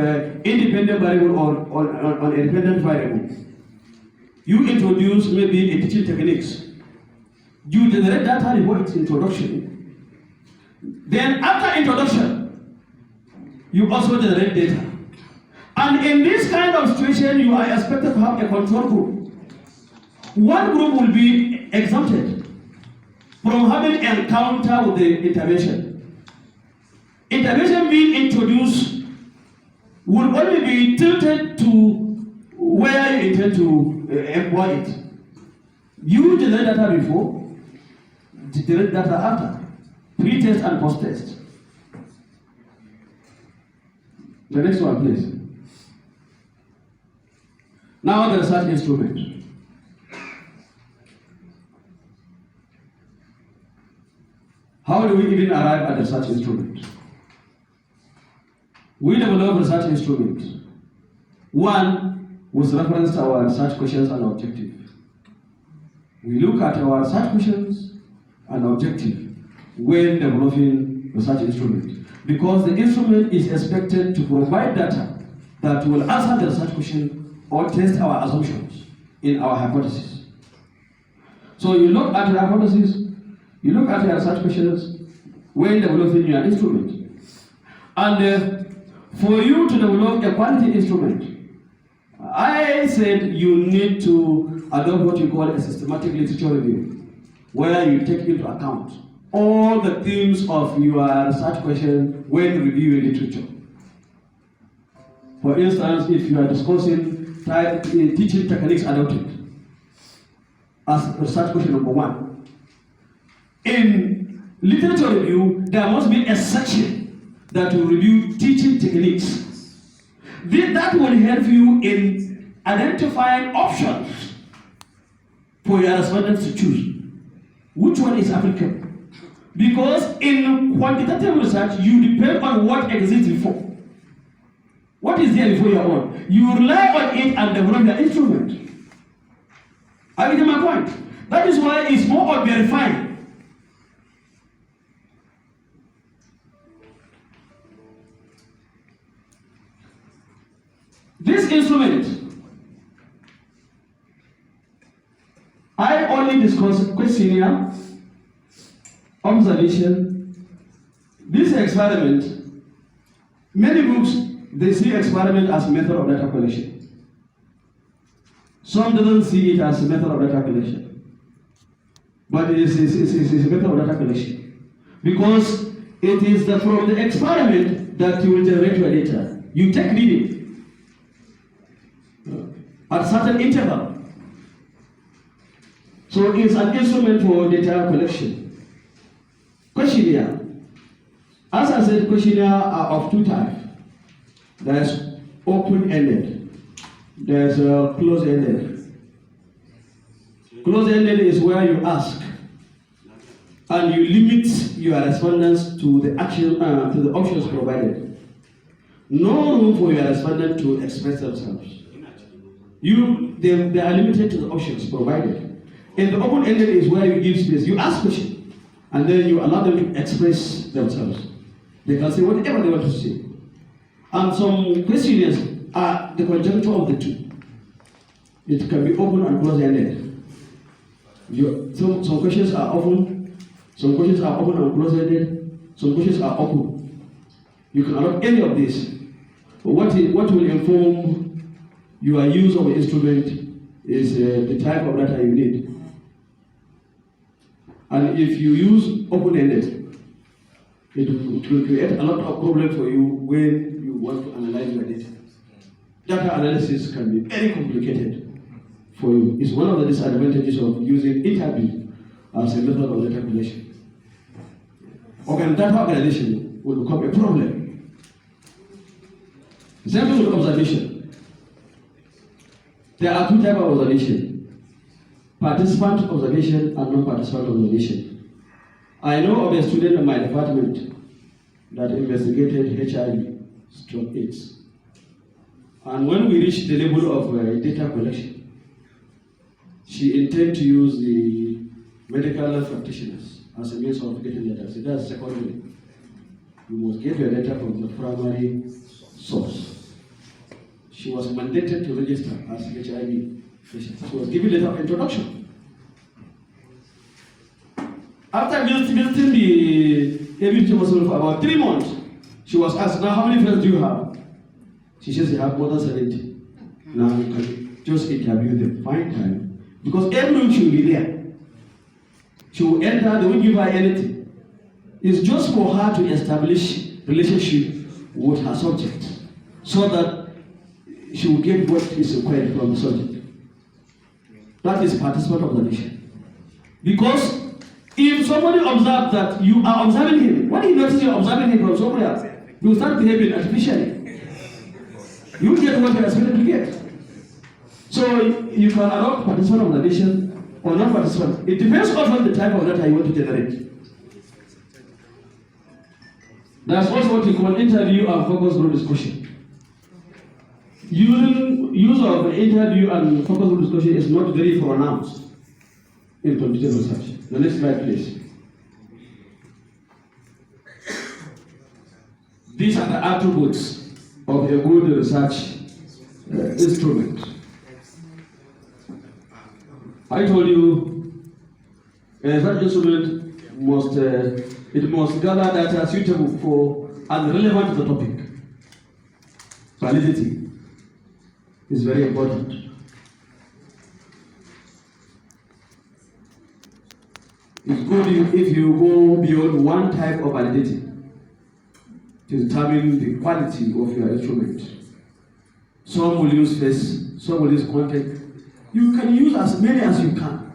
independent variable or on independent variable. You introduce maybe a teaching techniques. You generate data before its introduction. Then after introduction, you also generate data. And in this kind of situation, you are expected to have a control group. One group will be exempted from having encounter with the intervention. Intervention being introduced will only be tilted to where you intend to employ it. You generate data before, generate data after, pre-test and post-test. The next one, please. Now the research instrument. How do we even arrive at the research instrument? We develop research instruments. One was reference to our research questions and objective. We look at our research questions and objective when developing research instrument, because the instrument is expected to provide data that will answer the research question or test our assumptions in our hypothesis. So you look at your hypothesis, you look at your research questions when developing your instrument. And for you to develop a quality instrument, I said you need to adopt what you call a systematic literature review, where you take into account all the themes of your research question when reviewing literature. For instance, if you are discussing teaching techniques adopted as research question number one, in literature review, there must be a section that will review teaching techniques. That will help you in identifying options for your respondents to choose. Which one is applicable? Because in quantitative research, you depend on what exists before. What is there before your own? You rely on it and develop your instrument. I get my point. That is why it's more of verifying. This instrument following this questionnaire, observation, this experiment, many books, they see experiment as method of data collection. Some doesn't see it as a method of data collection. But it is a method of data collection. Because it is from the experiment that you will generate your data. You take reading at certain interval. So it's an instrument for data collection. Questionnaire. As I said, questionnaire are of two types. There's open-ended. There's closed-ended. Closed-ended is where you ask and you limit your respondents to the to the options provided. No room for your respondent to express themselves. They are limited to the options provided. And the open-ended is where you give space. You ask questions and then you allow them to express themselves. They can say whatever they want to say. And some questionnaires are the conjuncture of the two. It can be open and closed-ended. Some questions are open, some questions are open and closed-ended, some questions are open. You can adopt any of these. But what will inform your use of the instrument is the type of data you need. And if you use open-ended, it will create a lot of problems for you when you want to analyze your data. Data analysis can be very complicated for you. It's one of the disadvantages of using interview as a method of data collection. Data organization will become a problem. Same thing with observation. There are two types of observation. Participant observation and non-participant observation. I know of a student in my department that investigated HIV/AIDS. And when we reached the level of data collection, she intended to use the medical practitioners as a means of getting data. So that's secondary. You must get your data from the primary source. She was mandated to register as HIV patient. She was given letter of introduction. After visiting the ABT hospital for about 3 months, she was asked, now how many friends do you have? She says, they have more than 70. Now you can just interview them, find time. Because every week she will be there. She will enter, they won't give her anything. It's just for her to establish relationship with her subject so that she will get what is required from the subject. That is participant observation. Because if somebody observes that you are observing him, when he notices you are observing him from somewhere else, you will start behaving artificially. You will get what you are expected to get. So you can adopt participant observation or non-participant. It depends on the type of data you want to generate. There's also what we call interview and focus group discussion. Use of interview and focus group discussion is not very pronounced in quantitative research. The next slide, please. These are the attributes of a good research instrument. I told you, a research instrument must gather data suitable for and relevant to the topic. Validity is very important. It's good if you go beyond one type of validity to determine the quality of your instrument. Some will use face, some will use content. You can use as many as you can.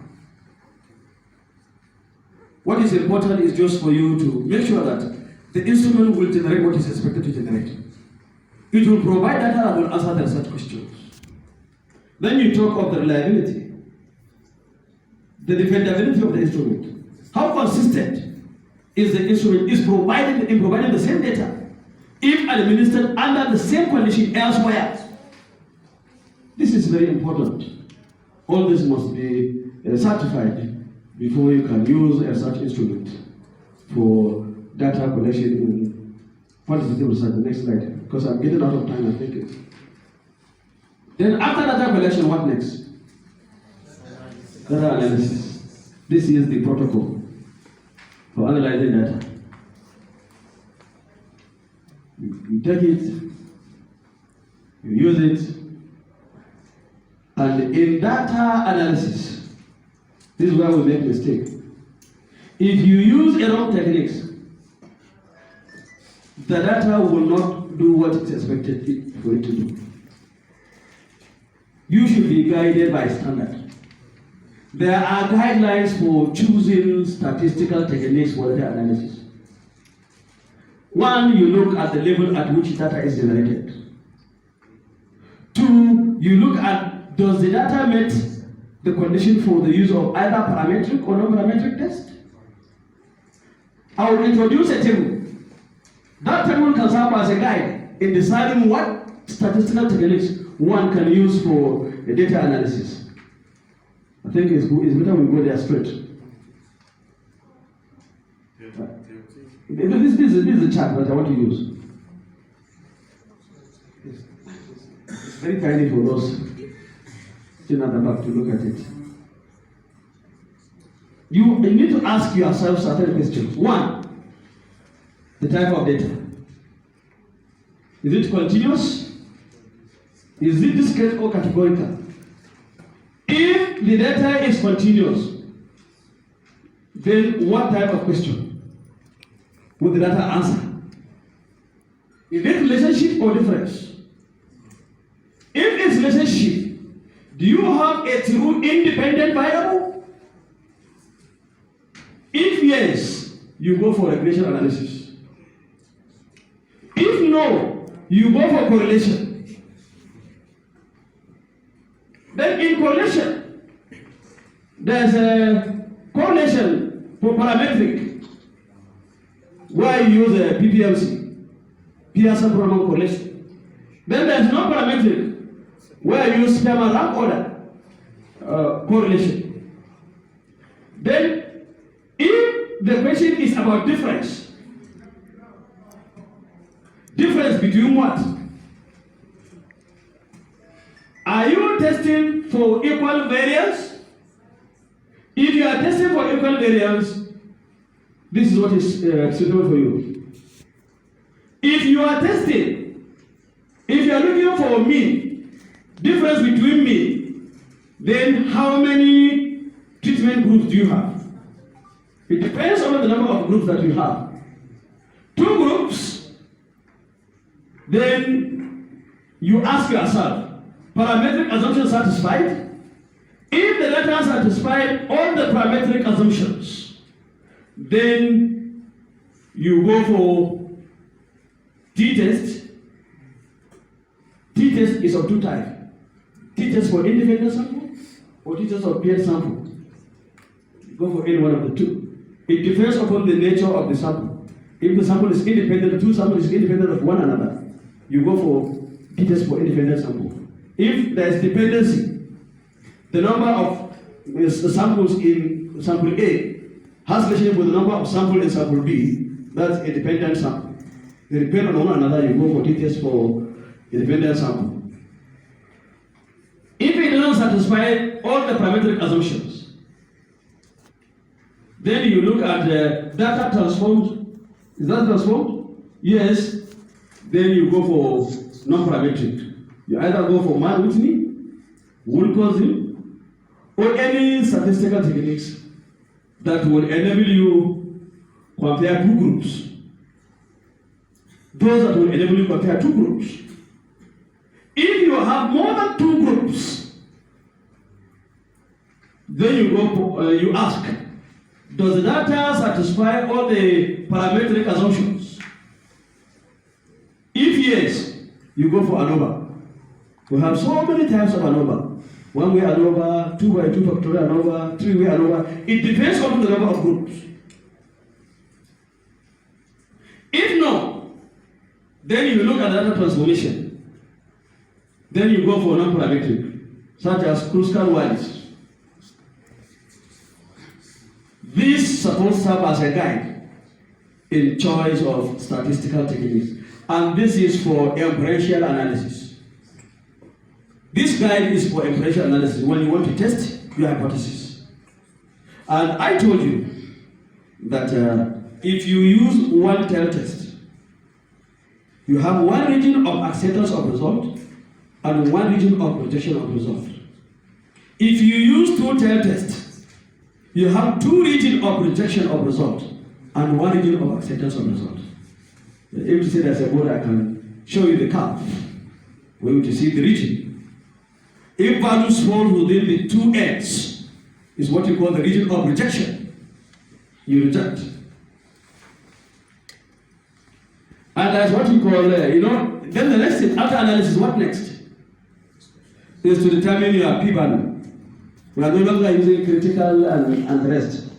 What is important is just for you to make sure that the instrument will generate what is expected to generate. It will provide data that will answer the research questions. Then you talk of the reliability, the dependability of the instrument. How consistent is the instrument in providing the same data if administered under the same condition elsewhere? This is very important. All this must be certified before you can use a such instrument for data collection in quantitative research. The next slide, because I'm getting out of time, I think. Then after data collection, what next? Data analysis. This is the protocol for analyzing data. You take it, you use it, and in data analysis, this is where we make mistake. If you use a wrong techniques, the data will not do what it's expected for it to do. You should be guided by standard. There are guidelines for choosing statistical techniques for data analysis. One, you look at the level at which data is generated. Two, you look at, does the data meet the condition for the use of either parametric or non-parametric test? I will introduce a table. That table can serve as a guide in deciding what statistical techniques one can use for a data analysis. I think it's better we go there straight. This is a chart that I want to use. It's very tiny for those still at the back to look at it. You need to ask yourself certain questions. One, the type of data. Is it continuous? Is it discrete or categorical? If the data is continuous, then what type of question would the data answer? Is it relationship or difference? If it's relationship, do you have a true independent variable? If yes, you go for regression analysis. If no, you go for correlation. Then in correlation, there's a correlation for parametric, where you use a PPMC, Pearson Pronoun correlation. Then there's no parametric, where you use schema rank order correlation. Then, if the question is about difference between what? Are you testing for equal variance? If you are testing for equal variance, this is what is suitable for you. If you are testing, if you are looking for mean, difference between mean, then how many treatment groups do you have? It depends on the number of groups that you have. 2 groups, then you ask yourself, parametric assumption satisfied? If the data satisfied all the parametric assumptions, then you go for t-test. T-test is of 2 types. T-test for independent sample or t-test of paired sample. Go for any one of the 2. It depends upon the nature of the sample. If the sample is independent, 2 samples is independent of one another, you go for t-test for independent sample. If there is dependency, the number of samples in sample A has relationship with the number of samples in sample B, that's a dependent sample. They depend on one another, you go for t-test for independent sample. If it doesn't satisfy all the parametric assumptions, then you look at the data transformed. Is that transformed? Yes. Then you go for non-parametric. You either go for Mann-Whitney, Wilcoxon, or any statistical techniques that will enable you compare 2 groups. Those that will enable you compare 2 groups. If you have more than 2 groups, then you go. You ask, does the data satisfy all the parametric assumptions? If yes, you go for ANOVA. We have so many types of ANOVA. 1-way ANOVA, 2x2 factorial ANOVA, 3-way ANOVA. It depends on the number of groups. If no, then you look at data transformation. Then you go for non-parametric, such as Kruskal-Wallis. This supposed to serve as a guide in choice of statistical techniques. And this is for inferential analysis. This guide is for inferential analysis when you want to test your hypothesis. And I told you that if you use one tail test, you have one region of acceptance of result and one region of rejection of result. If you use two tail tests, you have two regions of rejection of result and one region of acceptance of result. If you see there's a board, I can show you the curve where you see the region. If values fall within the two ends, is what you call the region of rejection. You reject. And that's what you call, then the next thing, after analysis, what next? Is to determine your p-value. We are no longer using critical and rest.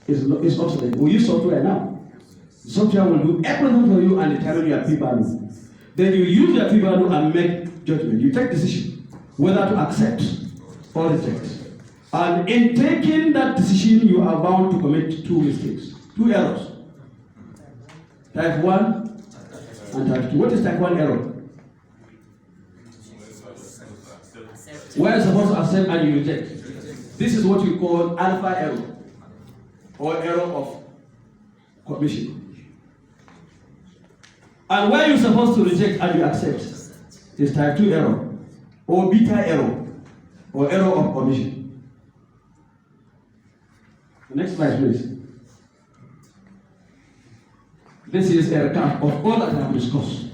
It's obsolete. We use software now. Software will do everything for you and determine your p-value. Then you use your p-value and make judgment. You take decision whether to accept or reject. And in taking that decision, you are bound to commit two mistakes, two errors. Type 1 and type 2. What is type 1 error? Where you're supposed to accept and you reject. This is what you call alpha error or error of commission. And where you're supposed to reject and you accept is type 2 error or beta error or error of commission. Next slide, please. This is a recap of all that I have discussed.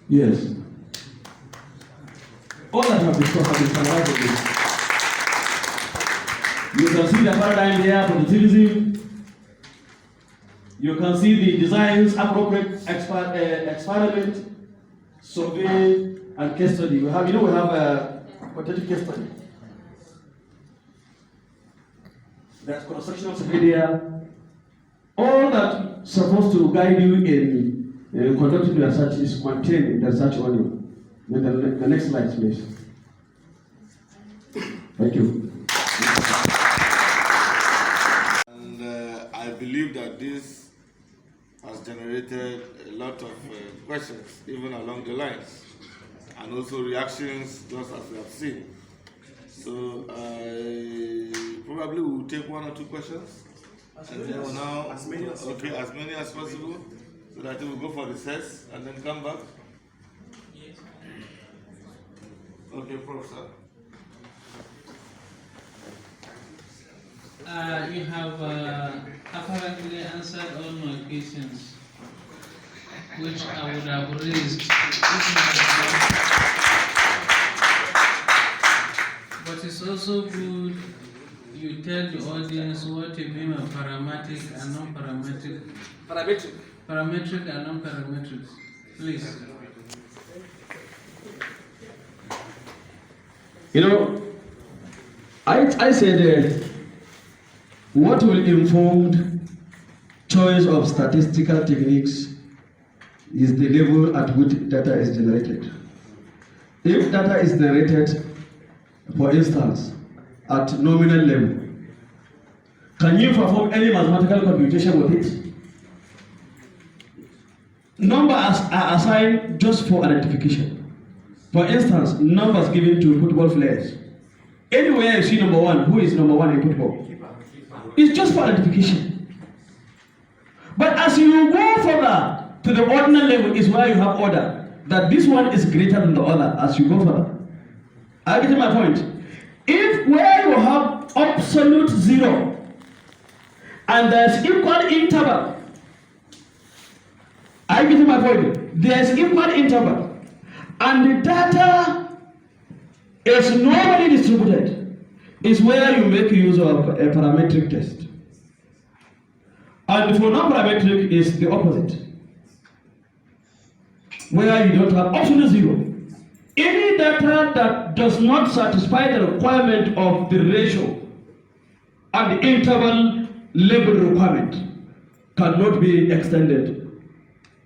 Yes. All that I have discussed have been summarized in this. You can see the paradigm here, positivism. You can see the designs, appropriate experiment, survey, and case study. We have a quantitative case study. There's cross-sectional survey there. All that supposed to guide you in conducting your research is contained in the research only. The next slide, please. Thank you. And I believe that this has generated a lot of questions, even along the lines, and also reactions, just as we have seen. So I probably will take 1 or 2 questions. And then now, as many as possible, so that we will go for recess and then come back. Yes. Okay, Professor. You have apparently answered all my questions, which I would have raised. But it's also good you tell the audience what you mean by parametric and non-parametric. Parametric and non-parametric. Please. I said what will inform choice of statistical techniques is the level at which data is generated. If data is generated, for instance, at nominal level, can you perform any mathematical computation with it? Numbers are assigned just for identification. For instance, numbers given to football players. Anywhere you see number 1, who is number 1 in football? It's just for identification. But as you go further to the ordinal level is where you have order. That this one is greater than the other as you go further. Are you getting my point? If where you have absolute 0 and there's equal interval, are you getting my point? There's equal interval and the data is normally distributed, is where you make use of a parametric test. And for non-parametric is the opposite, where you don't have absolute 0. Any data that does not satisfy the requirement of the ratio and the interval level requirement cannot be extended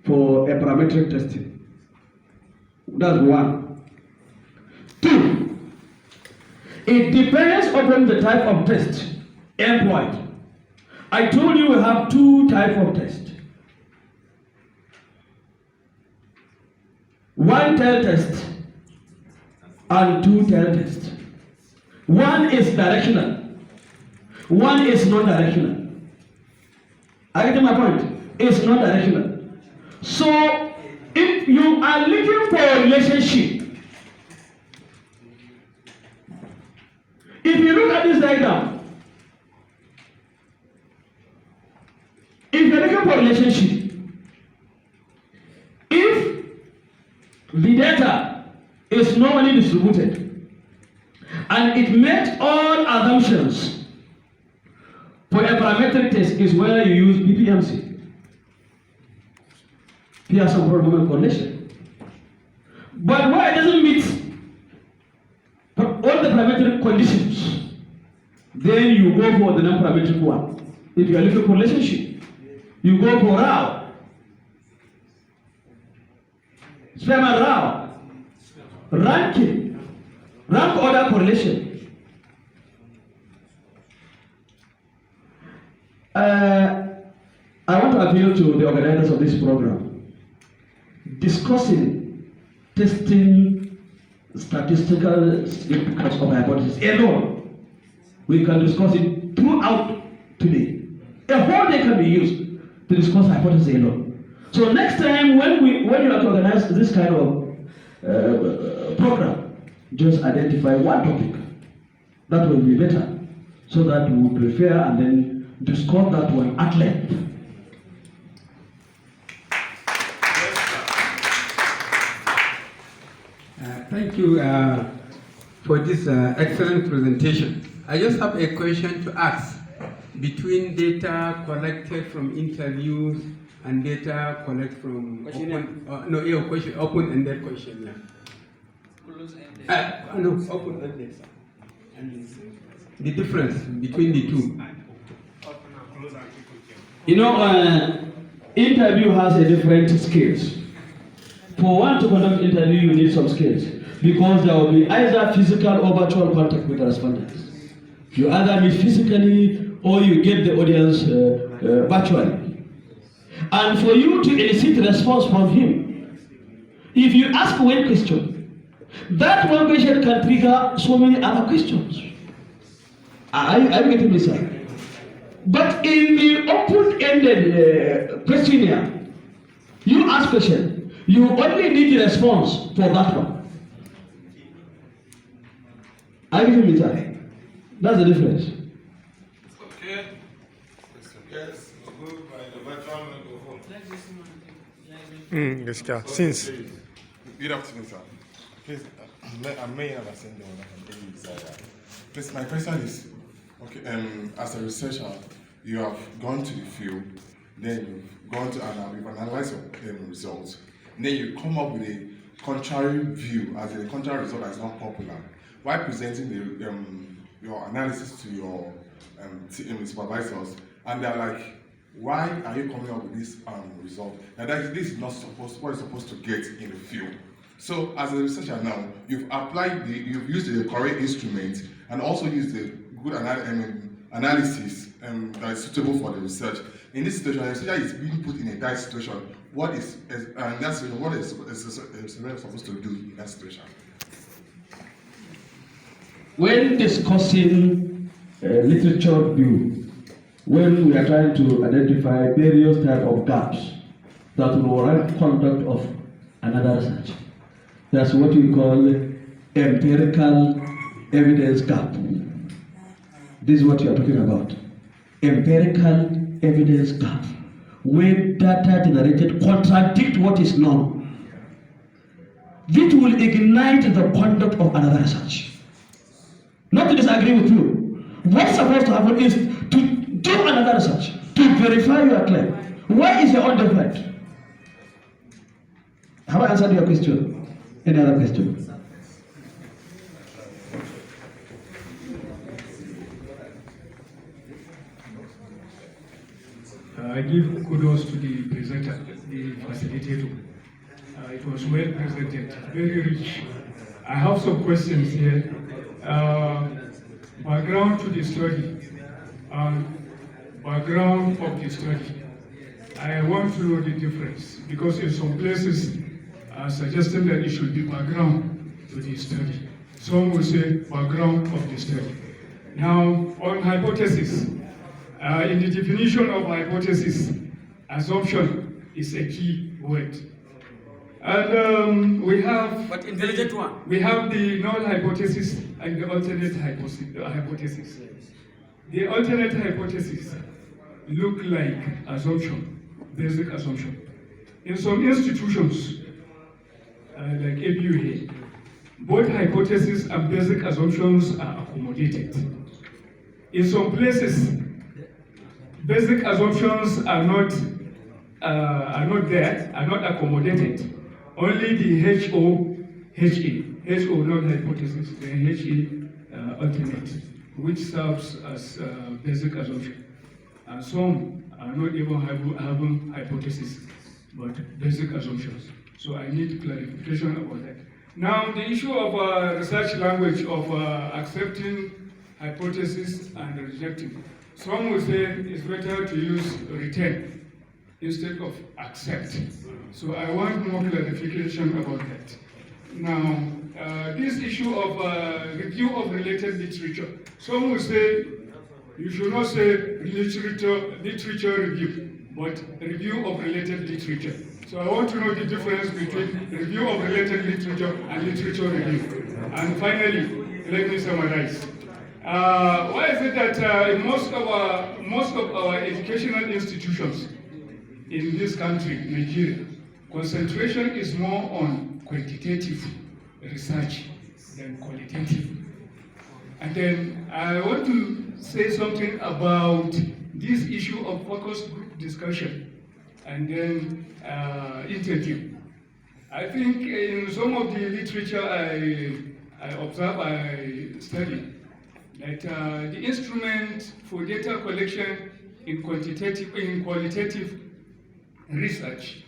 for a parametric testing. That's 1. 2, it depends upon the type of test, endpoint. I told you we have 2 types of tests. 1 tail test and 2 tail test. One is directional. One is non-directional. I get my point? It's non-directional. So, if you are looking for a relationship, if you look at this diagram, if you're looking for a relationship, if the data is normally distributed and it met all assumptions for a parametric test is where you use PPMC. Pearson problem correlation. But where it doesn't meet all the parametric conditions, then you go for the non-parametric one. If you are looking for relationship, you go for RAW. Sperm and RAW. Ranking. Rank order correlation. I want to appeal to the organizers of this program. Discussing testing statistical significance of hypothesis alone, we can discuss it throughout today. A whole day can be used to discuss hypothesis alone. So next time when you are to organize this kind of program, just identify one topic. That will be better, so that we will prepare and then discuss that one at length. Thank you for this excellent presentation. I just have a question to ask. Between data collected from interviews and data collected from open-ended question. No, open-ended. The difference between the two. You know, interview has a different skills. For one to conduct interview, you need some skills, because there will be either physical or virtual contact with the respondents. You either meet physically or you get the audience virtually. And for you to elicit response from him, if you ask one question, that one question can trigger so many other questions. Are you getting me, sir? But in the open-ended questionnaire, you ask question, you only need the response for that one. Are you getting me, sir? That's the difference. Okay. Yes, we'll go by the virtual microphone. Gaskiya, since. Good afternoon, sir. Please, I may understand the one I can desire. Please, my question is, okay, as a researcher, you have gone to the field, then you've gone to you've analyzed your results, and then you come up with a contrary view, as a contrary result that is not popular. While presenting your analysis to your supervisors, and they're like, why are you coming up with this result? Now this is not what you're supposed to get in the field. So as a researcher now, you've you've used the correct instrument and also used the good analysis that is suitable for the research. In this situation, the researcher is being put in a tight situation. What is supposed to do in that situation? When discussing literature view, when we are trying to identify various types of gaps that will warrant conduct of another research, that's what we call empirical evidence gap. This is what you are talking about. Empirical evidence gap. When data generated contradict what is known, this will ignite the conduct of another research. Not to disagree with you. What's supposed to happen is to do another research, to verify your claim. Why is your own different? Have I answered your question? Any other question? I give kudos to the presenter, the facilitator. It was well presented, very rich. I have some questions here. Background to the study, background of the study. I want to know the difference, because in some places suggesting that it should be background to the study. some will say background of the study. Now, on hypothesis, in the definition of hypothesis, assumption is a key word. And we have but intelligent one. We have the null hypothesis and the alternate hypothesis. The alternate hypothesis look like assumption, basic assumption. In some institutions, like ABU here, both hypotheses and basic assumptions are accommodated. In some places, basic assumptions are not there, are not accommodated. Only the HO not hypothesis, the HE alternate, which serves as basic assumption. And some are not even having hypothesis, but basic assumptions. So I need clarification about that. Now, the issue of research language of accepting hypothesis and rejecting. Some will say it's better to use retain instead of accept. So I want more clarification about that. Now, this issue of review of related literature. Some will say you should not say literature review, but review of related literature. So I want to know the difference between review of related literature and literature review. And finally, let me summarize. Why is it that in most of our educational institutions in this country, Nigeria, concentration is more on quantitative research than qualitative? And then I want to say something about this issue of focus group discussion and then interview. I think in some of the literature I observe, I study, that the instrument for data collection in qualitative research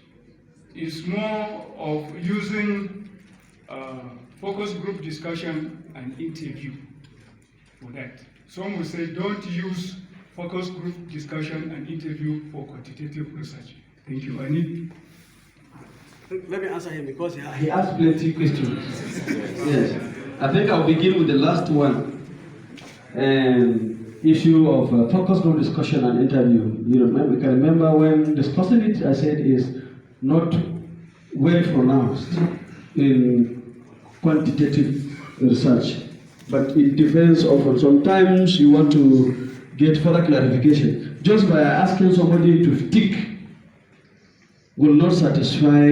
is more of using focus group discussion and interview for that. Some will say don't use focus group discussion and interview for quantitative research. Thank you. Let me answer him because he asked plenty of questions. Yes. I think I'll begin with the last one. Issue of focus group discussion and interview. You can remember when discussing it, I said is not well pronounced in quantitative research, but it depends on sometimes you want to get further clarification. Just by asking somebody to tick will not satisfy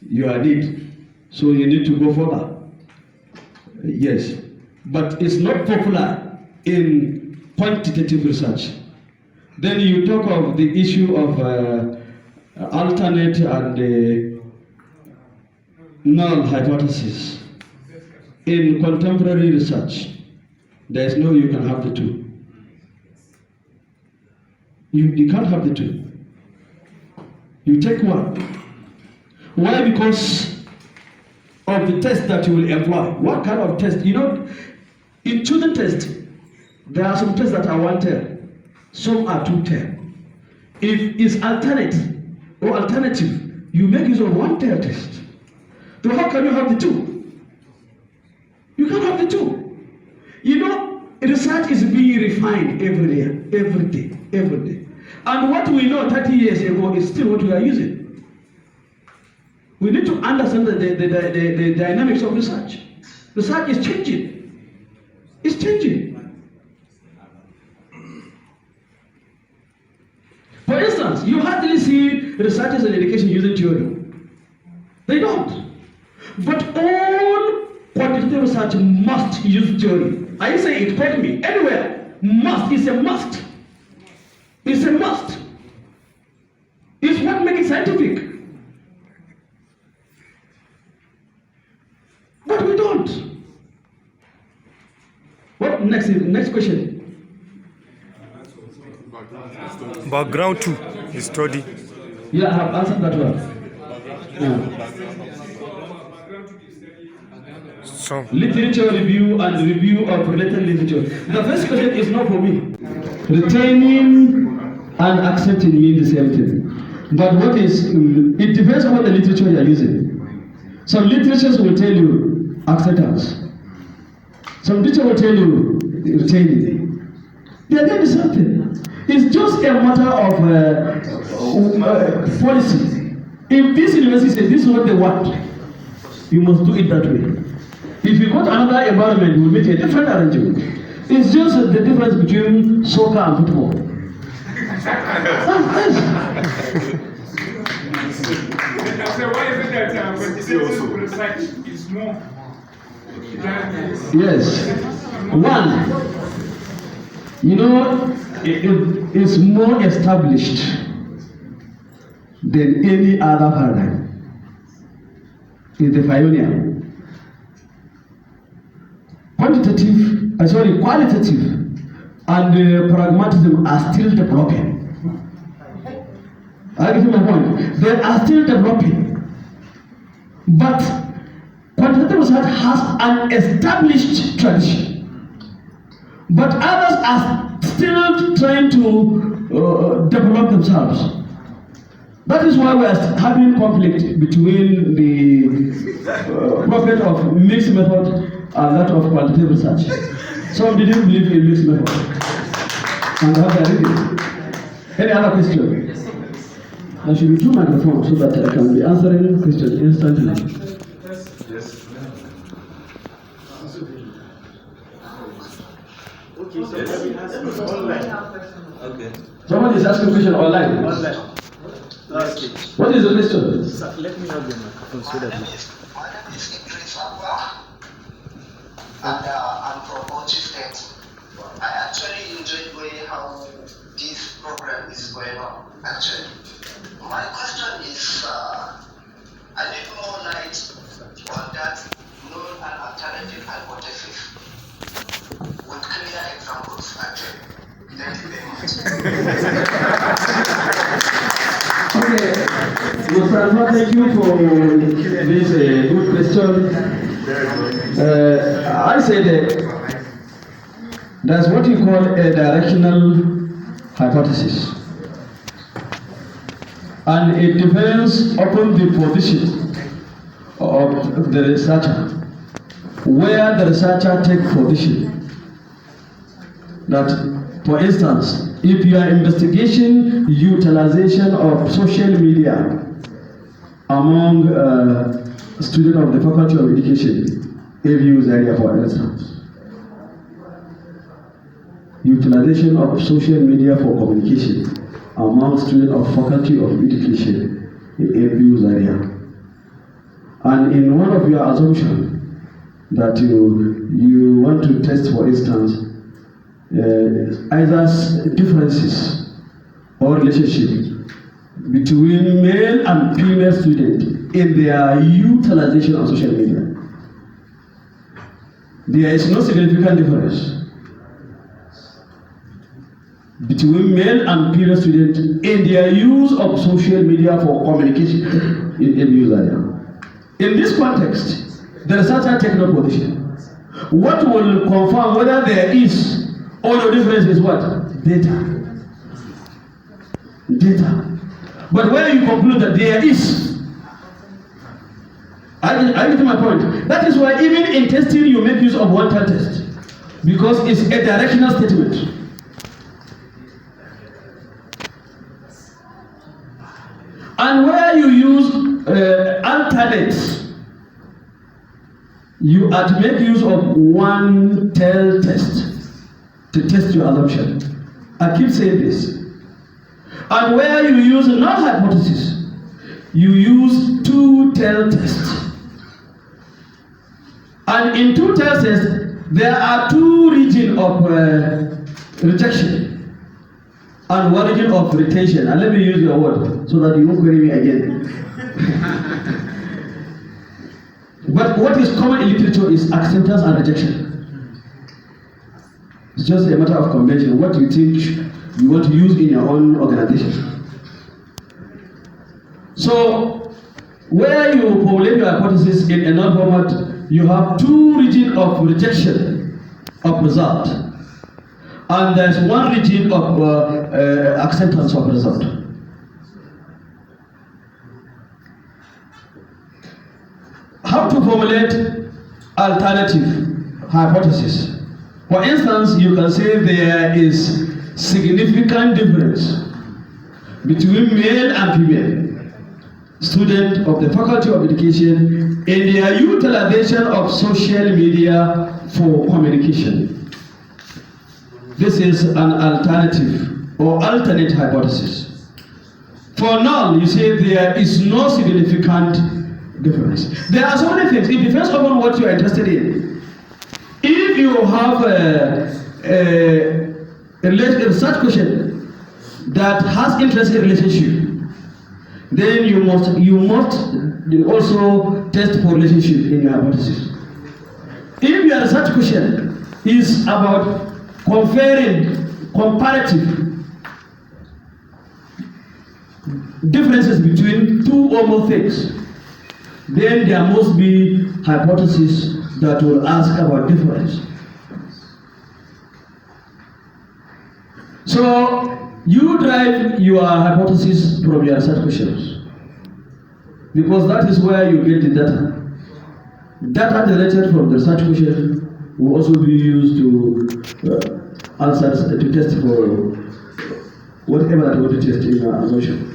your need, so you need to go further. Yes, but it's not popular in quantitative research. Then you talk of the issue of alternate and null hypothesis. In contemporary research, there is no you can have the two. You can't have the two. You take one. Why? Because of the test that you will employ. What kind of test? You know, in choosing test, there are some tests that are 1 term, some are 2 term. If it's alternate or alternative, you make use of 1 term test. So how can you have the two? You can't have the two. You know, research is being refined every year, every day. And what we know 30 years ago is still what we are using. We need to understand the dynamics of research. Research is changing. It's changing. For instance, you hardly see researchers in education using theory. They don't. But all quantitative research must use theory. I say it, quote me, anywhere. Must is a must. It's a must. It's what makes it scientific. But we don't. What next question? Background 2 is study. Yeah, I have answered that one. So. Literature review and review of related literature. The first question is not for me. Retaining and accepting mean the same thing. But what is, it depends on what the literature you are using. Some literatures will tell you acceptance. Some teacher will tell you, retaining. They are doing something. It's just a matter of policy. If this university says this is what they want, you must do it that way. If you go to another environment, you will make a different arrangement. It's just the difference between soccer and football. So why is it that quantitative research is more? Yes. One, you know, it is more established than any other paradigm. It's the pioneer. Qualitative and pragmatism are still developing. I give you my point. They are still developing. But quantitative research has an established tradition. But others are still trying to develop themselves. That is why we are having conflict between the prophet of mixed method and that of quantitative research. Some didn't believe in mixed method. And have their reading. Any other question? There should be two microphones so that I can be answering questions instantly. Yes. Okay, so online. Okay. Someone is asking a question online. Online. Okay. What is the question? Let me have the microphone so that and I'm from Quantitative. I actually enjoyed the way how this program is going on, actually. My question is, I need more light on that known and alternative hypothesis with clear examples, actually. Thank you very much. Okay, Mr. Alma, thank you for this good question. I said there's what you call a directional hypothesis. And it depends upon the position of the researcher, where the researcher takes position. That, for instance, if your investigation utilization of social media among students of the Faculty of Education, ABU's area, for instance, utilization of social media for communication among students of Faculty of Education, ABU's area, and in one of your assumptions that you want to test, for instance, either differences or relationships between male and female students in their utilization of social media. There is no significant difference between male and female students in their use of social media for communication in ABU's area. In this context, the researcher takes no position. What will confirm whether there is or no difference is what? Data. Data. But when you conclude that there is, I get my point. That is why even in testing you make use of one-time test, because it's a directional statement. And where you use alternates, you are to make use of one tail test to test your assumption. I keep saying this. And where you use null hypothesis, you use two tail tests. And in two tail tests, there are two regions of rejection and one region of retention. And let me use your word so that you won't query me again. But what is common in literature is acceptance and rejection. It's just a matter of convention. What you think you want to use in your own organization. So, where you formulate your hypothesis in a null format, you have two regions of rejection of result, and there's one region of acceptance of result. How to formulate alternative hypothesis. For instance, you can say there is significant difference between male and female students of the Faculty of Education in their utilization of social media for communication. This is an alternative or alternate hypothesis. For now, you say there is no significant difference. There are so many things. It depends upon what you are interested in. If you have a research question that has interest in relationship, then you must also test for relationship in your hypothesis. If your research question is about comparing comparative differences between two or more things, then there must be hypothesis that will ask about difference. So you drive your hypothesis from your research questions, because that is where you get the data. Data generated from the research question will also be used to answers to test for whatever that you want to test in your assumption.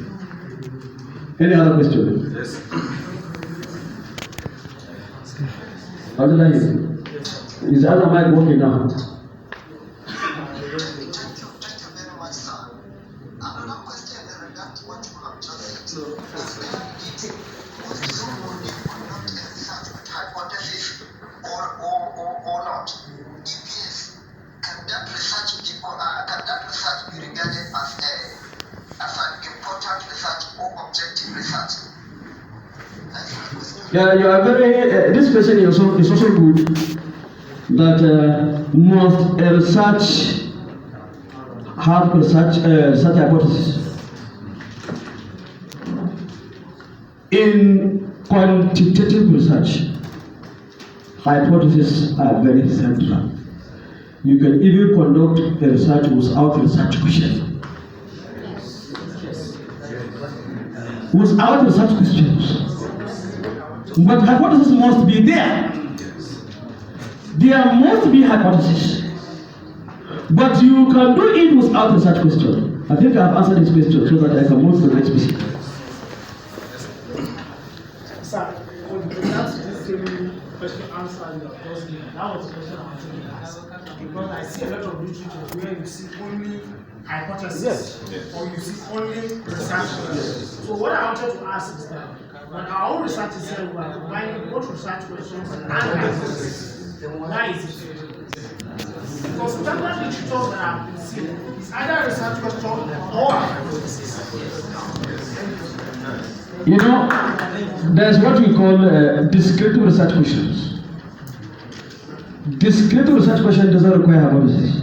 Any other question? Yes. Is the other mic working now? Yeah, you are very. This question is also good. That must research have such hypothesis. In quantitative research, hypotheses are very central. You can even conduct a research without research question. Without research questions. But hypothesis must be there. There must be hypothesis. But you can do it without research question. I think I have answered this question so that I can move to the next question. Sir, with regards to this same question answer you have just given, that was the question I wanted to ask. Because I see a lot of literature where you see only hypothesis, or you see only research. So what I wanted to ask is that when our own research is here, we are combining both research questions and hypothesis. Why is it? Because standard literature that I've been seeing is either research question or hypothesis. You know, there's what we call descriptive research questions. Descriptive research question does not require hypothesis.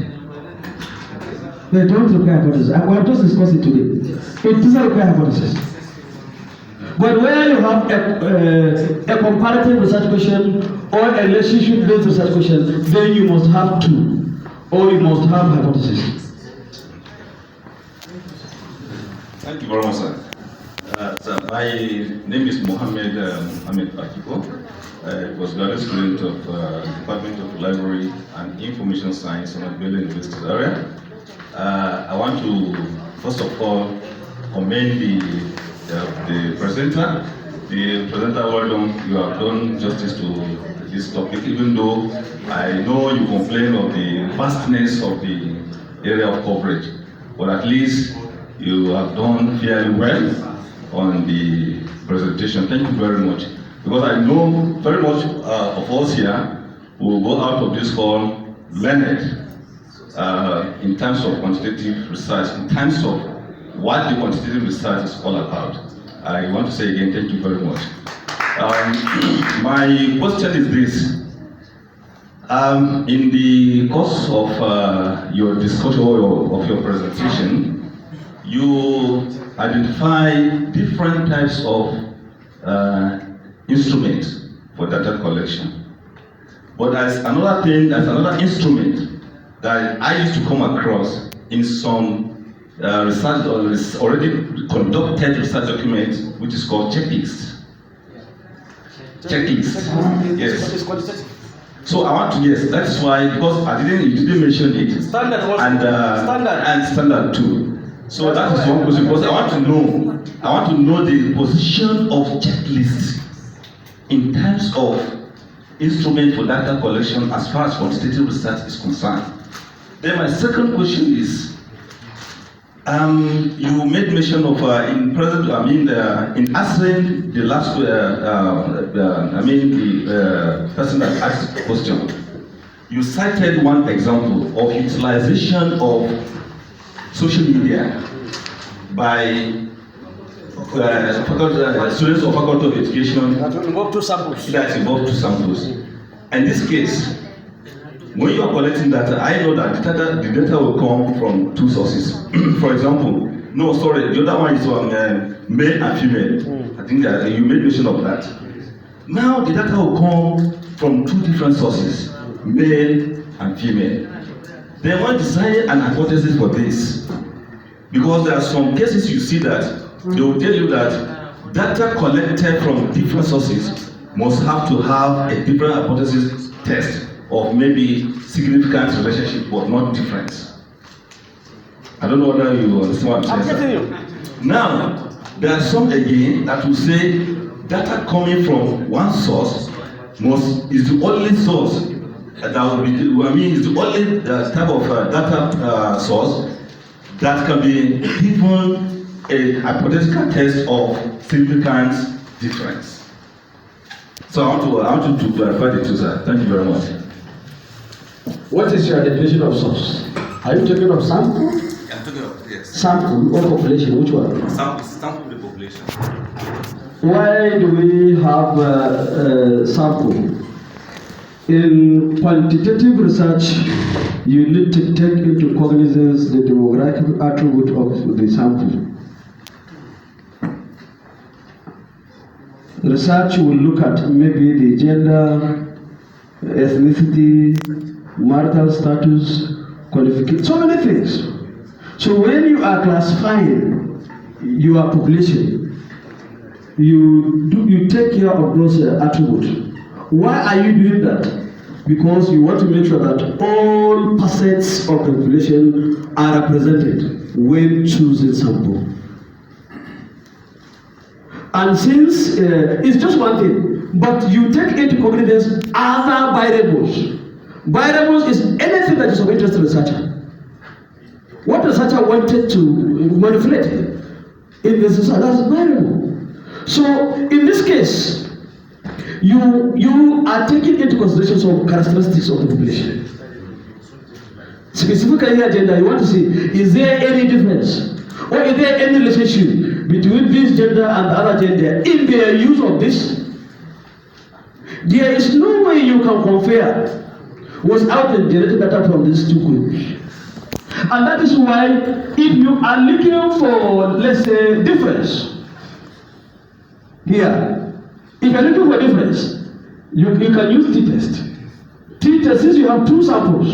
They don't require hypothesis. We have just discussed it today. It does not require hypothesis. But where you have a comparative research question or a relationship-based research question, then you must have two, or you must have hypothesis. Thank you very much, sir. My name is Mohammed Akiko. I was graduate student of Department of Library and Information Science in the University area. I want to, first of all, commend the presenter. The presenter, well done. You have done justice to this topic, even though I know you complain of the vastness of the area of coverage, but at least you have done fairly well on the presentation. Thank you very much. Because I know very much of us here will go out of this hall learned in terms of quantitative research, in terms of what the quantitative research is all about. I want to say again, thank you very much. My question is this. In the course of your discussion or of your presentation, you identify different types of instruments for data collection. But there's another thing, there's another instrument that I used to come across in some research or already conducted research documents, which is called checklists. Checklist. Yes. So I want to, yes, that's why, because you didn't mention it. Standard also. And standard too. So that is one question, because I want to know the position of checklist in terms of instrument for data collection as far as quantitative research is concerned. Then my second question is, you made mention of in answering the last the person that asked the question, you cited one example of utilization of social media by students of Faculty of Education that involve 2 samples. That involve 2 samples. In this case, when you are collecting data, I know that the data will come from 2 sources. For example, the other one is on male and female. I think that you made mention of that. Now the data will come from 2 different sources, male and female. Then one decided an hypothesis for this, because there are some cases you see that they will tell you that data collected from different sources must have to have a different hypothesis test of maybe significant relationship but not difference. I don't know whether you understand what I'm saying. Now, there are some again that will say data coming from one source is the only source that will be, is the only type of data source that can be given a hypothetical test of significant difference. So I want to clarify the 2, sir. Thank you very much. What is your definition of source? Are you talking of sample? I'm talking of, yes. Sample or population? Which one? Sample the population. Why do we have sample? In quantitative research, you need to take into cognizance the demographic attribute of the sample. Research will look at maybe the gender, ethnicity, marital status, qualification, so many things. So when you are classifying your population, you take care of those attributes. Why are you doing that? Because you want to make sure that all facets of the population are represented when choosing sample. And since it's just one thing, but you take into cognizance other variables. Variables is anything that is of interest to the researcher. What the researcher wanted to manipulate in this research, that's variable. So in this case, you are taking into consideration some characteristics of the population. Specifically here, gender, you want to see, is there any difference? Or is there any relationship between this gender and the other gender in their use of this? There is no way you can compare without the generated data from these 2 groups. And that is why if you are looking for, let's say, difference, here, if you are looking for difference, you can use t-test. T-test, since you have 2 samples,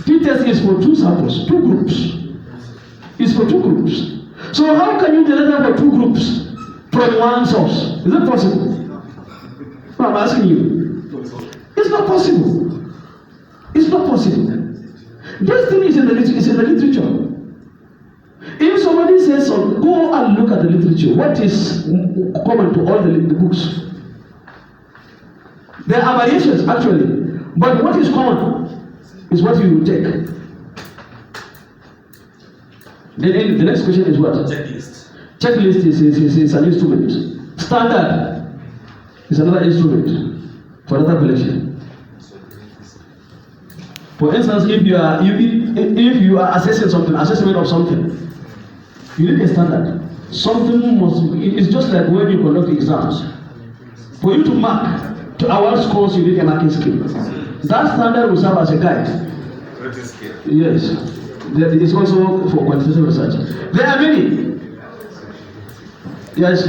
t-test is for 2 samples, 2 groups. It's for 2 groups. So how can you generate for 2 groups from one source? Is it possible? No, I'm asking you. It's not possible. It's not possible. This thing is in the literature. If somebody says so, go and look at the literature. What is common to all the books? There are variations actually, but what is common is what you will take. Then the next question is what? Checklist. Checklist is an instrument. Standard is another instrument for data collection. For instance, if you are assessing something, assessment of something, you need a standard. Something must. It's just like when you conduct exams. For you to mark, to award scores, you need a marking scheme. That standard will serve as a guide. Yes. It is also for quantitative research. There are many. Yes.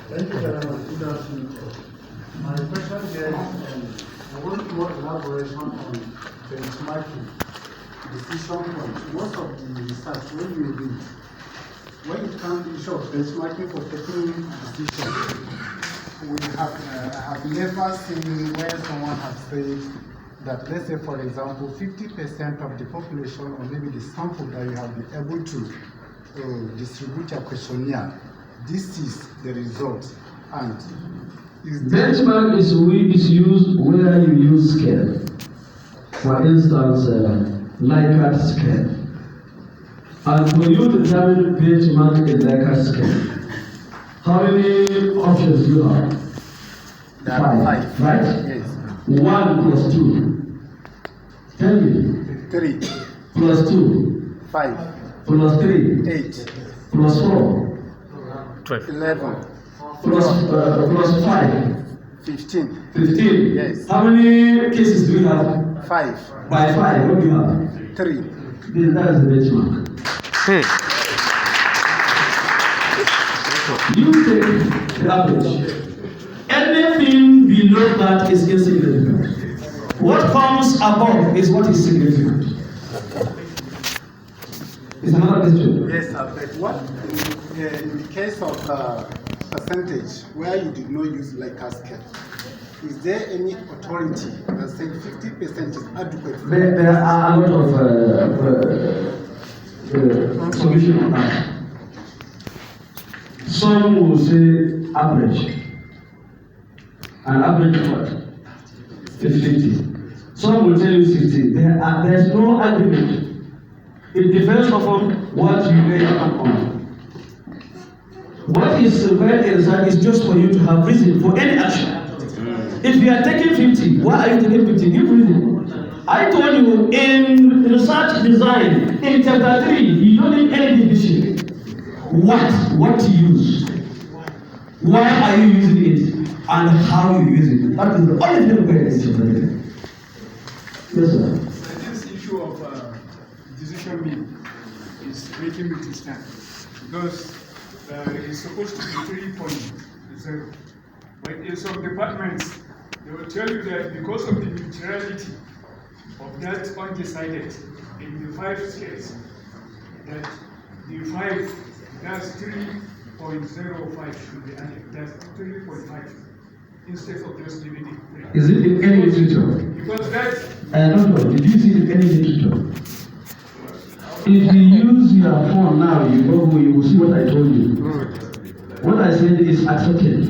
Thank you very much. Good afternoon. My question here is, I want more elaboration on benchmarking decision points. Most of the research, when it comes to issue of benchmarking for taking decisions, I have never seen where someone has said that, let's say for example, 50% of the population or maybe the sample that you have been able to distribute your questionnaire, this is the result. And benchmark is used where you use scale. For instance, Likert scale. And when you determine benchmark in Likert scale, how many options do you have? There are 5, right? Yes. 1 plus 2. Tell me. 3. Plus 2. 5. Plus 3. 8. Plus 4. 12. 11. Plus 5. 15. 15. Yes. How many cases do you have? 5. By 5, what do you have? 3. That is the benchmark. You take the average. Anything below that is insignificant. What comes above is what is significant. Is another question? Yes, but what in the case of percentage where you did not use Likert scale, is there any authority that says 50% is adequate? There are a lot of solutions on that. Some will say average. An average what? 50. Some will tell you 60. There is no argument. It depends upon what you lay on. What is well inside is just for you to have reason for any action. If you are taking 50, why are you taking 50? Give reason. I told you in research design, in chapter 3, you don't need any division. What to use? Why are you using it? And how you use it? That is the only thing where it is. Yes, sir. This issue of decision making is making me to stand because it's supposed to be 3.0. But in some departments, they will tell you that because of the neutrality of that undecided in the 5 scales, that the 5, that's 3.05 should be added. That's 3.5 instead of just leaving it. Is it in any literature? Because that. I don't know. Did you see it in any literature? If you use your phone now, you will see what I told you. What I said is accepted.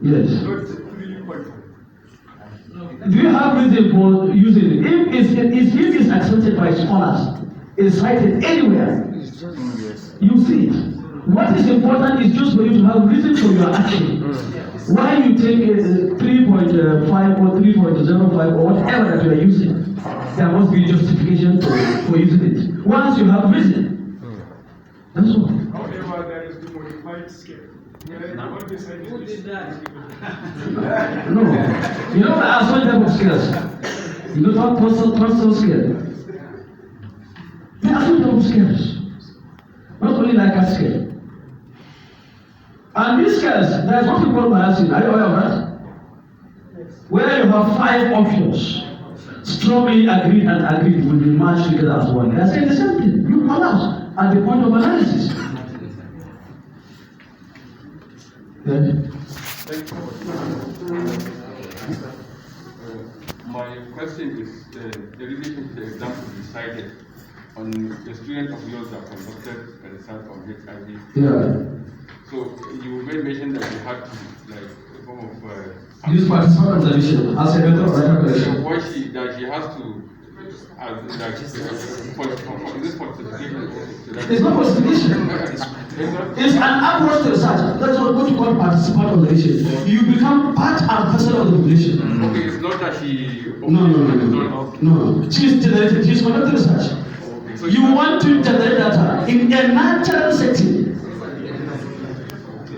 Yes. Do you have reason for using it? If it is accepted by scholars, it's cited anywhere, you see it. What is important is just for you to have reason for your action. Why you take 3.5 or 3.05 or whatever that you are using, there must be justification for using it. Once you have reason, that's all. However, there is the modified scale. No, you know there are some type of scales. You don't have personal scale. There are some type of scales. Not only like a scale. And these scales, there is something called biasing. Are you aware of that? Where you have 5 options, strongly agreed and agreed will be matched together as one. They are saying the same thing. You allow at the point of analysis. My question is in relation to the example you cited on the student of yours that conducted a research on HIV. Yeah. So you made mention that you had to like a form of use participant observation as a method of data collection. what that she has to this falsification. It's not falsification. It's an approach to research. That's what you call participant observation. You become part and parcel of the population. Okay, it's not that she. No. She's conducting research. Okay, so you want to generate data in a natural setting.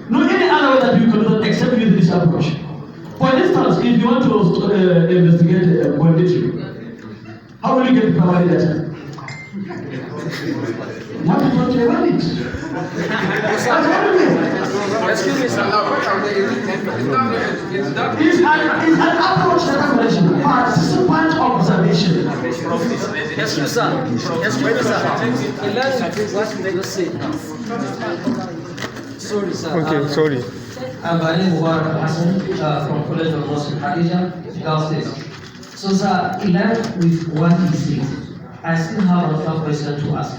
No any other way that you cannot except with this approach. For instance, if you want to investigate a banditry, how will you get primary data? What is what you want it? Excuse me, sir. It's an approach data collection, participant observation. Excuse me, sir. Excuse me, sir. In line with what you just said now. Sorry, sir. Okay, sorry. My name is Hassan from College of Nursing, Hadija, Gulf State. So, sir, in line with what he said, I still have another question to ask.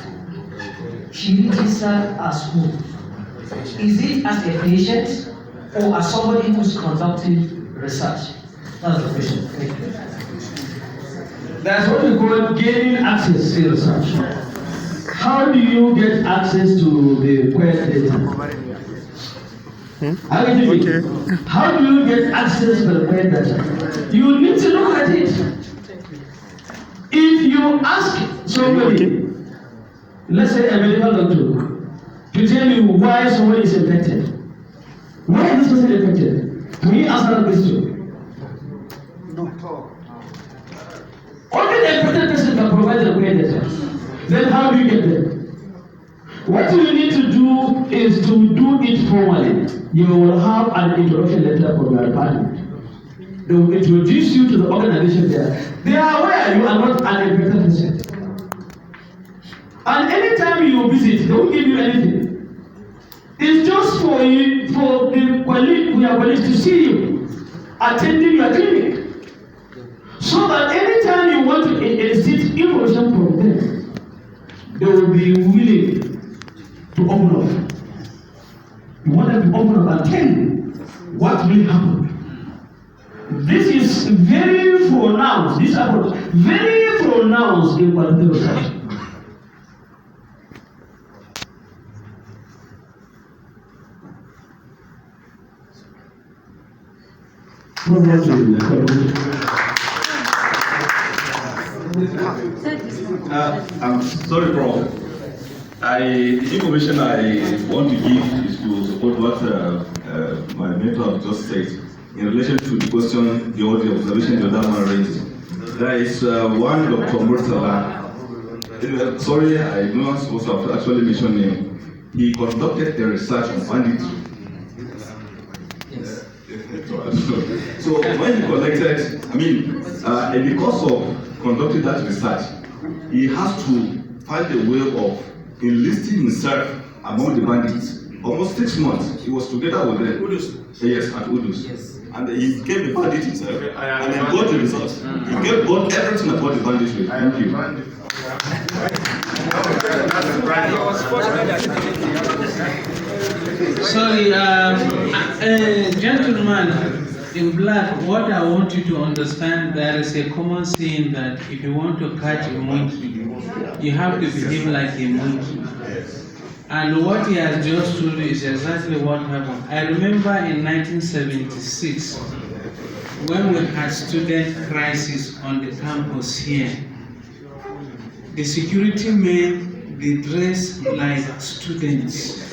She registered as who? Is it as a patient or as somebody who's conducting research? That's the question. Thank you. That's what we call gaining access to research. How do you get access to the query data? Okay. How do you get access to the query data? You need to look at it. If you ask somebody, let's say a medical doctor, to tell you why somebody is infected, why is this person infected? Can you answer that question? Only the infected person can provide the query data. Then how do you get there? What you need to do is to do it formally. You will have an introduction letter from your department. They will introduce you to the organization there. They are aware you are not an infected person. And anytime you visit, they won't give you anything. It's just for you, for the colleague, your colleagues to see you attending your clinic. So that anytime you want to elicit information from them, they will be willing to open up. You want them to open up and tell you what will happen. This is very pronounced, this approach, very pronounced in quantitative research. I'm sorry, Prof. The information I want to give is to support what my mentor have just said in relation to the question, the observation the other man raised. There is one Dr. Murtala. Sorry, I'm not supposed to have actually mentioned him. He conducted a research on banditry. Yes. So when he collected, in the course of conducting that research, he has to find a way of enlisting himself among the bandits. Almost 6 months, he was together with them. Udus. Yes, at Udus. Yes. And he became a bandit himself, and he got the results. He got everything about the banditry. Thank you. Sorry, gentlemen in black, what I want you to understand, there is a common saying that if you want to catch a monkey, you have to behave like a monkey. And what he has just told you is exactly what happened. I remember in 1976, when we had student crisis on the campus here, the security men, they dressed like students.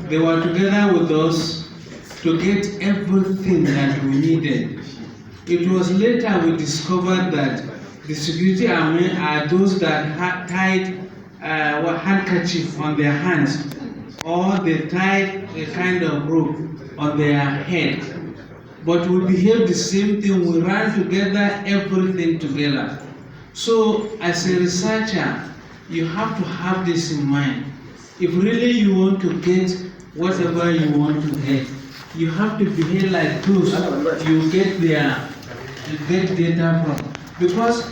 They were together with us to get everything that we needed. It was later we discovered that the security men are those that had tied handkerchief on their hands, or they tied a kind of rope on their head. But we behaved the same thing, we ran together, everything together. So as a researcher, you have to have this in mind. If really you want to get whatever you want to get, you have to behave like those you get data from. Because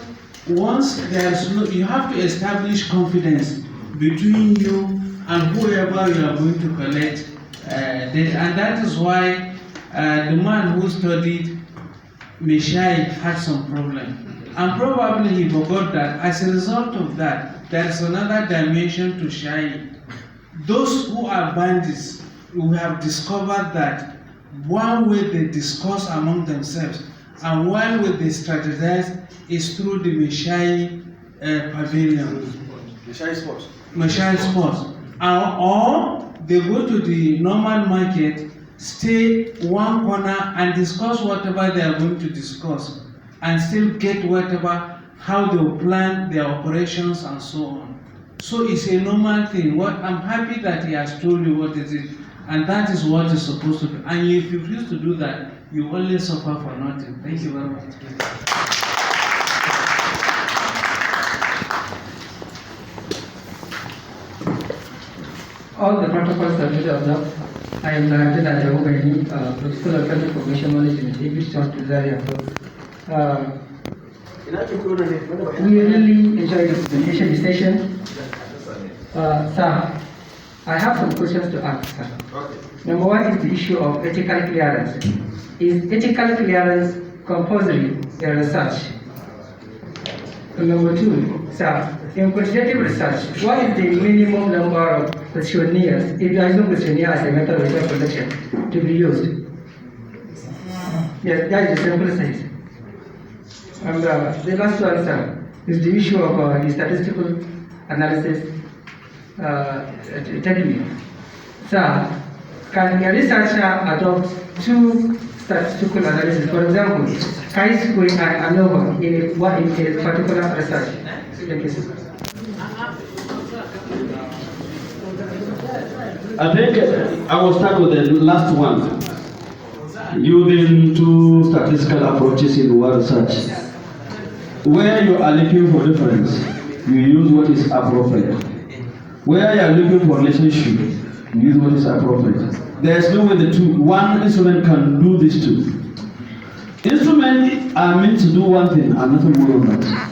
once there's no, you have to establish confidence between you and whoever you are going to collect data. And that is why the man who studied Meshai had some problem. And probably he forgot that as a result of that, there is another dimension to Shai. Those who are bandits, we have discovered that one way they discuss among themselves and one way they strategize is through the Meshai pavilion. Meshai sports. Meshai sports. Or they go to the normal market, stay one corner and discuss whatever they are going to discuss and still get whatever, how they will plan their operations and so on. So it's a normal thing. What I'm happy that he has told you what it is, and that is what is supposed to be. And if you refuse to do that, you only suffer for nothing. Thank you very much. all the protocols are really observed. I am Director DANGANE, Principal of Information Management, English to Zaria. We really enjoyed the presentation session. Sir, I have some questions to ask, sir. Number one is the issue of ethical clearance. Is ethical clearance compulsory in research? And number two, sir, in quantitative research, what is the minimum number of questionnaires, if there is no questionnaire as a method of data collection, to be used? Yes, that is the simple size. And the last one, sir, is the issue of the statistical analysis technique. Sir, can a researcher adopt two statistical analysis, for example, chi-square and ANOVA in a particular research? Thank you, sir. I think I will start with the last one. Using two statistical approaches in one research. Where you are looking for difference, you use what is appropriate. Where you are looking for relationship, you use what is appropriate. There is no way the two. One instrument can do these two. Instruments are meant to do one thing and nothing more than that.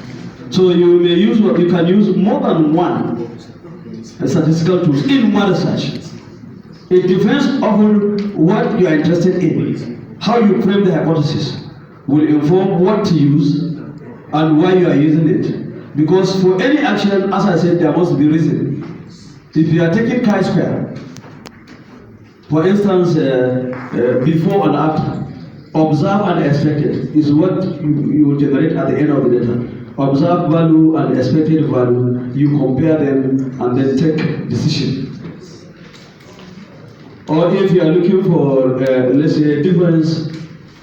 So you may use what you can use more than one statistical tools in one research. It depends on what you are interested in. How you frame the hypothesis will inform what to use and why you are using it. Because for any action, as I said, there must be reason. If you are taking chi-square, for instance, before and after, observe and expected is what you will generate at the end of the data. Observed value and expected value, you compare them and then take decision. Or if you are looking for, let's say, difference,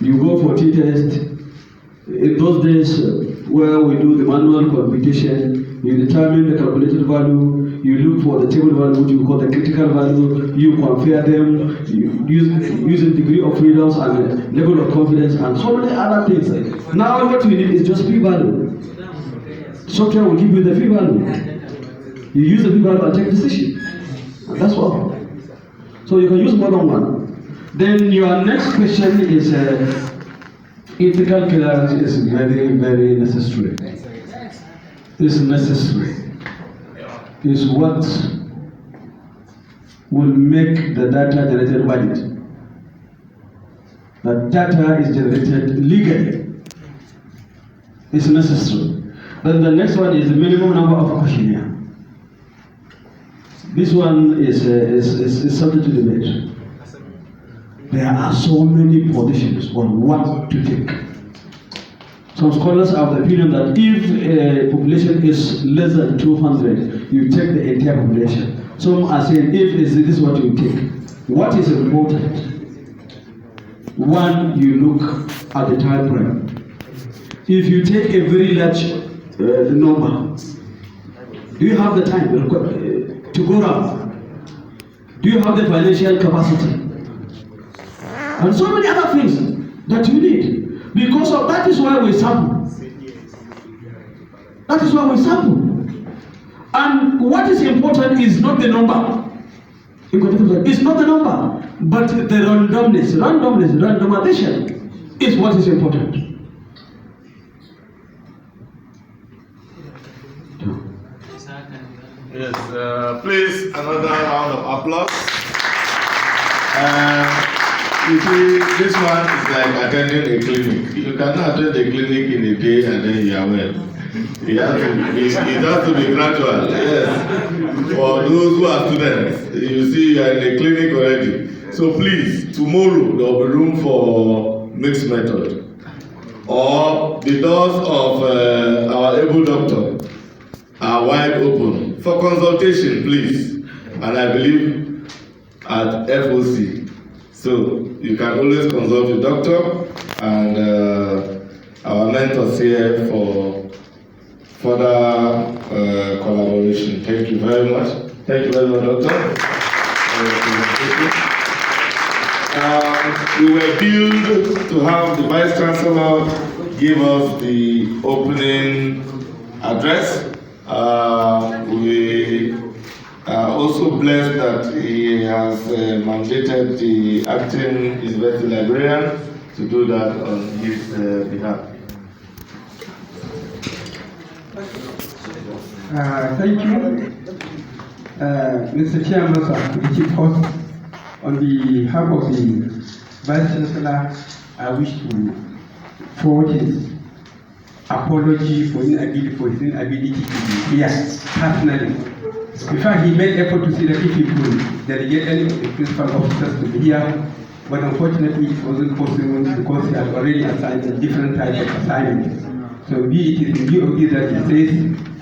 you go for t-test. In those days where we do the manual computation, you determine the calculated value, you look for the table value, which you call the critical value, you compare them, using degree of freedom and level of confidence and so many other things. Now what we need is just p-value. Software will give you the p-value. You use the p-value and take decision. And that's all. So you can use more than one. Then your next question is ethical clearance is very, very necessary. It's necessary. It's what will make the data generated valid. The data is generated legally. It's necessary. Then the next one is the minimum number of questionnaire. This one is subject to debate. There are so many positions on what to take. Some scholars are of the opinion that if a population is less than 200, you take the entire population. Some are saying if this is what you take. What is important? One, you look at the time frame. If you take a very large number, do you have the time to go around? Do you have the financial capacity? And so many other things that you need. Because of that is why we sample. That is why we sample. And what is important is not the number. It's not the number, but the randomness. Randomization is what is important. Yes, please, another round of applause. You see, this one is like attending a clinic. You cannot attend a clinic in a day and then you are well. It has to be gradual, yes. For those who are students, you see you are in a clinic already. So please, tomorrow there will be room for mixed method. Or the doors of our able doctor are wide open for consultation, please. And I believe at FOC. So you can always consult the doctor and our mentors here for further collaboration. Thank you very much. Thank you very much, doctor. We were billed to have the Vice Chancellor give us the opening address. We Also blessed that he has mandated the acting university librarian to do that on his behalf. Thank you, Mr. Chairman, sir, the Chief Host. On behalf of the Vice Chancellor, I wish to forward his apology for his inability to be here personally. In fact, he made effort to see that if he could delegate any of the principal officers to be here, but unfortunately it wasn't possible because he had already assigned a different type of assignment. So be it in view of this that he says,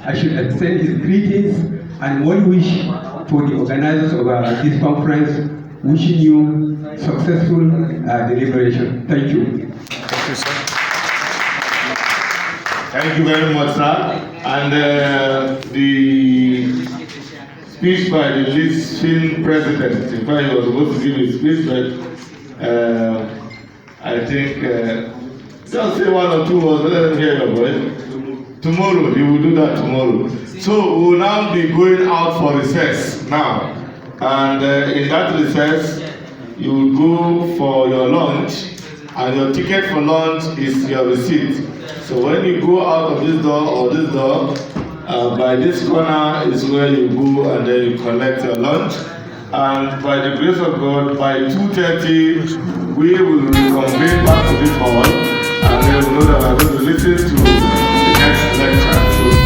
I should extend his greetings and one wish for the organizers of this conference, wishing you successful deliberation. Thank you. Thank you, sir. Thank you very much, sir. And the speech by the Lisfn president, in fact, he was supposed to give a speech, but I think just say one or two words, let them hear your voice. Tomorrow, he will do that tomorrow. So we will now be going out for recess now. And in that recess, you will go for your lunch, and your ticket for lunch is your receipt. So when you go out of this door or this door, by this corner is where you go and then you collect your lunch. And by the grace of God, by 2:30, we will reconvene back to this hall, and then we know that we are going to listen to the next lecture. So